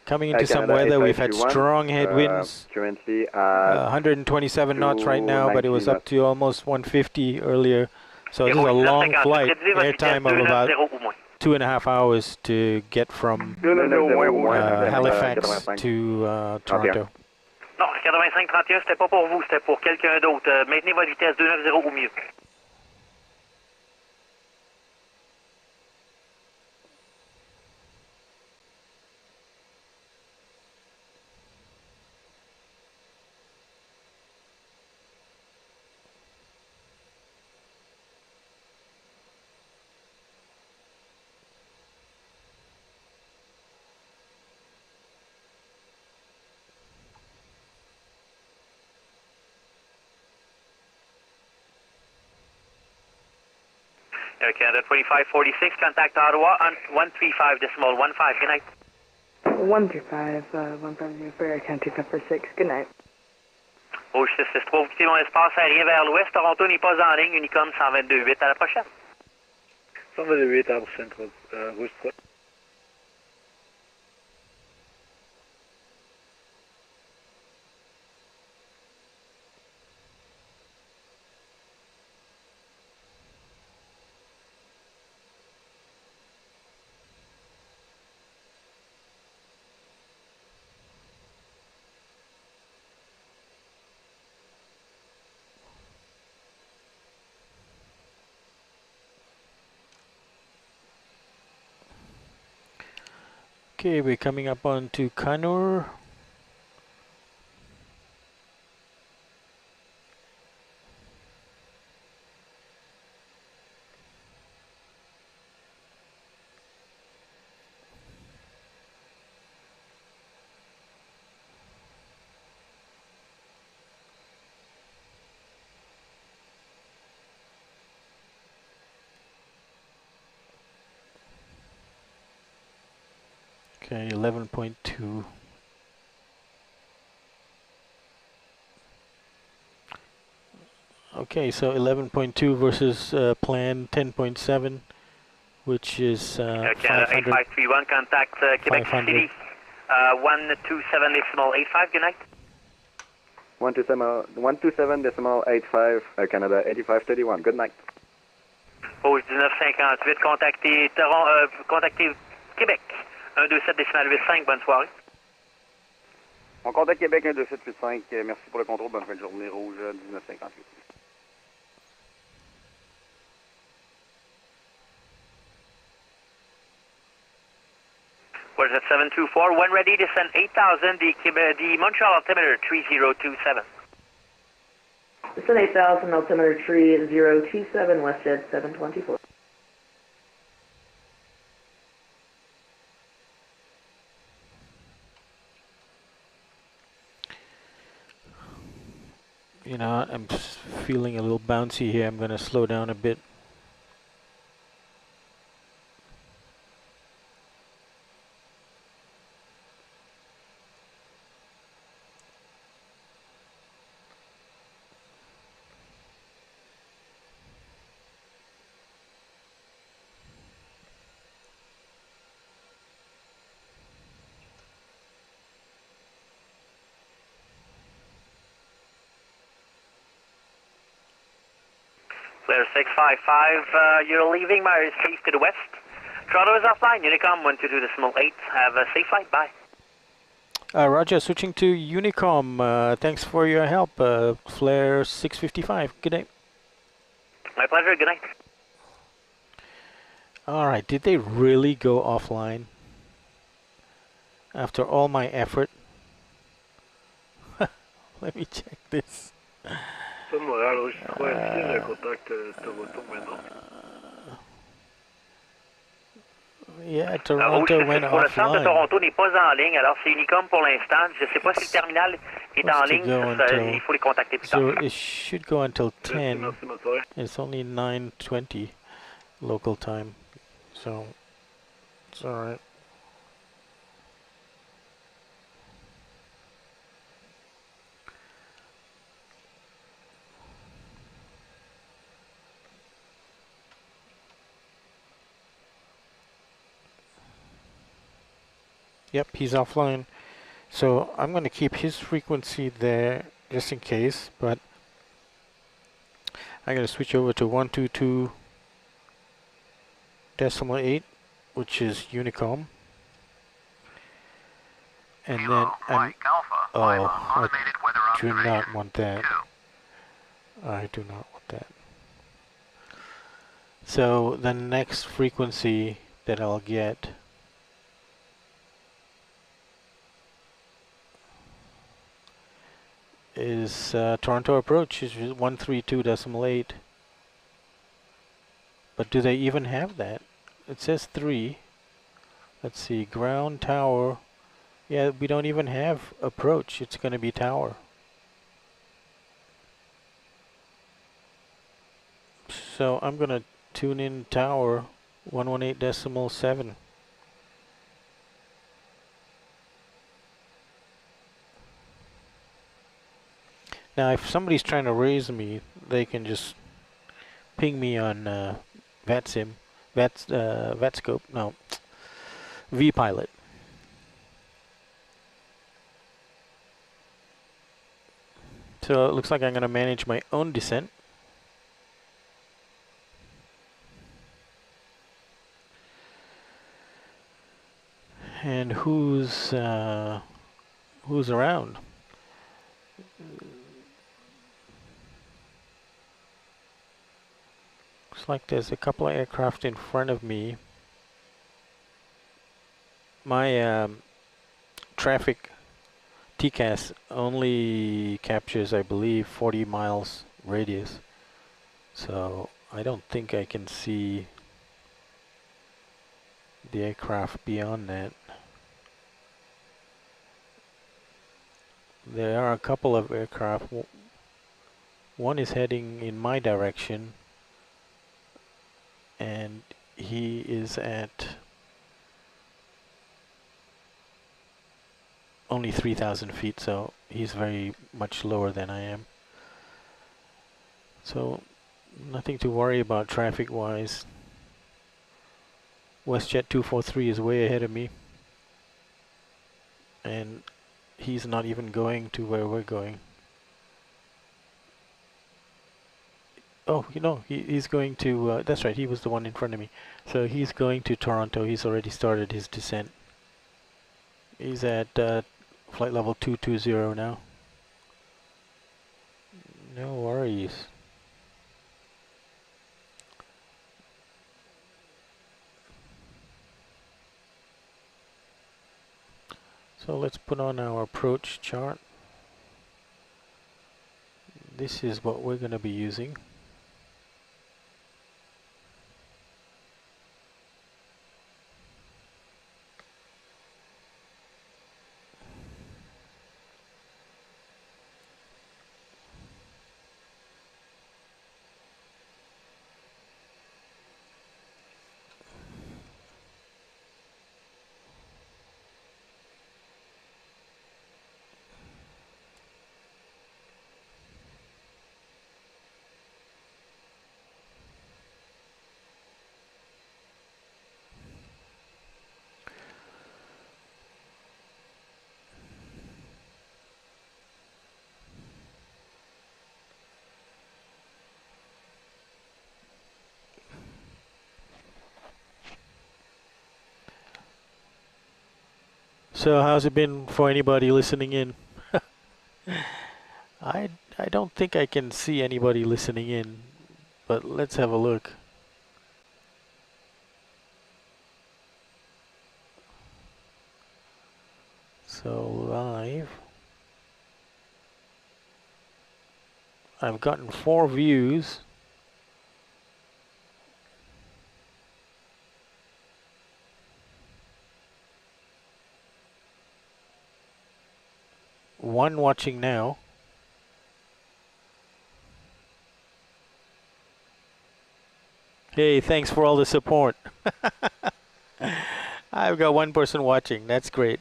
Coming into some weather, we've had strong headwinds. Currently 127 knots right now, but it was up to almost 150 earlier. So this is a long flight, airtime of about 2.5 hours to get from Halifax to Toronto. Non, 8531, c'était pas pour vous, c'était pour quelqu'un d'autre. Maintenez votre vitesse 290 au mieux. Air Canada 2546, contact Ottawa on 135.15. Good night. 135, 150 for Air Canada 2546. Good night. Rouge 663, vous quittez mon espace aérien vers l'ouest. Toronto n'est pas en ligne. Unicom 122.8 à la prochaine. 122.8 à Central, Rouge 3. Okay, we're coming up on to Kannur. Okay, 11.2. Okay, so 11.2 versus plan 10.7, which is 500. 8531, contact Quebec 500. City. 127.85, good night. 127.85, Air Canada 8531, good night. Rouge 1958, contactez Québec. 127.85, bonne soirée. On contacte Québec 12785, merci pour le contrôle, bonne fin de journée, Rouge 1958. Where's at 724, when ready to send 8,000, the Montreal altimeter 3027. Descend 8,000, altimeter 3027, WestJet 724. You know, I'm feeling a little bouncy here. I'm going to slow down a bit. Flair 655, you're leaving Myers Chase to the west. Toronto is offline, Unicom 122.8. Have a safe flight, bye. Roger, switching to Unicom. Thanks for your help, Flair 655. Good day. My pleasure, good night. Alright, did they really go offline? After all my effort? Let me check this. Yeah, Toronto went pour le centre de offline. Toronto n'est pas en ligne, alors c'est Unicom pour l'instant. Je ne sais pas si le terminal est en ligne, il faut les contacter plus tard. So it should go until 10. It's only 9:20 local time, so it's alright. Yep, he's offline. So I'm going to keep his frequency there just in case, but I'm going to switch over to 122.8, which is Unicom. And then I do not want that. I do not want that. So the next frequency that I'll get is Toronto approach, which is 132.8. But do they even have that? It says 3. Let's see, ground tower. Yeah, we don't even have approach. It's going to be tower. So I'm going to tune in tower 118.7. Now, if somebody's trying to raise me, they can just ping me on VATSIM, VATScope, no, VPilot. So it looks like I'm going to manage my own descent. And who's around? Looks like there's a couple of aircraft in front of me. My traffic TCAS only captures, I believe, 40 miles radius. So I don't think I can see the aircraft beyond that. There are a couple of aircraft. One is heading in my direction, and he is at only 3,000 feet, so he's very much lower than I am. So nothing to worry about traffic-wise. WestJet 243 is way ahead of me, and he's not even going to where we're going. Oh, you know, he's going to, that's right, he was the one in front of me. So he's going to Toronto. He's already started his descent. He's at flight level 220 now. No worries. So let's put on our approach chart. This is what we're going to be using. So how's it been for anybody listening in? I don't think I can see anybody listening in, but let's have a look. So live. I've gotten 4 views. One watching now. Hey, thanks for all the support. I've got 1 person watching. That's great.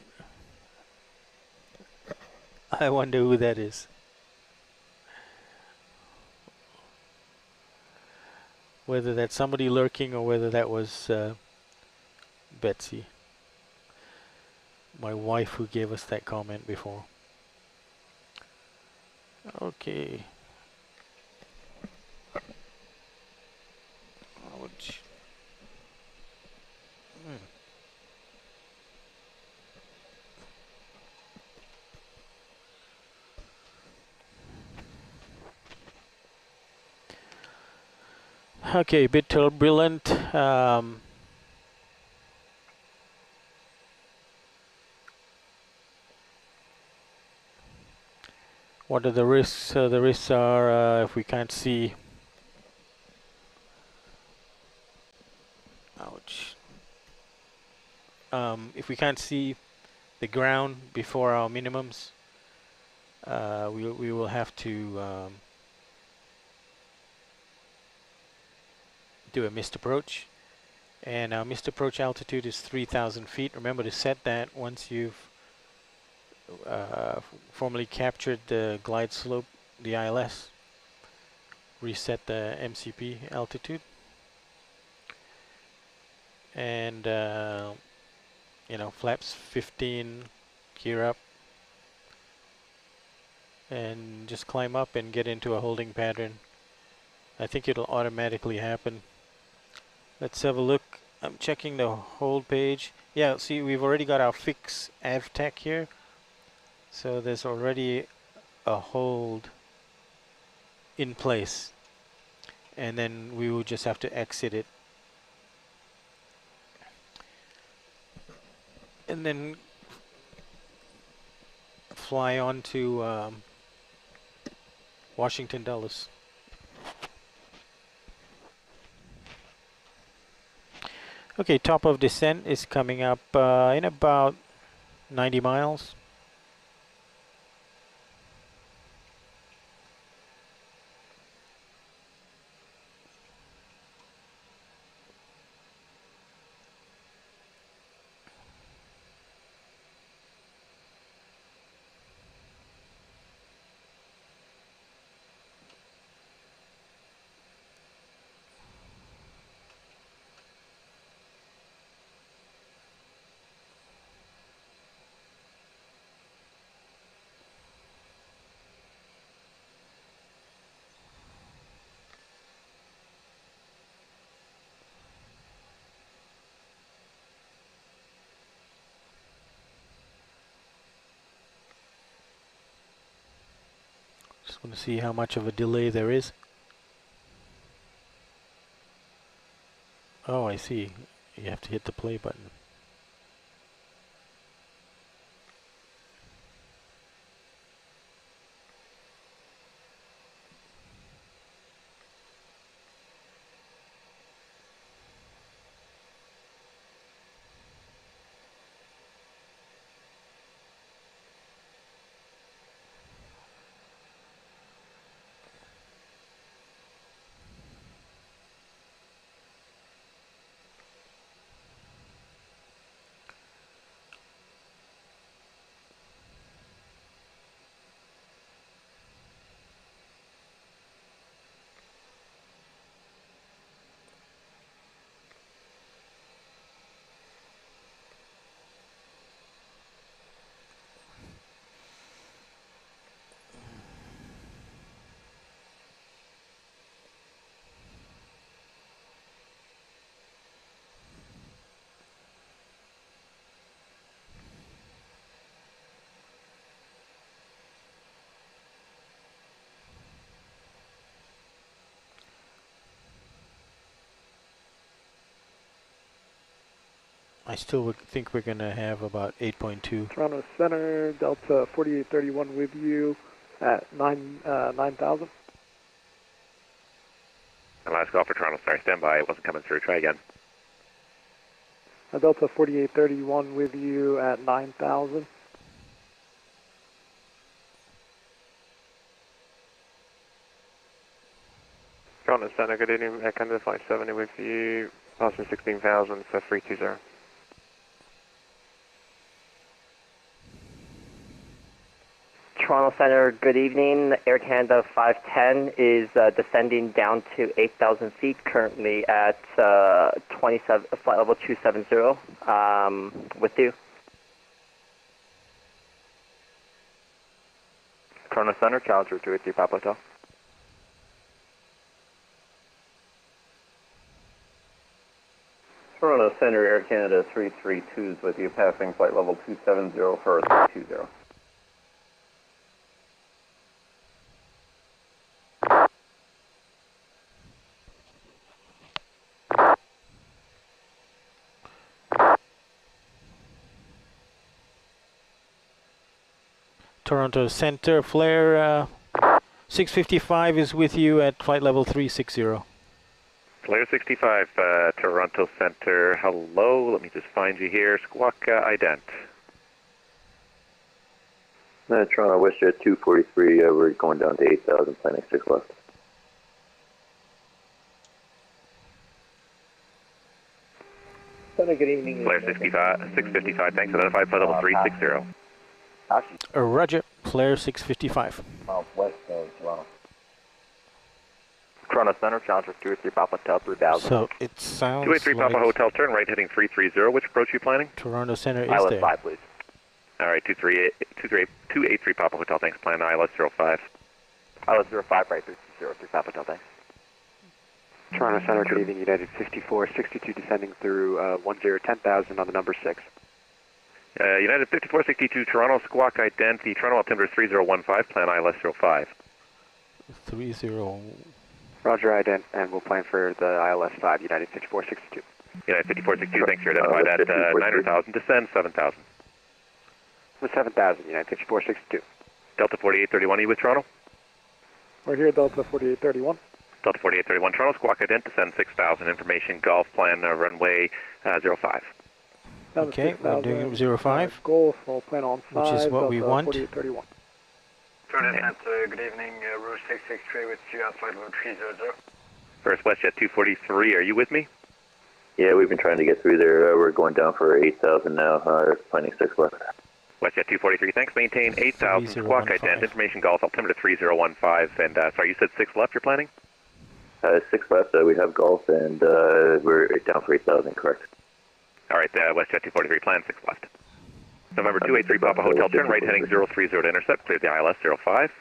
I wonder who that is. Whether that's somebody lurking or whether that was Betsy, my wife, who gave us that comment before. Okay. Ouch. Okay, a bit turbulent. What are the risks? The risks are if we can't see. Ouch. If we can't see the ground before our minimums, we will have to do a missed approach. And our missed approach altitude is 3,000 feet. Remember to set that once you've formally captured the glide slope, the ILS. Reset the MCP altitude. And you know, flaps 15, gear up, and just climb up and get into a holding pattern. I think it'll automatically happen. Let's have a look. I'm checking the hold page. Yeah, see, we've already got our fix AvTech here. So there's already a hold in place. And then we will just have to exit it. And then fly on to Washington Dulles. Okay, top of descent is coming up in about 90 miles. Just want to see how much of a delay there is. Oh, I see. You have to hit the play button. still would think we're going to have about 8.2. Toronto Center, Delta 4831 with you at 9,000. And last call for Toronto Center, stand by. It wasn't coming through. Try again. Delta 4831 with you at 9,000. Toronto Center, good evening. Canada 570 with you. Passing 16,000 for 320. Toronto Center, good evening. Air Canada 510 is descending down to 8,000 feet, currently at 27, flight level 270, with you. Toronto Center, Challenger 283 Papa Hotel. Toronto Center, Air Canada 332s with you, passing flight level 270 for 320. Toronto Center, Flair 655 is with you at flight level 360. Flair 65, Toronto Center, hello. Let me just find you here. Squawk ident. Toronto WestJet 243, we're going down to 8,000, planning 6 left. Good evening. Flair 655, thanks. Identified flight level 360. Roger, Flair 655. Southwest of Toronto. Toronto Center, Challenger 283 Papa Hotel 3000. So it sounds 283 like Papa Hotel, turn right heading 330. Which approach are you planning? Toronto Center is ILS there. 5, please. All right, 283 Papa Hotel, thanks. Plan ILS 05. ILS 05, right 303 Papa Hotel, thanks. Toronto Center, good evening. United 5462 descending through 10,000 on the number 6. United 5462, Toronto Squawk ident. The Toronto altimeter 3015, plan ILS 05. 30. Roger, ident, and we'll plan for the ILS 5, United 5462. United 5462, thanks. You're identified at 9,000, descend 7,000. With 7,000, United 5462. Delta 4831, are you with Toronto? We're here, Delta 4831. Delta 4831, Toronto Squawk ident, descend 6,000, information Golf, plan runway 05. Okay, we're doing 05. Golf, we'll plan on 5, which is what Delta we want. 4831. Toronto Center, good evening. Rouge 663 with you at flight level 300. First WestJet 243, are you with me? Yeah, we've been trying to get through there. We're going down for 8,000 now, planning 6 left. WestJet 243, thanks. Maintain 8,000, Squawk ident, information Golf, altimeter 3015, and sorry, you said 6 left you're planning? 6 left, we have Golf, and we're down for 8,000, correct. All right, WestJet 243, plan 6 left. November 283 Papa Hotel, turn right heading 030 to intercept, clear the ILS 05.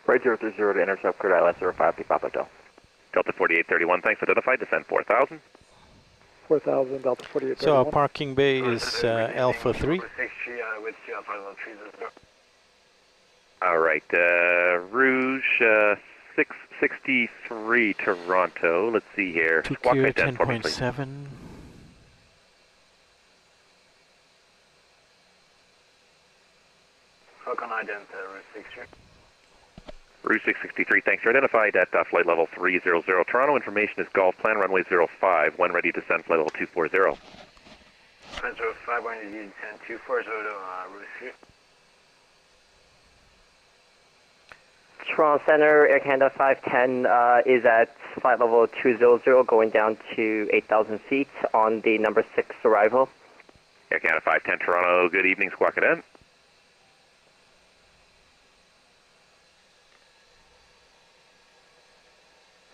Right 030 to intercept, clear ILS 05, Papa Hotel. Delta 4831, thanks. Identified, descend 4,000. 4,000, Delta 4831. So our parking bay is Alpha 3. All right, Rouge 663 Toronto. Let's see here. Squawk ident for me, please. 10.7. Falcon ident, Rouge 63. Rouge 663, thanks. You're identified at flight level 300. Toronto, information is Golf, plan runway 05. When ready to descend, flight level 240. Plan 05, when you descend 240, Rouge 3. Toronto Center, Air Canada 510 is at flight level 200, going down to 8,000 feet on the number 6 arrival. Air Canada 510 Toronto, good evening, Squawk ident.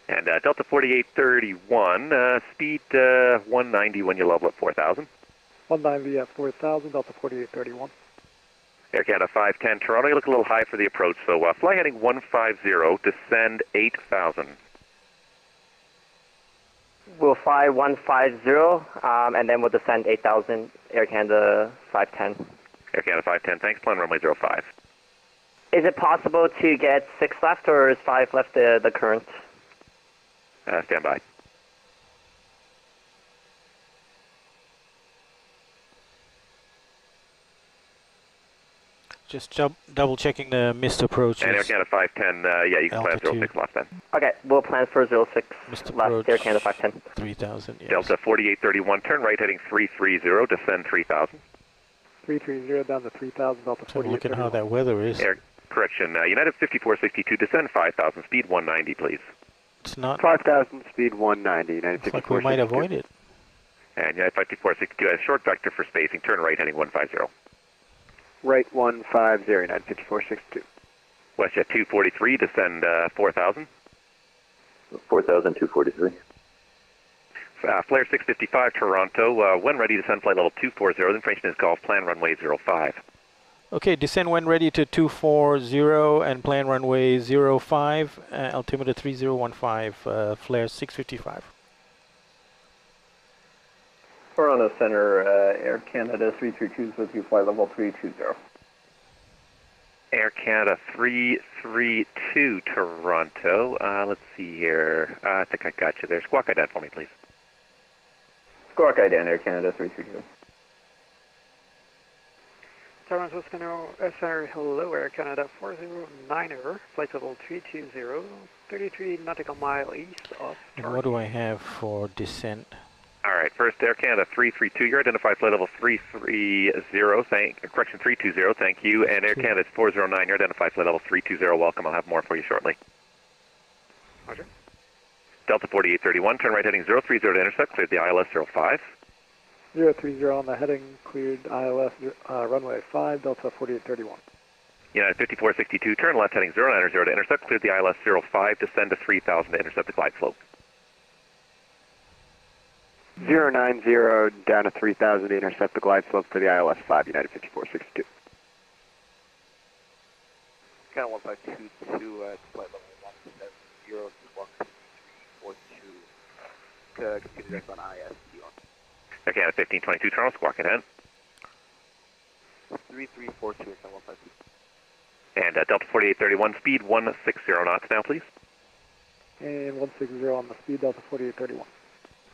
And Delta 4831, speed 190 when you level at 4,000. 190 at 4,000, Delta 4831. Air Canada 510 Toronto, you look a little high for the approach, so fly heading 150, descend 8,000. We'll fly 150, and then we'll descend 8,000, Air Canada 510. Air Canada 510, thanks, plan runway 05. Is it possible to get 6 left, or is 5 left the current? Stand by. Just double checking the missed approaches. And Air Canada 510, yeah, you can plan 06 last then. Okay, we'll plan for 06. Missed last approach. Air Canada 510. 3000, yes. Delta 4831, turn right heading 330, descend 3000. 330 down to 3000, Delta 4831. Look at how that weather is. Correction, United 5462, descend 5000, speed 190, please. It's not. 5000, speed 190, United 5462. Like we might avoid it. And United 5462 has short vector for spacing, turn right heading 150. Right 150, United 5462. WestJet 243, descend 4000. 4,243. Flair 655, Toronto, when ready, descend flight level 240, the information is golf, plan runway 05. Okay, descend when ready to 240 and plan runway 05, altimeter 3015, Flair 655. Toronto Center, Air Canada 332 is with you, flight level 320. Air Canada 332, Toronto, let's see here, I think I got you there. Squawk ident for me, please. Squawk ident, Air Canada 332. Toronto Center, hello, Air Canada 409er, flight level 320, 33 nautical mile east of And what do I have for descent? All right, first Air Canada 332, you're identified flight level 330, correction 320, thank you, and Air Canada 409, you're identified flight level 320, welcome, I'll have more for you shortly. Roger. Delta 4831, turn right heading 030 to intercept, cleared the ILS 05. 030 on the heading, cleared ILS runway 5, Delta 4831. United 5462, turn left heading 090 to intercept, cleared the ILS 05, descend to 3000 to intercept the glide slope. 090 down to 3000 to intercept the glide slope for the ILS 5, United 5462. Count 1522 at flight level 170, squawk 342. Continue direct on IST on. Okay, at 1522, Toronto, squawk ahead. 3342, count 152. And Delta 4831, speed 160 knots now, please. And 160 on the speed, Delta 4831.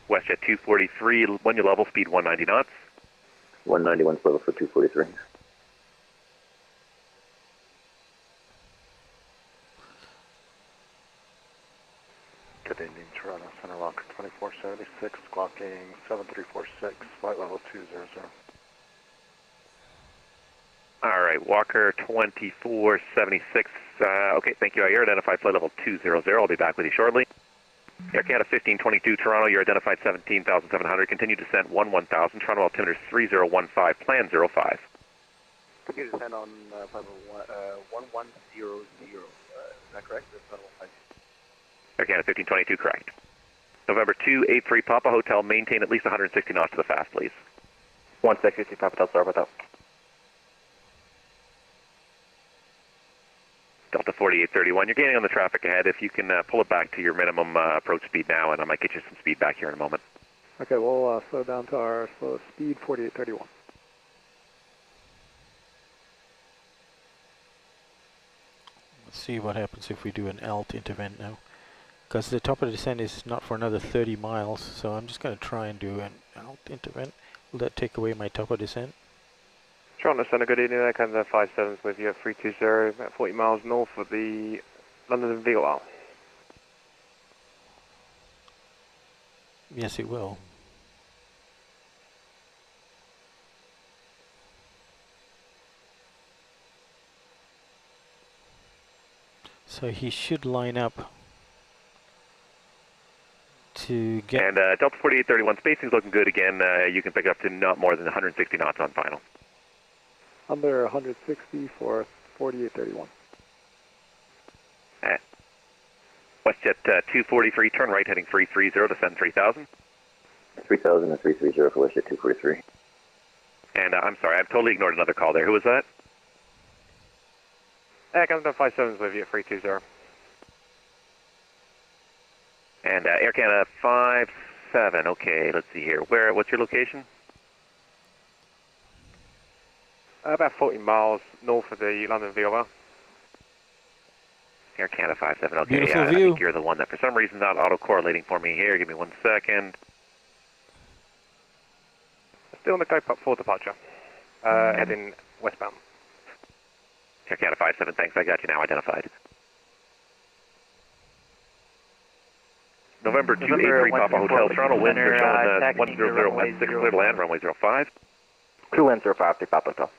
WestJet 243, when you level, speed 190 knots. 191 level for 243. Good evening, Toronto Center Rocker 2476, squawking 7346, flight level 200. All right, Walker 2476, okay, thank you, you're identified flight level 200, I'll be back with you shortly. Air Canada 1522, Toronto, you're identified 17,700, continue descent 1000, Toronto altimeter 3015, plan 05. Continue descent on flight level 1100, is that correct? Air Canada 1522, correct. November 283, Papa Hotel, maintain at least 160 knots to the fast, please. 1650, Papa Hotel, sorry about that. Delta 4831, you're gaining on the traffic ahead. If you can pull it back to your minimum approach speed now, and I might get you some speed back here in a moment. Okay, we'll slow down to our slowest speed, 4831. Let's see what happens if we do an alt intervent now. Because the top of the descent is not for another 30 miles, so I'm just going to try and do an alt intervent. Will that take away my top of descent? Toronto Center, good evening, Air Canada 57 with you at 320, about 40 miles north of the London Vigo. Yes, it will. So he should line up to get... And Delta 4831, spacing's looking good again. You can pick it up to not more than 160 knots on final. Under 160 for 4831. WestJet 243, turn right heading 330, descend 3000. 3000 and 330 for WestJet 243. And I'm sorry, I've totally ignored another call there. Who was that? Air Canada 57 with you at 320. And Air Canada 57, okay, let's see here. What's your location? About 40 miles north of the London Vigo. Air Canada 57, okay. Beautiful I view. think you're the one that for some reason not auto-correlating for me here. Give me 1 second. Still on the go for departure, heading westbound. Air Canada 57, thanks. I got you now identified. November 283 Papa Hotel, Toronto. Winds are showing 10016, clear to land, runway 05. True wind 05, 3 Papa Hotel.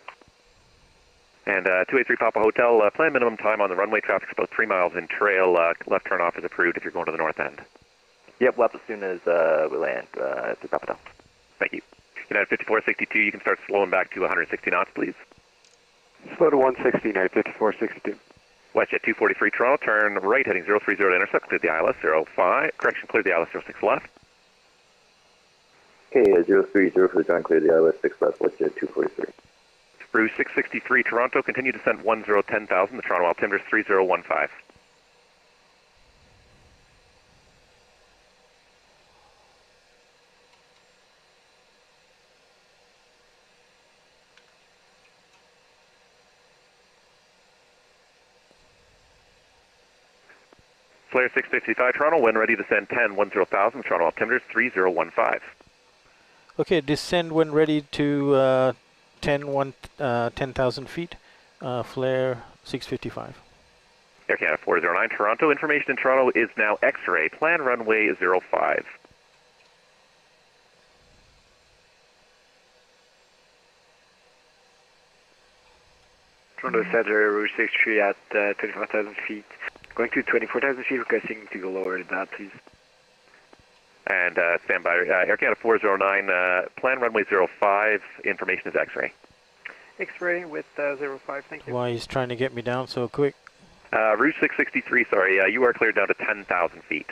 And 283 Papa Hotel, plan minimum time on the runway. Traffic's about 3 miles in trail. Left turn off is approved if you're going to the north end. Yep, left as soon as we land, 3 Papa Hotel. Thank you. United 5462, you can start slowing back to 160 knots, please. Slow to 160, United 5462. WestJet 243 Toronto, turn right heading 030 to intercept, clear the ILS 05, correction, clear the ILS 06 left. Okay, 030 for the John, clear the ILS 6 left, WestJet 243. Bruce 663 Toronto, continue descent 1010,000, the Toronto altimeter is 3015. Flair 655 Toronto, when ready to send 10,000, Toronto altimeter is 3015. Okay, descend when ready to 10,000 feet, Flair 655. Air Canada 409 Toronto, information in Toronto is now X-ray, plan runway 05. Toronto Center, Rouge 63 at 25,000 feet. Going to 24,000 feet, requesting to go lower than that, please. And stand by, Air Canada 409, plan runway 05, information is X-ray. X-ray with 05, thank you. Why he's trying to get me down so quick? Route 663, sorry, you are cleared down to 10,000 feet.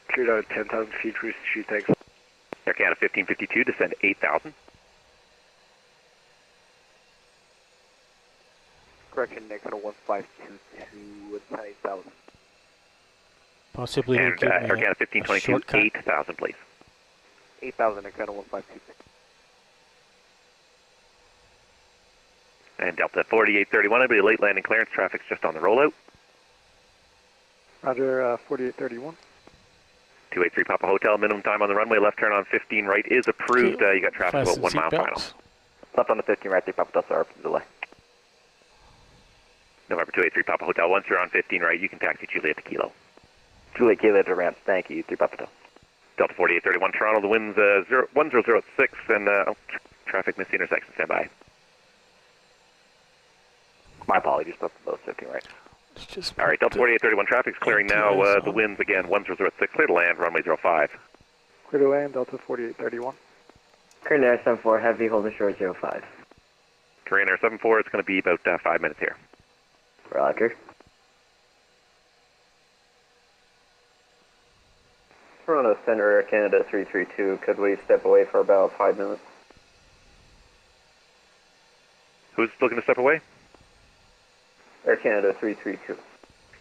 Cleared out 10,000 feet, Rouge 63, thanks. Air Canada 1552, descend 8,000. Correction, Nick, 1522 with 8,000. Possibly and Air Canada 1522, 8,000, please. 8,000, Nick, 1522. And Delta 4831, anybody late landing clearance, traffic's just on the rollout. Roger, 4831. 283 Papa Hotel, minimum time on the runway, left turn on 15 right is approved. You got traffic about 1 mile final. Left on the 15 right, 3 Papa Hotel, sorry for the delay. November 283 Papa Hotel, once you're on 15 right, you can taxi Juliet to Kilo. Juliet Kilo to ramp, thank you, 3 Papa Hotel. Delta 4831 Toronto, the wind's 1006 and traffic missed the intersection, stand by. My apologies, but both 15 right. All right, Delta 4831 traffic's clearing now. The winds again, 1006, clear to land, runway 05. Clear to land, Delta 4831. Korean Air 74, heavy, holding short 05. Korean Air 74, it's going to be about 5 minutes here. Roger. Toronto Center, Air Canada 332, could we step away for about 5 minutes? Who's looking to step away? Air Canada 332.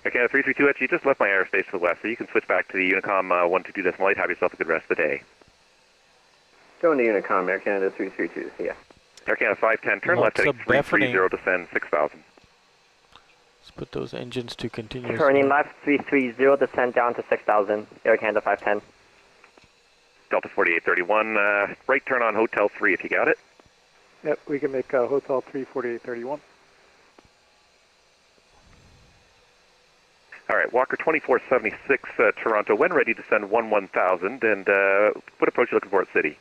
Air Canada 332, actually, you just left my airspace to the west, so you can switch back to the Unicom 122.8, have yourself a good rest of the day. Going to Unicom, Air Canada 332, see ya. Air Canada 510, turn left heading 330, descend 6,000. Let's put those engines to continuous. Turning left 330, descend down to 6,000, Air Canada 510. Delta 4831, right turn on Hotel 3 if you got it. Yep, we can make Hotel 3 4831. All right, Walker 2476, Toronto, when ready to send 1000, and what approach are you looking for at City?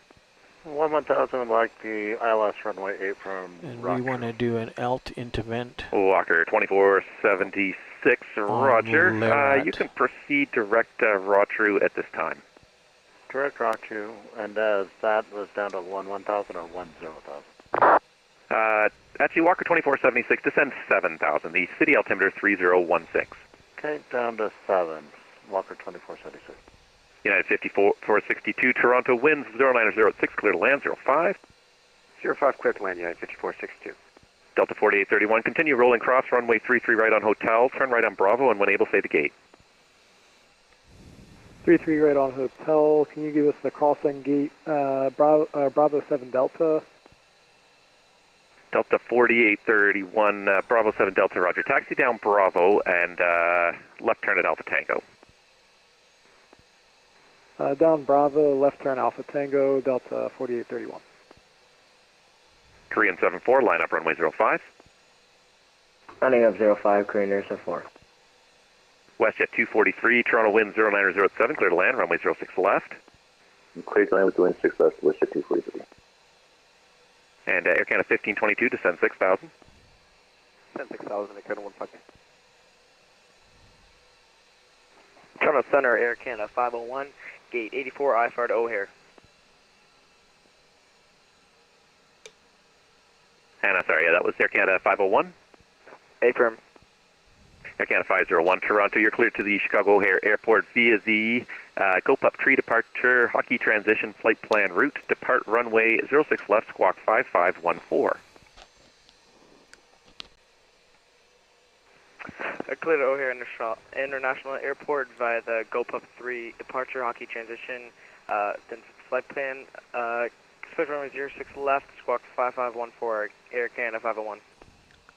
1000, like the ILS runway 8 from And Rock. we want to do an alt intervent. Walker 2476, Roger. You can proceed direct Rotru at this time. Direct Rotru, and that was down to 1000 or 10,000? Actually, Walker 2476, descend 7000. The City altimeter 3016. Okay, down to 7, Walker 2476. United 5462, Toronto, winds 0906, clear to land 05. 05, clear to land, United 5462. Delta 4831, continue rolling cross, runway 33 right on Hotel, turn right on Bravo, and when able, say the gate. 33 right on Hotel, can you give us the crossing gate, Bravo 7 Delta? Delta 4831, Bravo 7 Delta, roger. Taxi down Bravo and left turn at Alpha Tango. Down Bravo, left turn Alpha Tango, Delta 4831. Korean 74, line up runway 05. Running up 05, Korean 4. WestJet 243, Toronto wind 09007, clear to land, runway 06 left. Clear to land with the wind 6 left, WestJet 243. And Air Canada 1522, descend 6,000. Descend 6,000, Air Canada 15. Toronto Center, Air Canada 501, gate 84, IFR to O'Hare. And sorry, yeah, that was Air Canada 501. Affirm. Air Canada 501, Toronto, you're cleared to the Chicago O'Hare Airport via the Go-Pup Tree departure, hockey transition flight plan route. Depart runway 06 left, squawk 5514. Clear to O'Hare International Airport via the Go-Pup 3 departure, hockey transition, then flight plan, expect runway 06 left, squawk 5514, Air Canada 501.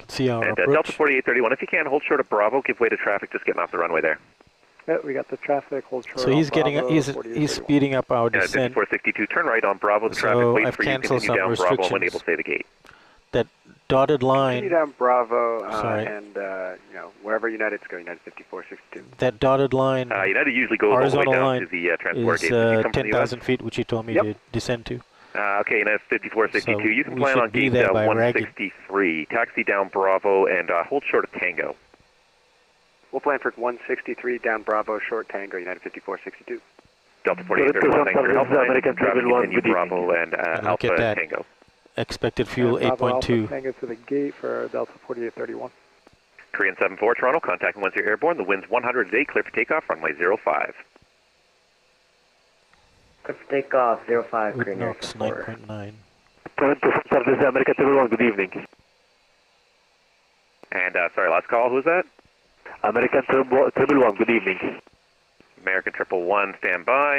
See our and approach. Delta 4831, if you can, hold short of Bravo, give way to traffic, just getting off the runway there. Yeah, we got the traffic, hold short. So he's getting, Bravo, he's speeding up our descent. 5462, turn right on Bravo, the traffic So waits I've for you, canceled continue some down Bravo restrictions. when able to stay the gate. That dotted line. Continue down Bravo, Sorry. and you know, wherever United's go, United 5462. That dotted line. United usually goes all the way horizontal down line to the transport is gate. Did you come from the 10,000 feet, which you told me to descend to. Okay, United 5462, So you can we plan should on be gate there by 163. Taxi down Bravo and hold short of Tango. We'll plan for 163 down Bravo, short Tango, United 5462. Delta 4831, thanks for your help. Traffic continue Bravo and look Alpha at that. Tango. Expected fuel Bravo Alpha 8.2. Tango to the gate for Delta 4831. Korean 74, Toronto, contacting once you're airborne. The wind's 100 today, clear for takeoff, runway 05. Clear for takeoff, 05, With Korean Knox 4. 9.9. Service America Table 1, good evening. And sorry, last call, who's that? American Table 1, good evening. American 111, stand by.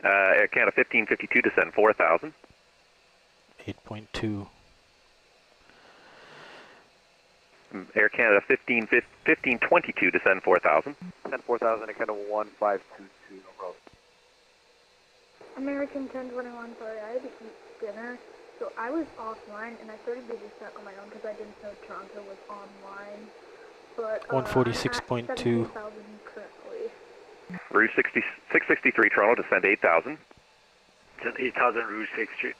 Air Canada 1552, descend 4,000. 8.2. Air Canada 1522, descend 4,000. Descend 4,000, Air Canada 1522, no problem. American 1021, sorry, I had to eat dinner, so I was offline, and I started to descent on my own because I didn't know Toronto was online, but 146.2. I'm at 17,000 currently. Rouge 663, Toronto, descend 8,000. Descend 8,000, Rouge 63.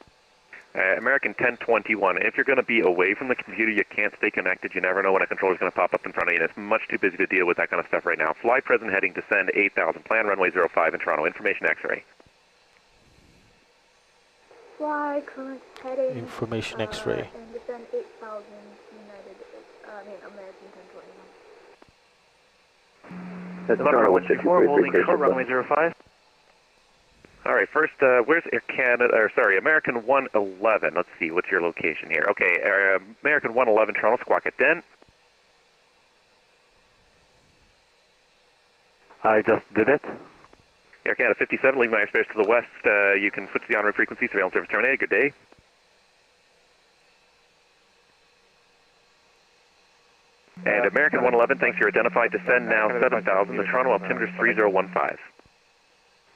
American 1021, if you're going to be away from the computer, you can't stay connected. You never know when a controller's going to pop up in front of you, and it's much too busy to deal with that kind of stuff right now. Fly present heading, descend 8,000. Plan runway 05 in Toronto. Information X-ray. Fly current heading. Information X-ray. And descend 8,000 United, American 1021. That's Toronto, what's your holding short runway 05. All right, first, where's Air Canada, or sorry, American 111. Let's see, what's your location here? Okay, American 111, Toronto, squawk at Den. I just did it. Air Canada 57, leaving my airspace to the west. You can switch to the on-route frequency, surveillance service terminated. Good day. And American 111, thanks, you're identified. Descend now 7,000. The Toronto altimeter is 3015.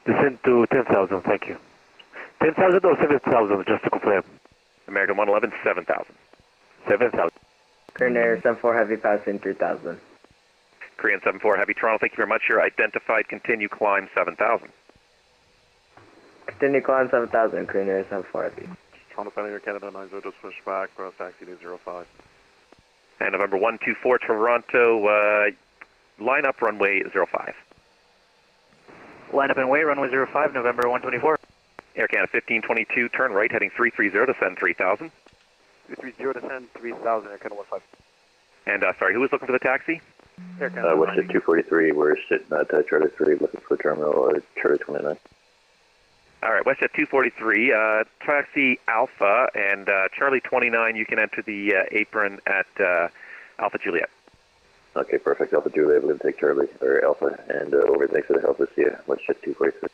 Descend to 10,000, thank you. 10,000 or 7,000, just to confirm. American 111, 7,000. 7,000. Korean Air 74 Heavy passing 3,000. Korean 74 Heavy, Toronto, thank you very much. You're identified. Continue climb 7,000. Continue climb 7,000, Korean Air 74 Heavy. Toronto Penny Air Canada 90, just push back, cross taxi to 05. And November 124 Toronto, line up runway 05. Line up and wait, runway 05, November 124. Air Canada 1522, turn right, heading 330, descend 3,000. 330, descend 3,000, Air Canada 15. And sorry, who was looking for the taxi? Air Canada WestJet 243, we're sitting at Charter 3 looking for terminal or Charter 29. All right, WestJet 243, taxi Alpha, and Charlie 29, you can enter the apron at Alpha Juliet. Okay, perfect. Alpha Juliet, we're going to take Charlie, or Alpha, and over. Thanks for the help. Let's see you. WestJet 243.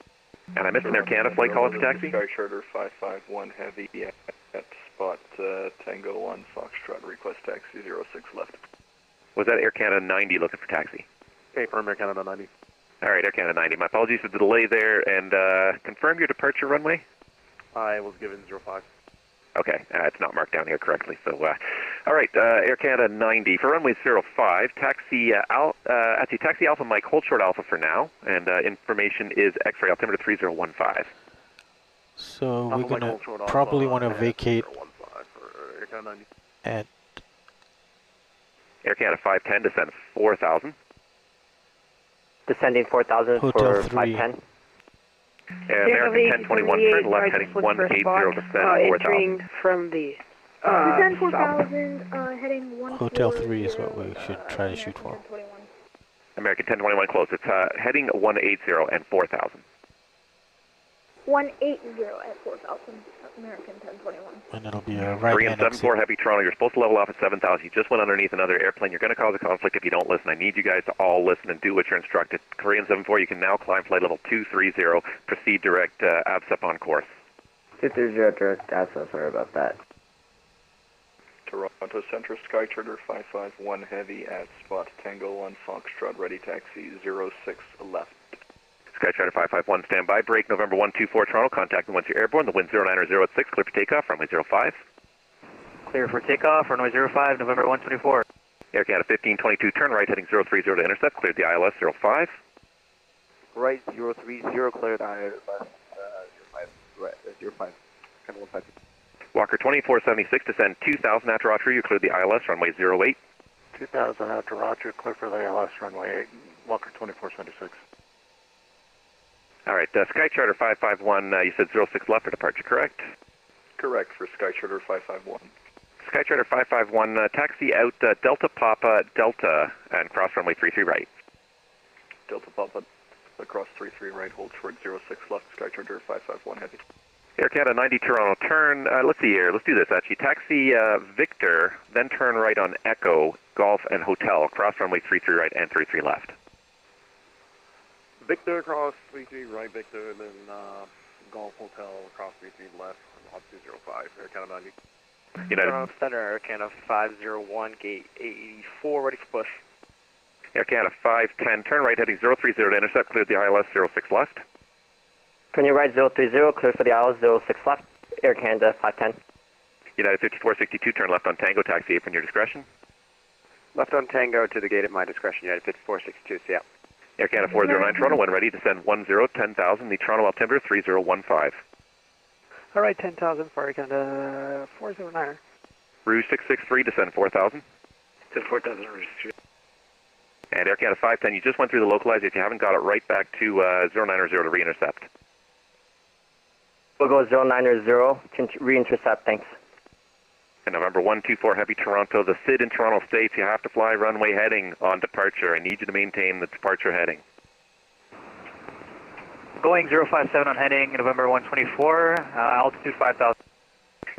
And I missed an Air Canada flight call for taxi? Sky Charter 551 Heavy at spot Tango 1 Foxtrot, request taxi 06 left. Was that Air Canada 90 looking for taxi? Okay, from Air Canada 90. All right, Air Canada 90. My apologies for the delay there, and confirm your departure runway? I was given 05. Okay, it's not marked down here correctly, so All right, Air Canada 90 for runway 05. Taxi taxi Alpha Mike, hold short Alpha for now, and information is X-ray altimeter 3015. So we're gonna probably want to vacate at Air Canada 510, descend 4,000. Descending 4,000 Hotel for 3. 510. American 1021, turn left heading 180, descend 4,000. Entering from the Descend south. 4,000, heading 140. Hotel 3 is what we should try to shoot for. American 1021 close. It's heading 180 and 4,000. 180 at 4,000, American 1021. And it'll be a right Korean 74 Heavy Toronto, you're supposed to level off at 7,000. You just went underneath another airplane. You're going to cause a conflict if you don't listen. I need you guys to all listen and do what you're instructed. Korean 74, you can now climb flight level 230. Proceed direct ABSEP on course. 230 direct ABSEP, sorry about that. Toronto Centre, Sky Charter 551 Heavy at spot Tango 1 Foxtrot, ready taxi 06 left. Sky Charter 551, stand by. Break November 124 Toronto. Contact me once you're airborne. The wind 090 at 6. Clear for takeoff. Runway 05. Clear for takeoff. Runway 05, November 124. Air Canada 1522, turn right heading 030 to intercept. Cleared the ILS 05. Right 030, cleared ILS 05. Right 05. Kind of 15. Walker 2476, descend 2,000 after Roger. You cleared the ILS runway 08. 2,000 after Roger, clear for the ILS runway 8. Walker 2476. All right, Sky Charter 551, you said 06 left for departure, correct? Correct for Sky Charter 551. Sky Charter 551, taxi out Delta Papa Delta and cross runway 33 right. Delta Papa across 33 right, hold short 06 left, Sky Charter 551 heavy. Air Canada 90 Toronto, turn, let's see here, let's do this actually. Taxi Victor, then turn right on Echo, Golf and Hotel, cross runway 33 right and 33 left. Victor across 33 right, Victor, then Golf Hotel across 33 left, on 205, Air Canada 90. United Center, Air Canada 501, gate 884, ready for push. Air Canada 510, turn right heading 030 to intercept, cleared the ILS 06 left. Turn your right 030, clear for the ILS 06 left, Air Canada 510. United 5462, turn left on Tango, taxi apron your discretion. Left on Tango to the gate at my discretion, United 5462, see ya. Air Canada 409 Toronto, when ready, descend 10, the Toronto altimeter 3015. All right, 10,000 for Air Canada 409. Rouge 663, descend 4,000. Descend 4,000, Rouge 3. And Air Canada 510, you just went through the localizer. If you haven't got it, right back to 090 to re-intercept. We'll go 090 to re-intercept, thanks. And November 124 Heavy Toronto, the SID in Toronto states you have to fly runway heading on departure. I need you to maintain the departure heading. Going 057 on heading, November 124, altitude 5,000.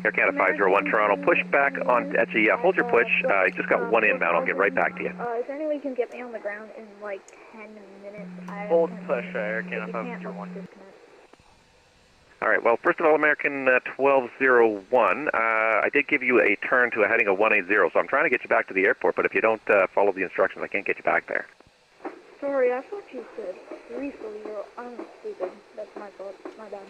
Air Canada 501 Toronto, push back on, actually, hold your push. I just got one inbound, I'll get right back to you. Is there any way you can get me on the ground in like 10 minutes? Hold push, Air Canada 501. All right, well, first of all, American 1201, I did give you a turn to a heading of 180, so I'm trying to get you back to the airport, but if you don't follow the instructions, I can't get you back there. Sorry, I thought you said 340. I'm stupid. That's my fault. My bad.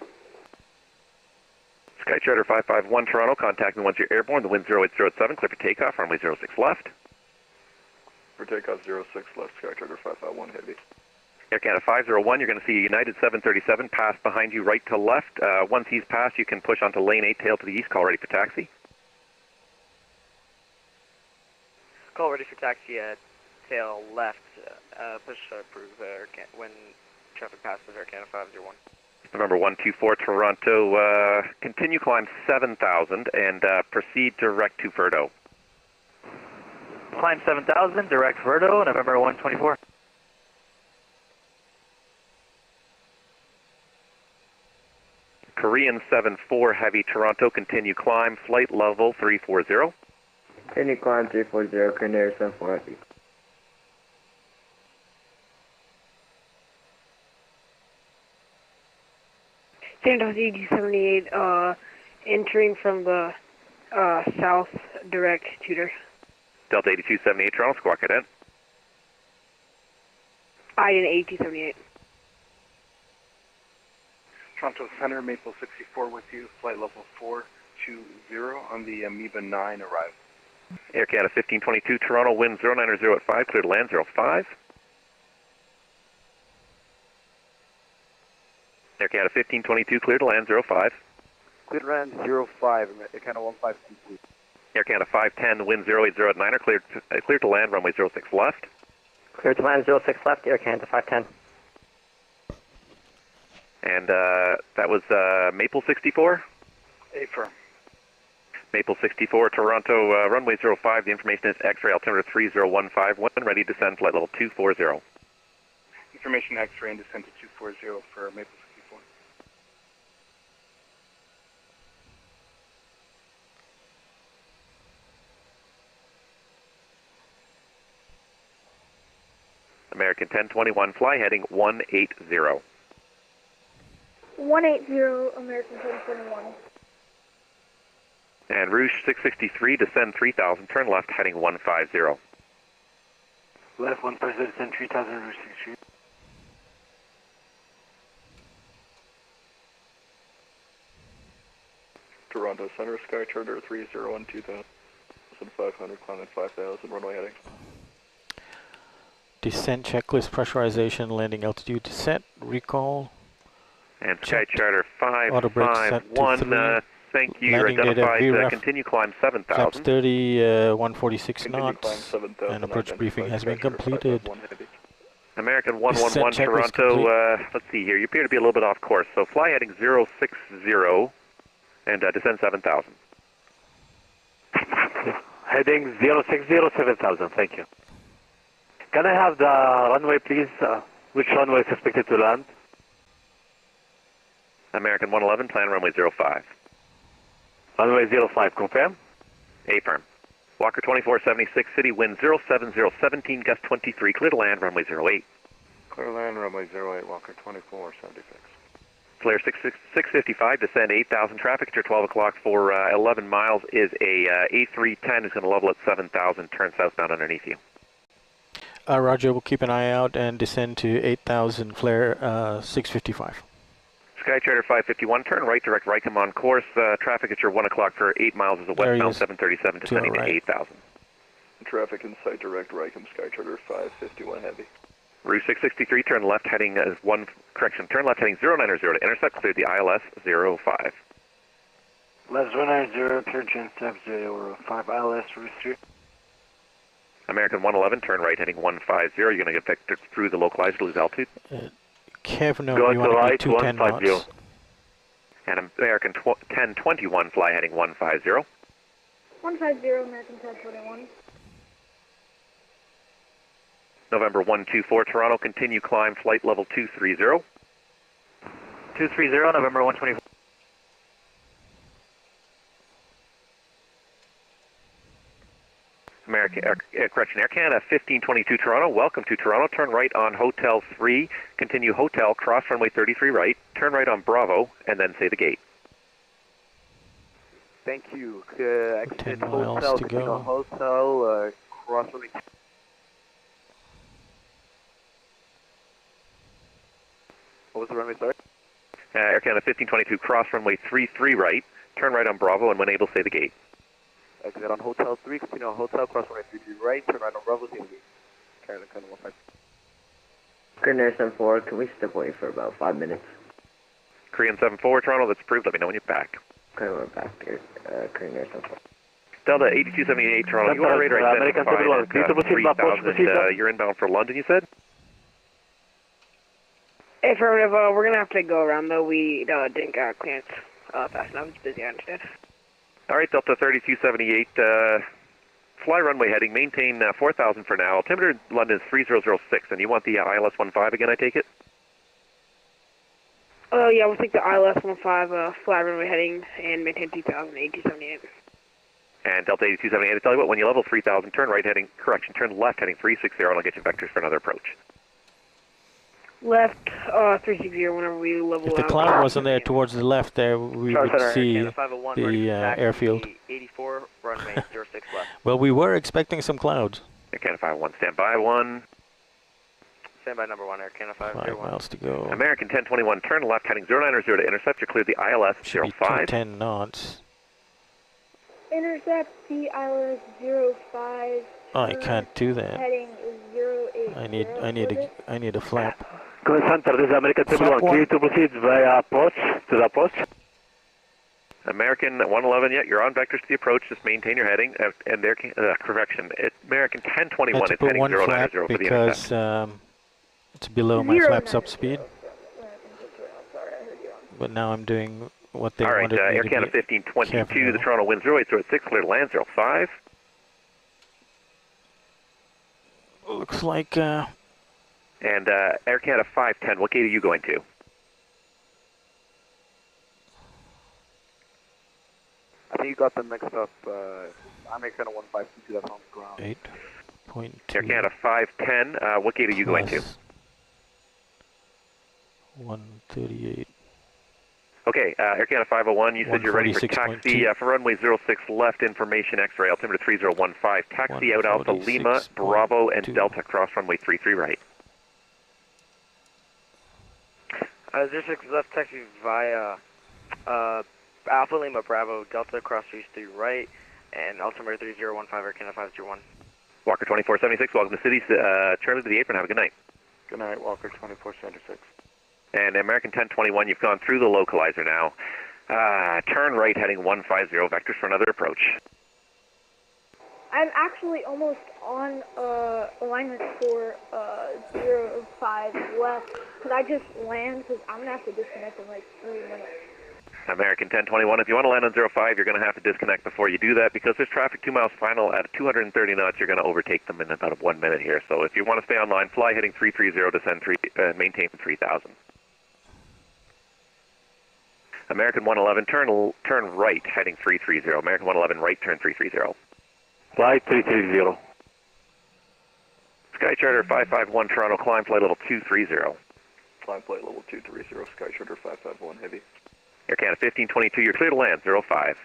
Sky Charter 551 Toronto, contact me once you're airborne. The wind 08087, clear for takeoff, runway 06 left. For takeoff 06 left, Sky Charter 551 heavy. Air Canada 501, you're going to see a United 737 pass behind you right to left. Once he's passed, you can push onto lane 8, tail to the east, call ready for taxi. Call ready for taxi at tail left, push approve when traffic passes Air Canada 501. November 124 Toronto, continue climb 7,000 and proceed direct to Verdo. Climb 7,000, direct Verdo, November 124. Korean 74 Heavy Toronto, continue climb, flight level 340. Continue climb 340, Canary 74 Heavy. Santos EG78, entering from the south, direct Tudor. Delta 8278 Toronto, squawk cadet. IN 8278. Toronto Center, Maple 64 with you, flight level 420 on the Amoeba 9 arrival. Air Canada 1522 Toronto, wind 090 at 5, clear to land 05. Air Canada 1522, clear to land 05. Clear to land 05, Air Canada 1522. Air Canada 510, wind 080 at 9, clear to land, runway 06 left. Clear to land 06 left, Air Canada 510. And that was Maple 64? Affirm. Maple 64, Toronto, runway 05, the information is X-ray altimeter 3015, when ready, descend flight level 240. Information X-ray and descend to 240 for Maple 64. American 1021, fly heading 180. 180, American 1021. And Rouge 663, descend 3000, turn left, heading 150. Left 150, descend 3000, Rouge 63. Toronto Center, Sky Charter 301 2500, climb at 5000, runway heading. Descent checklist, pressurization, landing altitude, descent, recall. And Sky Charter Auto brakes set to 551, thank you, you're landing identified, data, continue climb 7000. flaps 30, 146 Continue knots, climb 7000, and approach briefing has Sky been Charter completed. 551 heavy. American 111 Descent checklist Toronto, let's see here, you appear to be a little bit off course, so fly heading 060 and descend 7000. Heading 060, 7000, thank you. Can I have the runway, please? Which runway is expected to land? American 111, plan runway 05. Runway 05, confirm? Affirm. Walker 2476, city wind 07017, gust 23, clear to land, runway 08. Clear land, runway 08, Walker 2476. Flair 655, descend 8000, traffic at your 12 o'clock for 11 miles is a A310 who's going to level at 7000, turn southbound underneath you. Roger, we'll keep an eye out and descend to 8000, Flair 655. Sky Charter 551, turn right, direct right, come on course. Traffic at your 1 o'clock for 8 miles is a westbound 737, descending to 8000. Traffic inside direct right, come Sky Charter 551 heavy. Route 663, turn left heading, turn left heading 090 to intercept, clear the ILS 05. Left 090, clear to intercept 05, ILS Route 3. American 111, turn right heading 150, you're going to get vectored through the localized, lose altitude. Kevin, go you to want right, to be 210 knots. And American 1021, fly heading 150. 150, American 1021. November 124, Toronto, continue climb, flight level 230. 230, November 124. Air Canada 1522 Toronto, welcome to Toronto, turn right on Hotel 3, continue Hotel, cross runway 33 right, turn right on Bravo, and then say the gate. Thank you. Exit 10 Hotel, miles to continue go. on Hotel, cross runway. What was the runway, sorry? Air Canada 1522, cross runway 33 right, turn right on Bravo, and when able, say the gate. Exit on Hotel 3, continue on Hotel, cross runway 33 right, turn right on Bravo, say the gate. Canada 15. Korean 74, can we step away for about 5 minutes? Korean 74, Toronto, that's approved, let me know when you're back. Okay, we're back here. Korean 74. Delta 8278 Toronto, you are radar identified at 3000, you're inbound for London, you said? Affirmative, we're gonna have to go around though. We didn't get clearance fast enough. It's busy, I understand. Alright, Delta 3278, fly runway heading, maintain 4000 for now. Altimeter London is 3006, and you want the ILS 15 again, I take it? Oh yeah, we'll take the ILS 15, fly runway heading, and maintain 2000, 8278. And Delta 8278, I tell you what, when you level 3000, turn right heading, turn left heading 360, and I'll get you vectors for another approach. Left 360 whenever we level If the out. cloud wasn't there towards the left there, we would see the airfield. 84, runway 06 left. Well, we were expecting some clouds. Air Canada 51, stand by 1. Stand by number 1, Air Canada 5 501. miles to go. American 1021, turn left heading 090 to intercept, you clear the ILS 05. 10 knots. Intercept CYYZ 05. Oh, I can't do that. Heading 080. I need a flap. Command Center, this is American Flap 1, clear to proceed via approach to the approach. American 111, yeah, you're on vectors to the approach, just maintain your heading, and there, correction, American 1021 is heading 090 for the intercept. Because it's below my flap sub speed. But now I'm doing what they wanted me Air to Canada be 1522, the Toronto wind 0806, clear to land 05. Looks like... And Air Canada 510, what gate are you going to? I think you got them mixed up. I'm Air Canada 1522, that's on the ground. 8.2. Air Canada 510, what gate are you going to? 138. Okay, Air Canada 501, you said you're ready for taxi for runway 06 left, information X-ray, altimeter 3015, taxi out Alpha Lima, Bravo, and Delta, cross runway 33 right. 06 left, taxi via Alpha Lima, Bravo, Delta, cross 33 right, and altimeter 3015, Air Canada 501. Walker 2476, welcome to City, Charlie to the apron, have a good night. Good night, Walker 2476. And American 1021, you've gone through the localizer now. Turn right heading 150, vectors for another approach. I'm actually almost on alignment for 05 left, because I just land, because I'm going to have to disconnect in like 3 minutes. American 1021, if you want to land on 05, you're going to have to disconnect before you do that, because there's traffic 2 miles final at 230 knots. You're going to overtake them in about 1 minute here. So if you want to stay online, fly heading 330, descend maintain 3000. American 111, turn right, heading 330. American 111, right, turn 330. Flight 330. Sky Charter 551, Toronto, climb flight level 230. Climb flight level 230, Sky Charter 551, heavy. Air Canada 1522, you're clear to land, 05.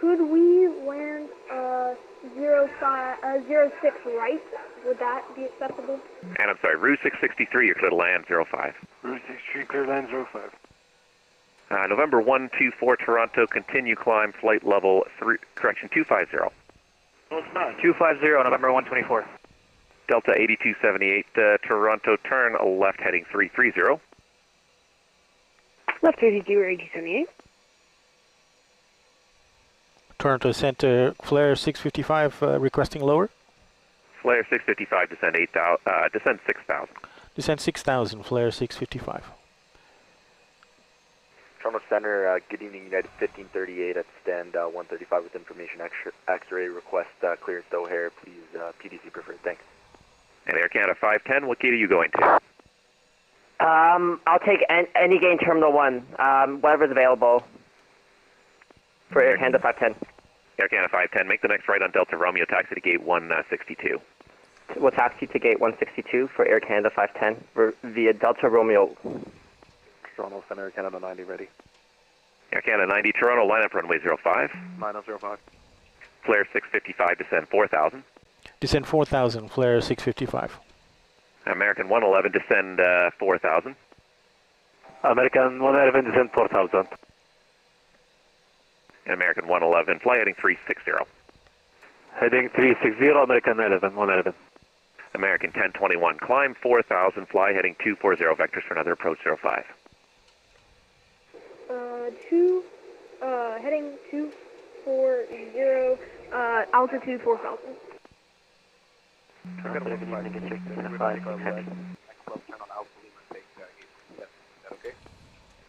Could we land 06 right? Would that be acceptable? And I'm sorry, Route 663, you're clear to land, 05. Route 63, clear to land, 05. November 124, Toronto, continue climb, flight level 250. No, it's not. 250, November 124. Delta 8278, Toronto, turn left heading 330. Left 32 or 8078. Toronto Center, Flair 655, requesting lower. Flair 655, descend 6,000. Descend 6,000, Flair 655. Toronto Center, good evening, United 1538 at stand 135 with information X-ray, request clearance to O'Hare, please PDC preferred, thanks. And Air Canada 510, what gate are you going to? I'll take any gain Terminal 1, whatever's available for Air Canada 510. Air Canada 510, make the next right on Delta Romeo, taxi to gate 162. We'll taxi to gate 162 for Air Canada 510 via Delta Romeo. Toronto Center, Canada 90 ready. Air Canada 90, Toronto, line up runway 05. 9005. Flair 655, descend 4,000. Descend 4,000, Flair 655. American 111, descend 4,000. American 111, descend 4,000. And American 111, fly heading 360. Heading 360, American 111. American 1021, climb 4,000, fly heading 240, vectors for another approach 05. Heading 240, altitude 4,000.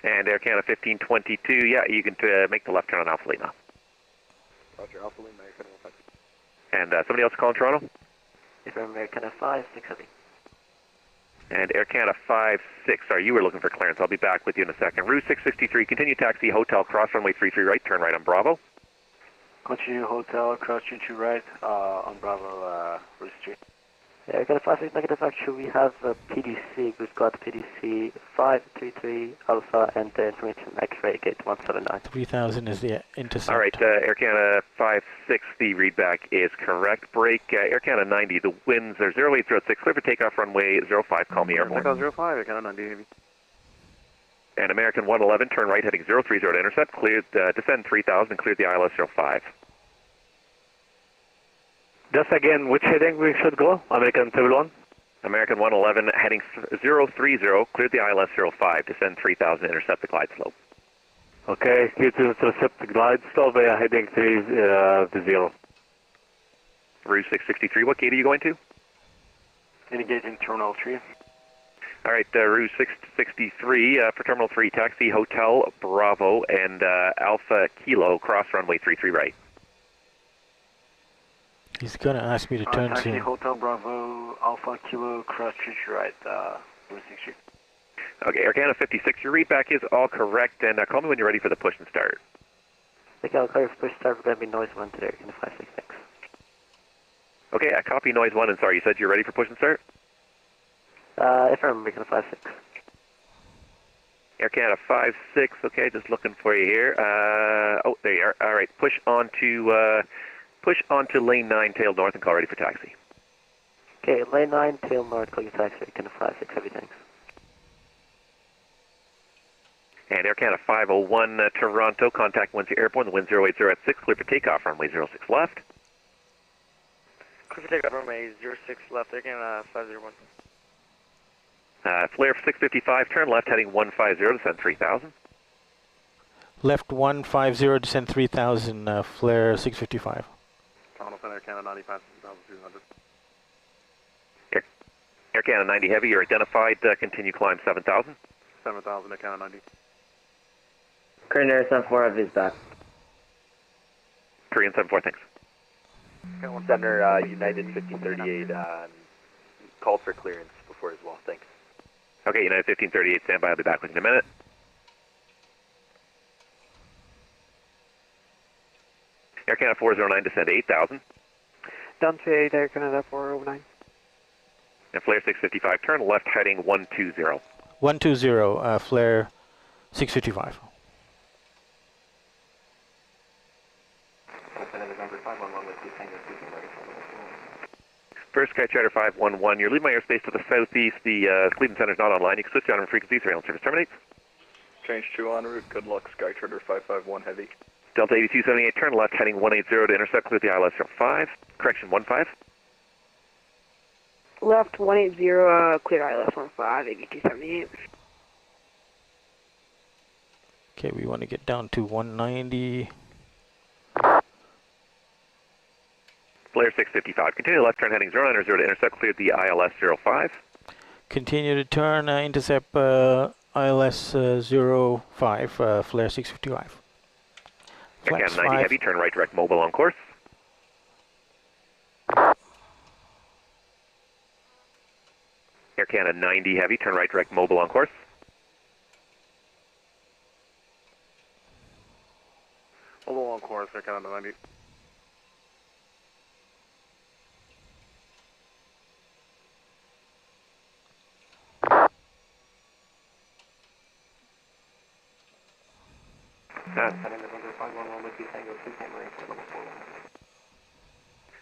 And Air Canada 1522, yeah, you can make the left turn on Alpha Lima. Roger, Alpha Lima, And somebody else calling Toronto? It's Air Canada 56, heavy. And Air Canada 56, sorry, you were looking for clearance. I'll be back with you in a second. Route 663, continue taxi, hotel, cross runway 33 right, turn right on Bravo. Continue hotel, cross 22 right on Bravo, Route 3. Yeah, Air Canada 56, negative actually, we have PDC, we've got PDC 533 Alpha and the information X-ray gate 179. 3,000 is the intercept. All right, Air Canada 56, the readback is correct. Break, Air Canada 90, the winds are 0806, clear for takeoff runway 05, call me airborne. Takeoff 05, Air Canada 90, heavy. And American 111, turn right heading 030 to intercept, cleared, descend 3000 and cleared the ILS 05. Just again, which heading we should go? American Table 1? American 111 heading 030, cleared the ILS 05, descend 3000, intercept the glide slope. Okay, clear to intercept the glide slope via heading 30. Rouge 663, what gate are you going to? Engaging Terminal 3. All right, Rouge 663 for Terminal 3, taxi Hotel Bravo and Alpha Kilo, cross runway 33 right. He's gonna ask me to turn taxi to... Hotel Bravo, Alpha Kilo, cross 33 right, Rouge 63. Okay, Air Canada 56, your readback is all correct, and call me when you're ready for the push and start. Okay, I'll clear for push start. We're going to be noise 1 today, in the 566. Okay, I copy noise 1, and sorry, you said you're ready for push and start? If I remember, kind of 56. Air Canada 56, okay, just looking for you here. Oh, there you are. All right, push onto lane 9, tail north, and call ready for taxi. Okay, lane 9, tail north, call you taxi, kind of 56, heavy thanks. And Air Canada 501, Toronto, contact Windsor Airport, the wind 080 at 6, clear for takeoff, runway 06 left. Clear for takeoff, runway 06 left, Air Canada 501. Flair 655, turn left heading 150, descend 3000. Left 150, descend 3000, Flair 655. Toronto Center, Canada 95,200. Air Canada 90 Heavy, you're identified, continue climb 7000. 7,000, Air Canada 90. Korean Air 74 of his back. Korean 74, thanks. Center, United 1538, called for clearance before as well, thanks. Okay, United 1538, stand by, I'll be back within a minute. Air Canada 409, descend 8000. Down to 8, Air Canada 409. And Flair 655, turn left heading 120. 120, Flair 655. First Sky Charter 511, you're leaving my airspace to the southeast. The Cleveland Center is not online. You can switch down on frequency. Surveillance service terminates. Change 2 en route. Good luck, Sky Charter 551 Heavy. Delta 8278, turn left heading 180 to intercept. Clear the ILS 05. Correction 15. Left 180, clear ILS 15, 8278. Okay, we want to get down to 190. Flair 655, continue left turn heading 090 to intercept. Cleared the ILS 05. Continue to turn, intercept ILS 05, Flair 655. Air Canada 90 Heavy, turn right direct mobile on course. Air Canada 90 Heavy, turn right direct mobile on course. Mobile on course, Air Canada 90.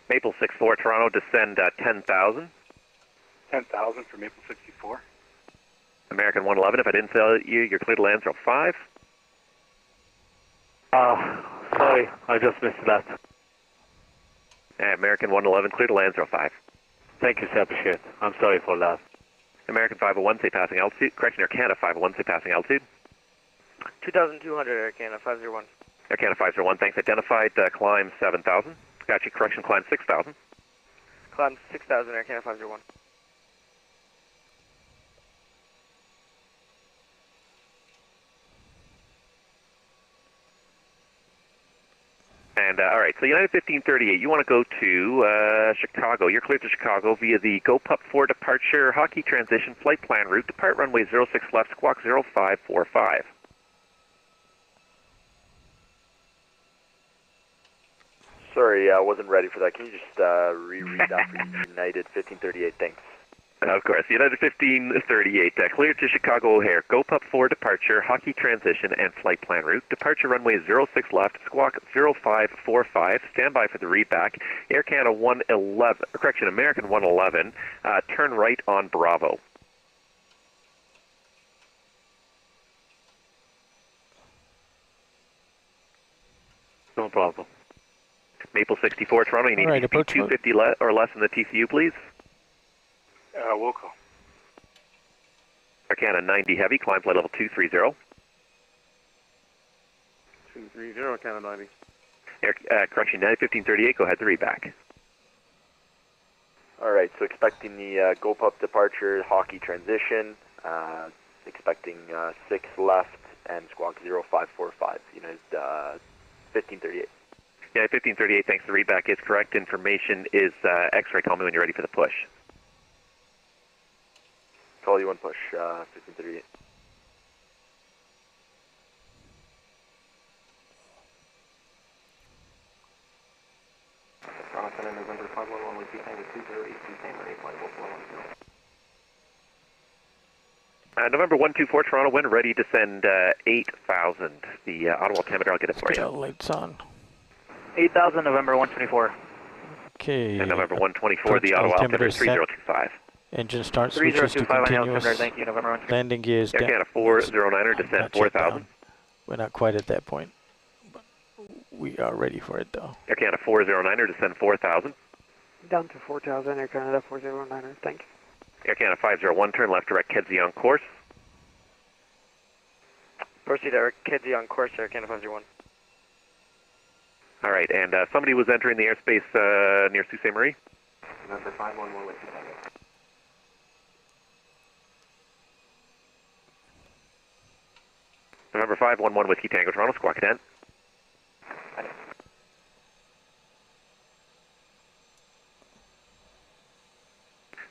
Maple 64, Toronto, descend 10,000. 10,000 for Maple 64. American 111, if I didn't tell you, you're clear to land 05. Sorry, I just missed that. American 111, clear to land 05. Thank you, sir, appreciate it. I'm sorry for that. American 501, say passing altitude. Correction, Air Canada 501, say passing altitude. 2,200, Air Canada 501. Air Canada 501, thanks. Identified, climb 7,000. Got you, correction, climb 6,000. Climb 6,000, Air Canada 501. And, all right, so United 1538, you want to go to Chicago. You're cleared to Chicago via the GoPup 4 departure hockey transition flight plan route. Depart runway 06 left, squawk 0545. Sorry, I wasn't ready for that. Can you just reread that for United 1538? Thanks. Of course. United 1538, cleared to Chicago O'Hare. GoPup 4 departure, hockey transition, and flight plan route. Departure runway 06 left, squawk 0545. Stand by for the readback. Air Canada 111, correction, American 111, turn right on Bravo. no problem. Maple 64, Toronto, you need Alright, to be 250 or less in the TCU, please. We'll call. Air Canada 90 Heavy, climb flight level 230. 230, Canada 90. Correction, 1538, go ahead, 3 back. Alright, so expecting the go-pup departure, hockey transition, expecting 6 left and squawk 0545, unit 1538. Yeah, 1538, thanks. The readback is correct. Information is X-ray. Call me when you're ready for the push. Call you on push, 1538. Toronto Center, November 511 with Tango 2082, Samurai, flight level 410. November 124, Toronto, when ready to send 8,000. The Ottawa altimeter, I'll get it for you. Lights on. 8,000, November 124. Okay. And November 124, the Ottawa altimeter 3025. Engine start switches to 3025 continuous. Thank you, November 124. Landing gears down. Air Canada 409er, descend 4,000. We're not quite at that point, but we are ready for it though. Air Canada 409er, descend 4,000. Down to 4,000, Air Canada 409er, thank you. Air Canada 501, turn left direct Kedzie on course. Proceed Eric Kedzie on course, Air Canada 501. All right, and somebody was entering the airspace near Sault Ste. Marie. November 511 with Tango. November 511 Whiskey Tango, Toronto, squawk 10.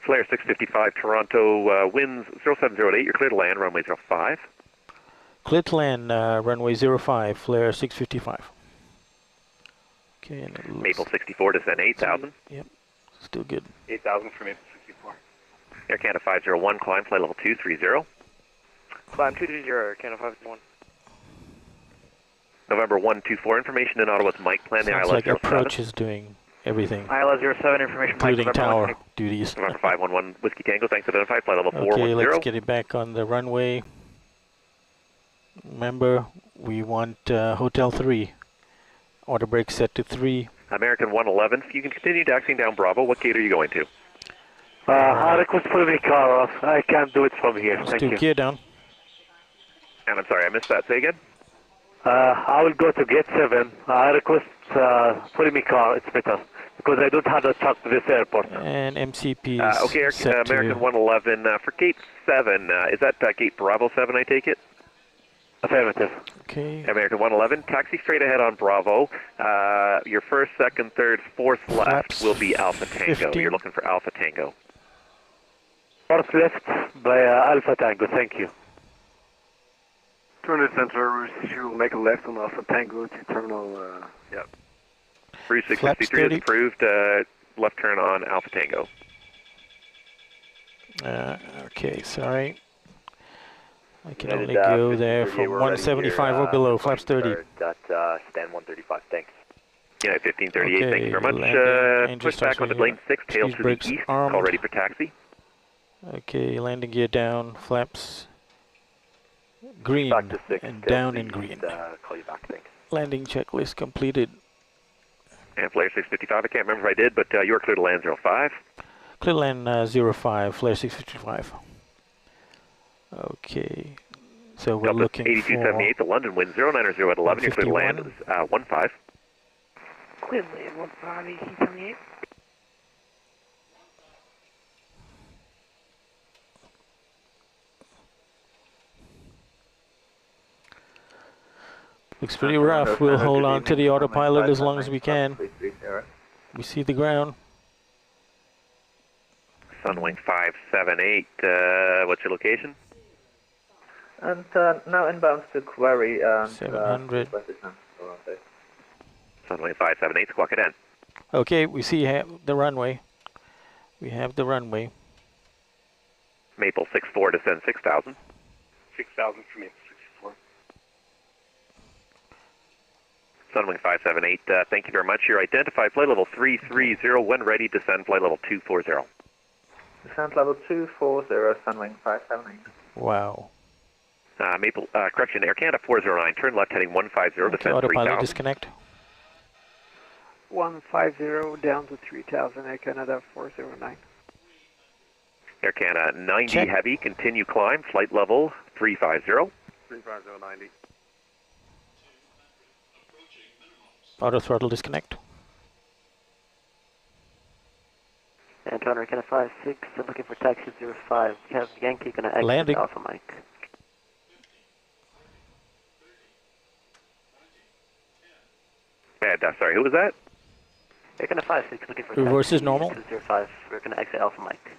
Flair 655, Toronto, winds 0708, you're clear to land, runway 05. Clear to land, runway 05, Flair 655. Okay, and it looks Maple 64, descend 8,000. Yep, still good. 8,000 for Maple 64. Air Canada 501, climb flight level 230. Climb 230, Air Canada 501. November 124, information in Ottawa's Mike plan, the Sounds ILS like 07. approach is doing everything, ILS 07, information including Mike, tower duties. November 511 Whiskey Tango, thanks, identified, flight level 410. Okay, let's get it back on the runway. Remember, we want Hotel 3. Auto brake set to 3. American 111, you can continue taxiing down Bravo. What gate are you going to? I request for the car off. I can't do it from here. Let's Thank do you. gear down. And I'm sorry, I missed that. Say again? I will go to gate 7. I request put me car. It's better because I don't have a truck to this airport. And MCP okay, set American to 111, for gate 7, is that gate Bravo 7, I take it? Affirmative. Okay. American 111, taxi straight ahead on Bravo. Your first, second, third, fourth left will be Alpha Tango. 15. You're looking for Alpha Tango. Fourth left by Alpha Tango. Thank you. Turn the center, you will make a left on Alpha Tango to terminal, yep. Bruce 663 is approved, left turn on Alpha Tango. Okay, sorry. I can only go there from 175 or below, flaps 30. Stand 135, thanks. Yeah, 1538, thank you very much. Push back onto lane 6, tail to the east, armed. call ready for taxi. Okay, landing gear down, flaps green, Back to 6, and down in green. Call you back, thanks. Landing checklist completed. And Flair 655, I can't remember if I did, but you are clear to land 05. Clear land 05, Flair 655. Okay, so we're Delta looking 8278, the London wind 090 at 11, you're clear to land 15. Clear land 15, 8278. Looks pretty rough. We'll hold on to the autopilot as long as we can. We see the ground. Sunwing 578, what's your location? And now inbound to Quarry. 700. Sunwing 578, squawk it in. Okay, we see the runway. We have the runway. Maple 64, descend 6,000. 6,000 for Maple 64. Sunwing 578, thank you very much. You're identified, flight level 330, when ready, descend flight level 240. Descent level 240, Sunwing 578. Wow. Maple, correction, Air Canada 409, turn left heading 150, descend autopilot 3,000. disconnect. 150 down to 3000, Air Canada 409. Air Canada 90 Check. heavy, continue climb, flight level 350. 35090. Auto throttle disconnect. Anton, Air Canada 56, looking for taxi 05. We have Yankee gonna exit Landing. Alpha Mike. And sorry, who was that? Air Canada 56, looking for Reverse taxi is normal. 05. We're gonna exit Alpha Mike.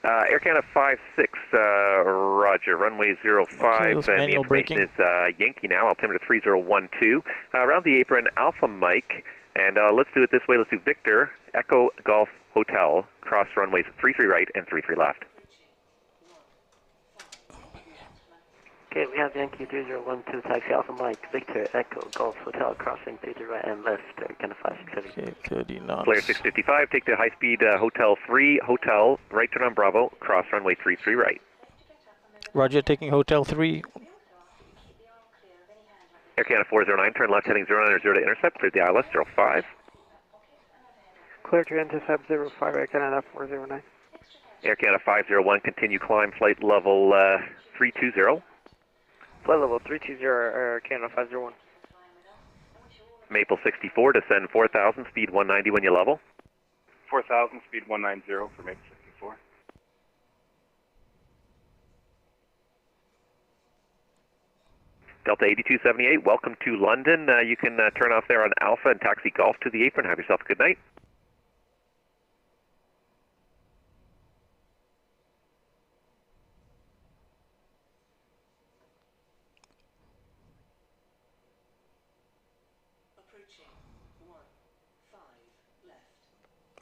Air Canada 56, roger, runway 05, Okay, and the manual information is Yankee now, altimeter 3012, around the apron, Alpha Mike, and let's do it this way, let's do Victor, Echo Golf Hotel, cross runways 33 right and 33 left. Okay, we have Yankee 3012, taxi Alpha Mike, Victor, Echo, Golf Hotel, crossing 33 right and left, Air Canada 56. Okay, 30 knots. Flair 655, take the high-speed Hotel 3, Hotel, right turn on Bravo, cross runway 33 right. Roger, taking Hotel 3. Air Canada 409, turn left heading 090 to intercept, clear the ILS 05. Clear to intercept 05, Air Canada 409. Air Canada 501, continue climb, flight level 320. Flight level 320, Air Canada 501. Maple 64, descend 4000, speed 190 when you level. 4000, speed 190 for Maple 64. Delta 8278, welcome to London. You can turn off there on Alpha and taxi Golf to the apron. Have yourself a good night.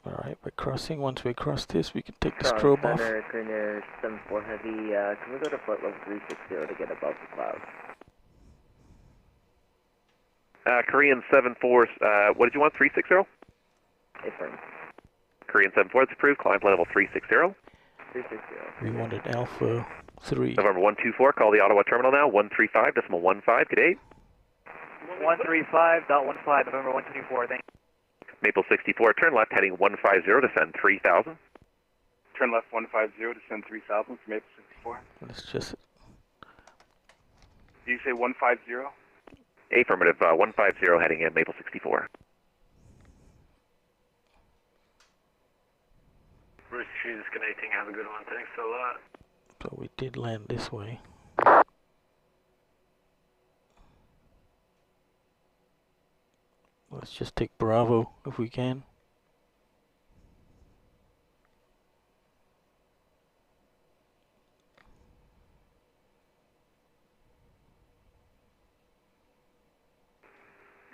Alright, we're crossing. Once we cross this, we can take the strobe off. Center, Korean 74 heavy, can we go to flight level 360 to get above the clouds? Korean 74, what did you want, 360? Apron. Korean 74, it's approved, climb flight level 360. 360. We wanted Alpha 3. November 124, call the Ottawa terminal now, 135.15, good day. 135.15, November 124, thank you. Maple 64, turn left heading 150, descend 3000. Turn left 150, descend 3000 for Maple 64. Let's just... Did you say 150? Affirmative, 150 heading in Maple 64. Bruce, she's disconnecting. Have a good one. Thanks a lot. So we did land this way. Let's just take Bravo if we can.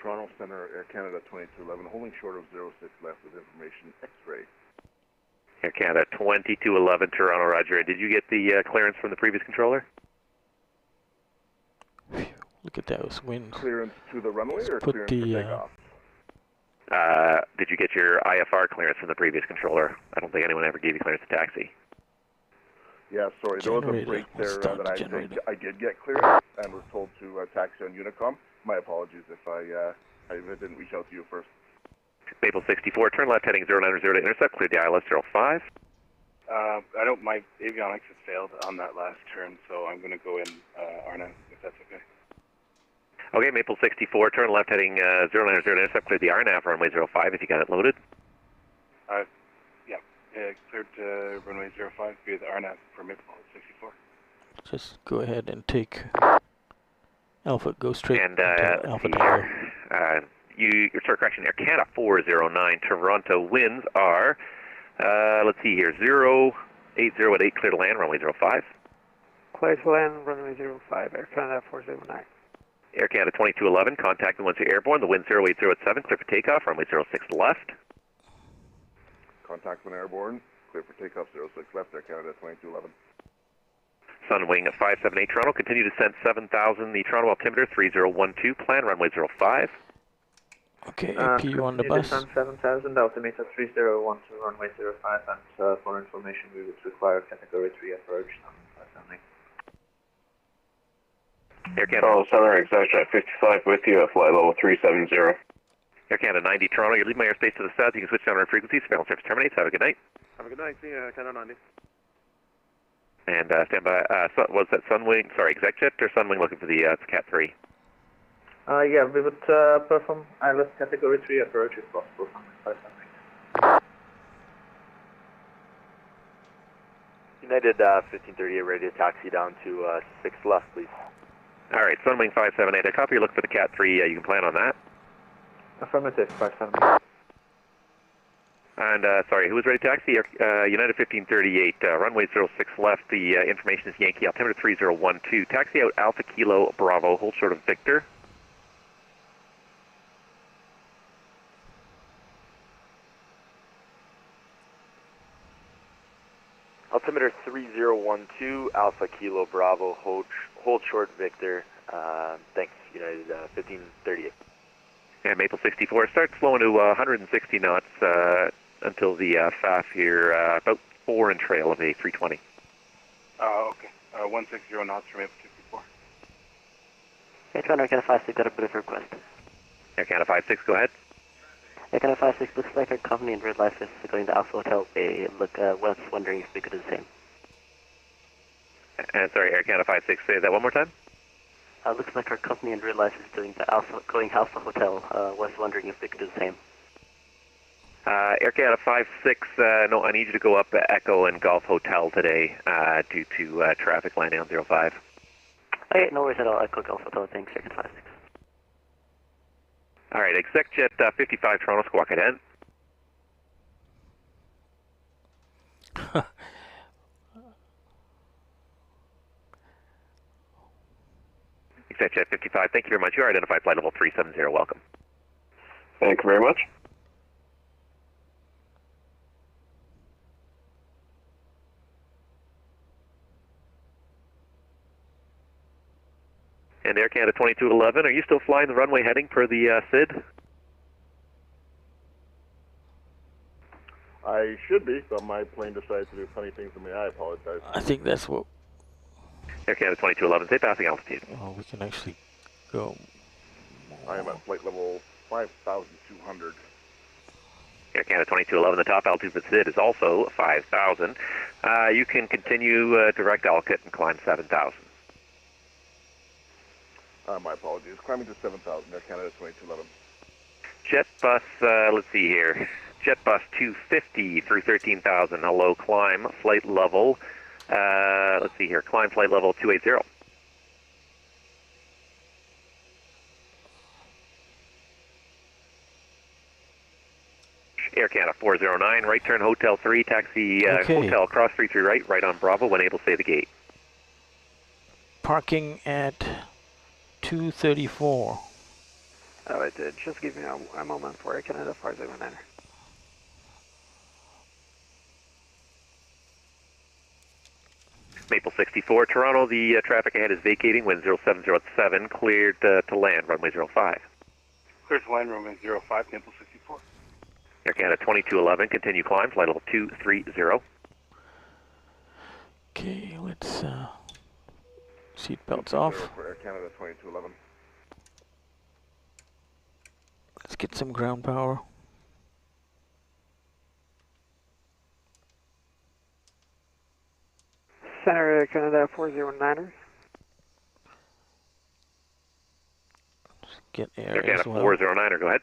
Toronto Center, Air Canada 2211, holding short of 06 left with information X-ray. Air Canada 2211, Toronto, roger. And did you get the clearance from the previous controller? Look at those winds. Clearance to the runway or put clearance the, for takeoff? Did you get your IFR clearance from the previous controller? I don't think anyone ever gave you clearance to taxi. Yeah, sorry, there was a Generator. break there Start that the I generator. think I did get clearance and was told to taxi on Unicom. My apologies if I didn't reach out to you first. Maple 64, turn left heading 090 to intercept, clear the ILS 05. My avionics has failed on that last turn, so I'm going to go in RNAV, if that's okay. Okay, Maple 64, turn left heading 090 to intercept, clear the RNAV runway 05 if you got it loaded. Cleared runway 05 via the RNAV for Maple 64. Just go ahead and take Alpha, go straight And into Alpha Tower. your sort of correction, Air Canada 409, Toronto winds are, let's see here, 080 at 8, clear to land, runway 05. Clear to land, runway 05, Air Canada 409. Air Canada 2211, contacting once you're airborne, the wind 080 at 7, clear for takeoff, runway 06 left. Contact when airborne, clear for takeoff 06 left, Air Canada 2211. Sunwing 578 Toronto, continue descent 7000, the Toronto altimeter 3012, plan runway 05. Okay, APU on the bus. 7000, altimeter 3012, runway 05, and for information we would require category 3 approach on landing. Air Canada. Oh, Center Executive 55 with you at flight level 370. Air Canada 90 Toronto, you leave my airspace to the south. You can switch down our frequency. Surveillance service terminates. Have a good night. Have a good night. See you, Canada 90. And stand by. Was that Sunwing? Sorry, exec jet or Sunwing looking for the Cat 3? Yeah, we would perform ILS category 3 approach if possible. United 1538, ready to taxi down to 6 left, please. All right, Sunwing 578. I copy. You're looking for the Cat 3. You can plan on that. Affirmative, 578. And sorry, who was ready to taxi? United 1538, runway 06 left. The information is Yankee altimeter 3012. Taxi out Alpha Kilo Bravo. Hold short of Victor. Altimeter 3012, Alpha Kilo Bravo, hold short Victor. Thanks, United 1538. And Maple 64, start slowing to 160 knots until the FAF here, about 4 in trail of a 320. Okay. 160 knots from Maple 64. Hey, Toronto, Air Canada 56 got a bit of a request. Air Canada 56, go ahead. Air Canada 56 looks like our company in real life is going to Alpha Hotel. Was wondering if we could do the same. And sorry, Air Canada 56, say that one more time. Looks like our company in real life is doing the going Alpha Hotel. Was wondering if we could do the same. Air Canada 56, no, I need you to go up Echo and Golf Hotel today due to traffic landing on 05. Okay, no worries at all. Echo Golf Hotel, thanks, Air Canada 56. All right, exec jet 55 Toronto, squawk ahead. Exec jet 55, thank you very much. You are identified flight level 370, welcome. Thank you very much. And Air Canada 2211, are you still flying the runway heading per the SID? I should be, but my plane decided to do funny things to me. I apologize. I think that's what... Air Canada 2211, say passing altitude. Oh, we can actually go... I am at flight level 5,200. Air Canada 2211, the top altitude for SID is also 5,000. You can continue direct Alkit and climb 7,000. My apologies. Climbing to 7,000, Air Canada 2211. Jet bus, let's see here. Jet bus 250 through 13,000. Hello, climb flight level. Let's see here. Climb flight level 280. Air Canada 409, right turn Hotel 3, taxi Hotel cross 33 right on Bravo, when able, say the gate. Parking at 234. Alright, just give me a moment for Air Canada 509. Maple 64, Toronto, the traffic ahead is vacating, wind 0707, cleared to land, runway 05. Cleared to land, runway 05, Maple 64. Air Canada 2211, continue climb, flight level 230. Okay, let's seat belts off. For Air Canada 2211. Let's get some ground power. Center Air Canada 409er. Get air, Air Canada as well. 409er, go ahead.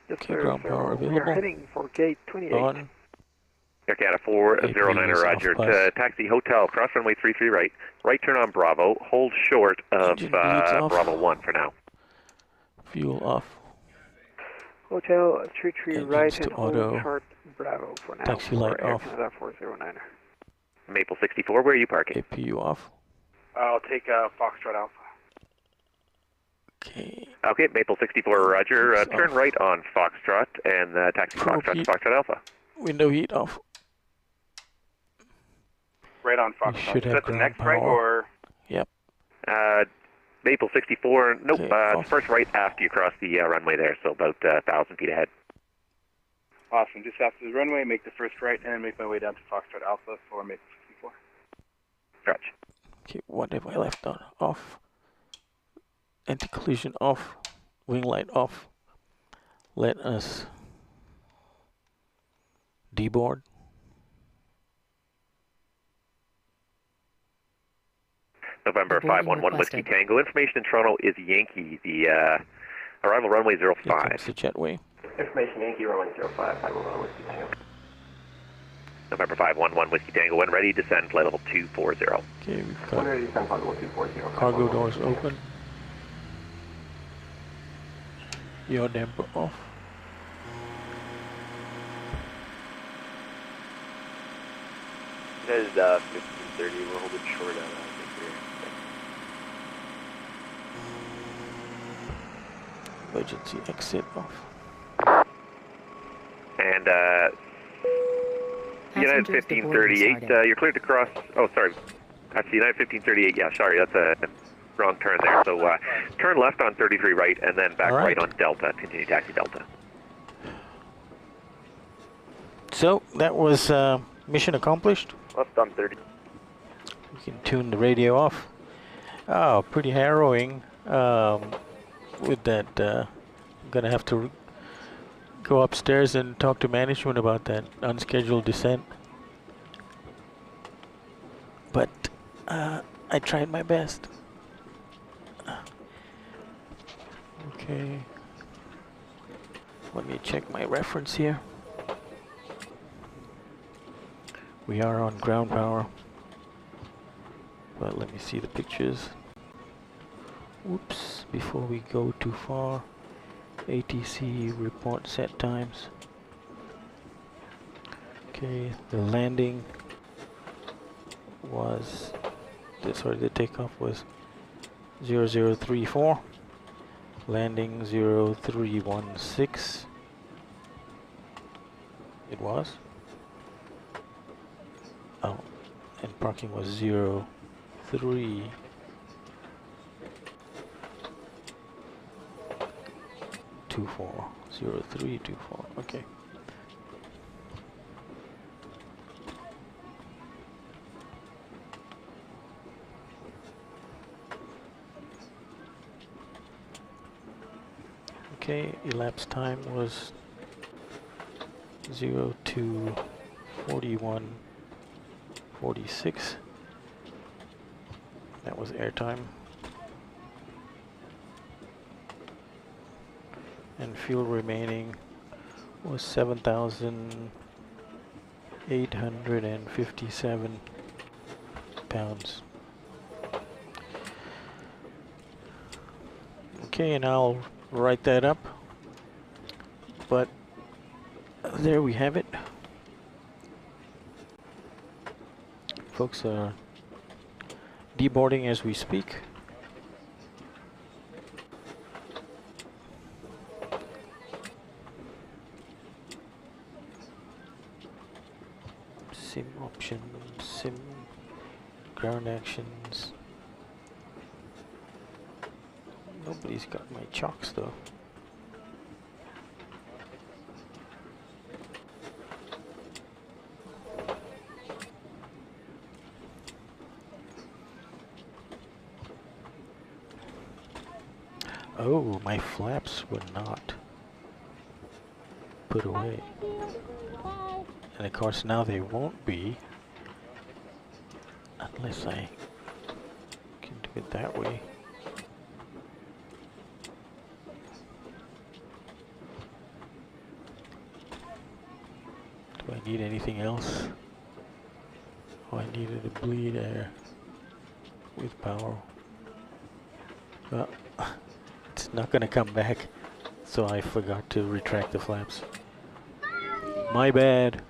Yes, Okay, sir. ground power We are available. heading for gate 28. On. Air Canada 409er, roger. Taxi Hotel, cross runway 33 right. Right turn on Bravo, hold short of Bravo 1 for now. Fuel off. Hotel 33 right Engines and to hold auto. short Bravo for now. Taxi light for Air off. Canada 409er. Maple 64, where are you parking? APU off. I'll take Foxtrot Alpha. Okay. Okay, Maple 64, roger. Turn right on Foxtrot and taxi Foxtrot to Foxtrot Alpha. Window heat off. Right on We Foxtrot. should Is have that the ground next right power. or? Yep. Maple 64, nope, Okay, it's first right after you cross the runway there, so about 1,000 feet ahead. Awesome. Just after the runway, make the first right, and then make my way down to Foxtrot Alpha for Maple 64. Roger. Okay, what have I left on? Off. Anti-collision off. Wing light off. let us deboard. November 511 Whiskey Tango. Information in Toronto is Yankee. The arrival runway 05. Here comes the jetway. Information Yankee runway 05, I will run Whiskey Tango. November 511 Whiskey Tango. When ready, descend flight level 240. Okay, we've got When ready, descend flight level 240. cargo doors open. Yaw damper off. That is 1530. We're holding short on that. Emergency exit off. And United 1538, you're cleared to cross. Oh, sorry. That's United 1538. Yeah, sorry, that's a wrong turn there. So turn left on 33 right, and then back right on Delta. Continue taxi Delta. So that was mission accomplished. Left on 30. We can tune the radio off. Oh, pretty harrowing. With that, I'm gonna have to go upstairs and talk to management about that unscheduled descent. But I tried my best. Okay. Let me check my reference here. We are on ground power. But let me see the pictures. Whoops, before we go too far, ATC report set times. Okay, the landing was, the takeoff was 0034, landing 0316. It was. Oh, and parking was 03. 0324. Okay. Okay, elapsed time was 0241:46. That was airtime. And fuel remaining was 7,857 pounds. Okay, and I'll write that up. But there we have it. Folks are deboarding as we speak. Sim options, sim ground actions. Nobody's got my chocks though. Oh, my flaps were not put away. And of course now they won't be unless I can do it that way. Do I need anything else? Oh, I needed to bleed air with power. Well, it's not gonna come back, so I forgot to retract the flaps. My bad.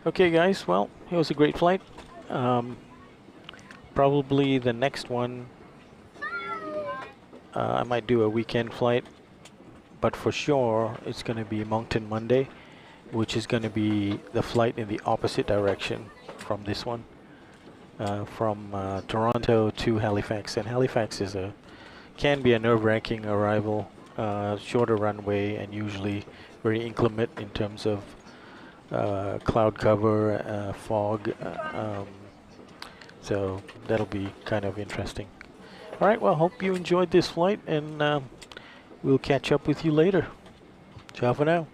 Okay, guys. Well, it was a great flight. Probably the next one, I might do a weekend flight, but for sure it's going to be Moncton Monday, which is going to be the flight in the opposite direction from this one, from Toronto to Halifax. And Halifax is can be a nerve-wracking arrival, shorter runway, and usually very inclement in terms of cloud cover, fog. So that'll be kind of interesting. All right, well, hope you enjoyed this flight, and we'll catch up with you later. Ciao for now.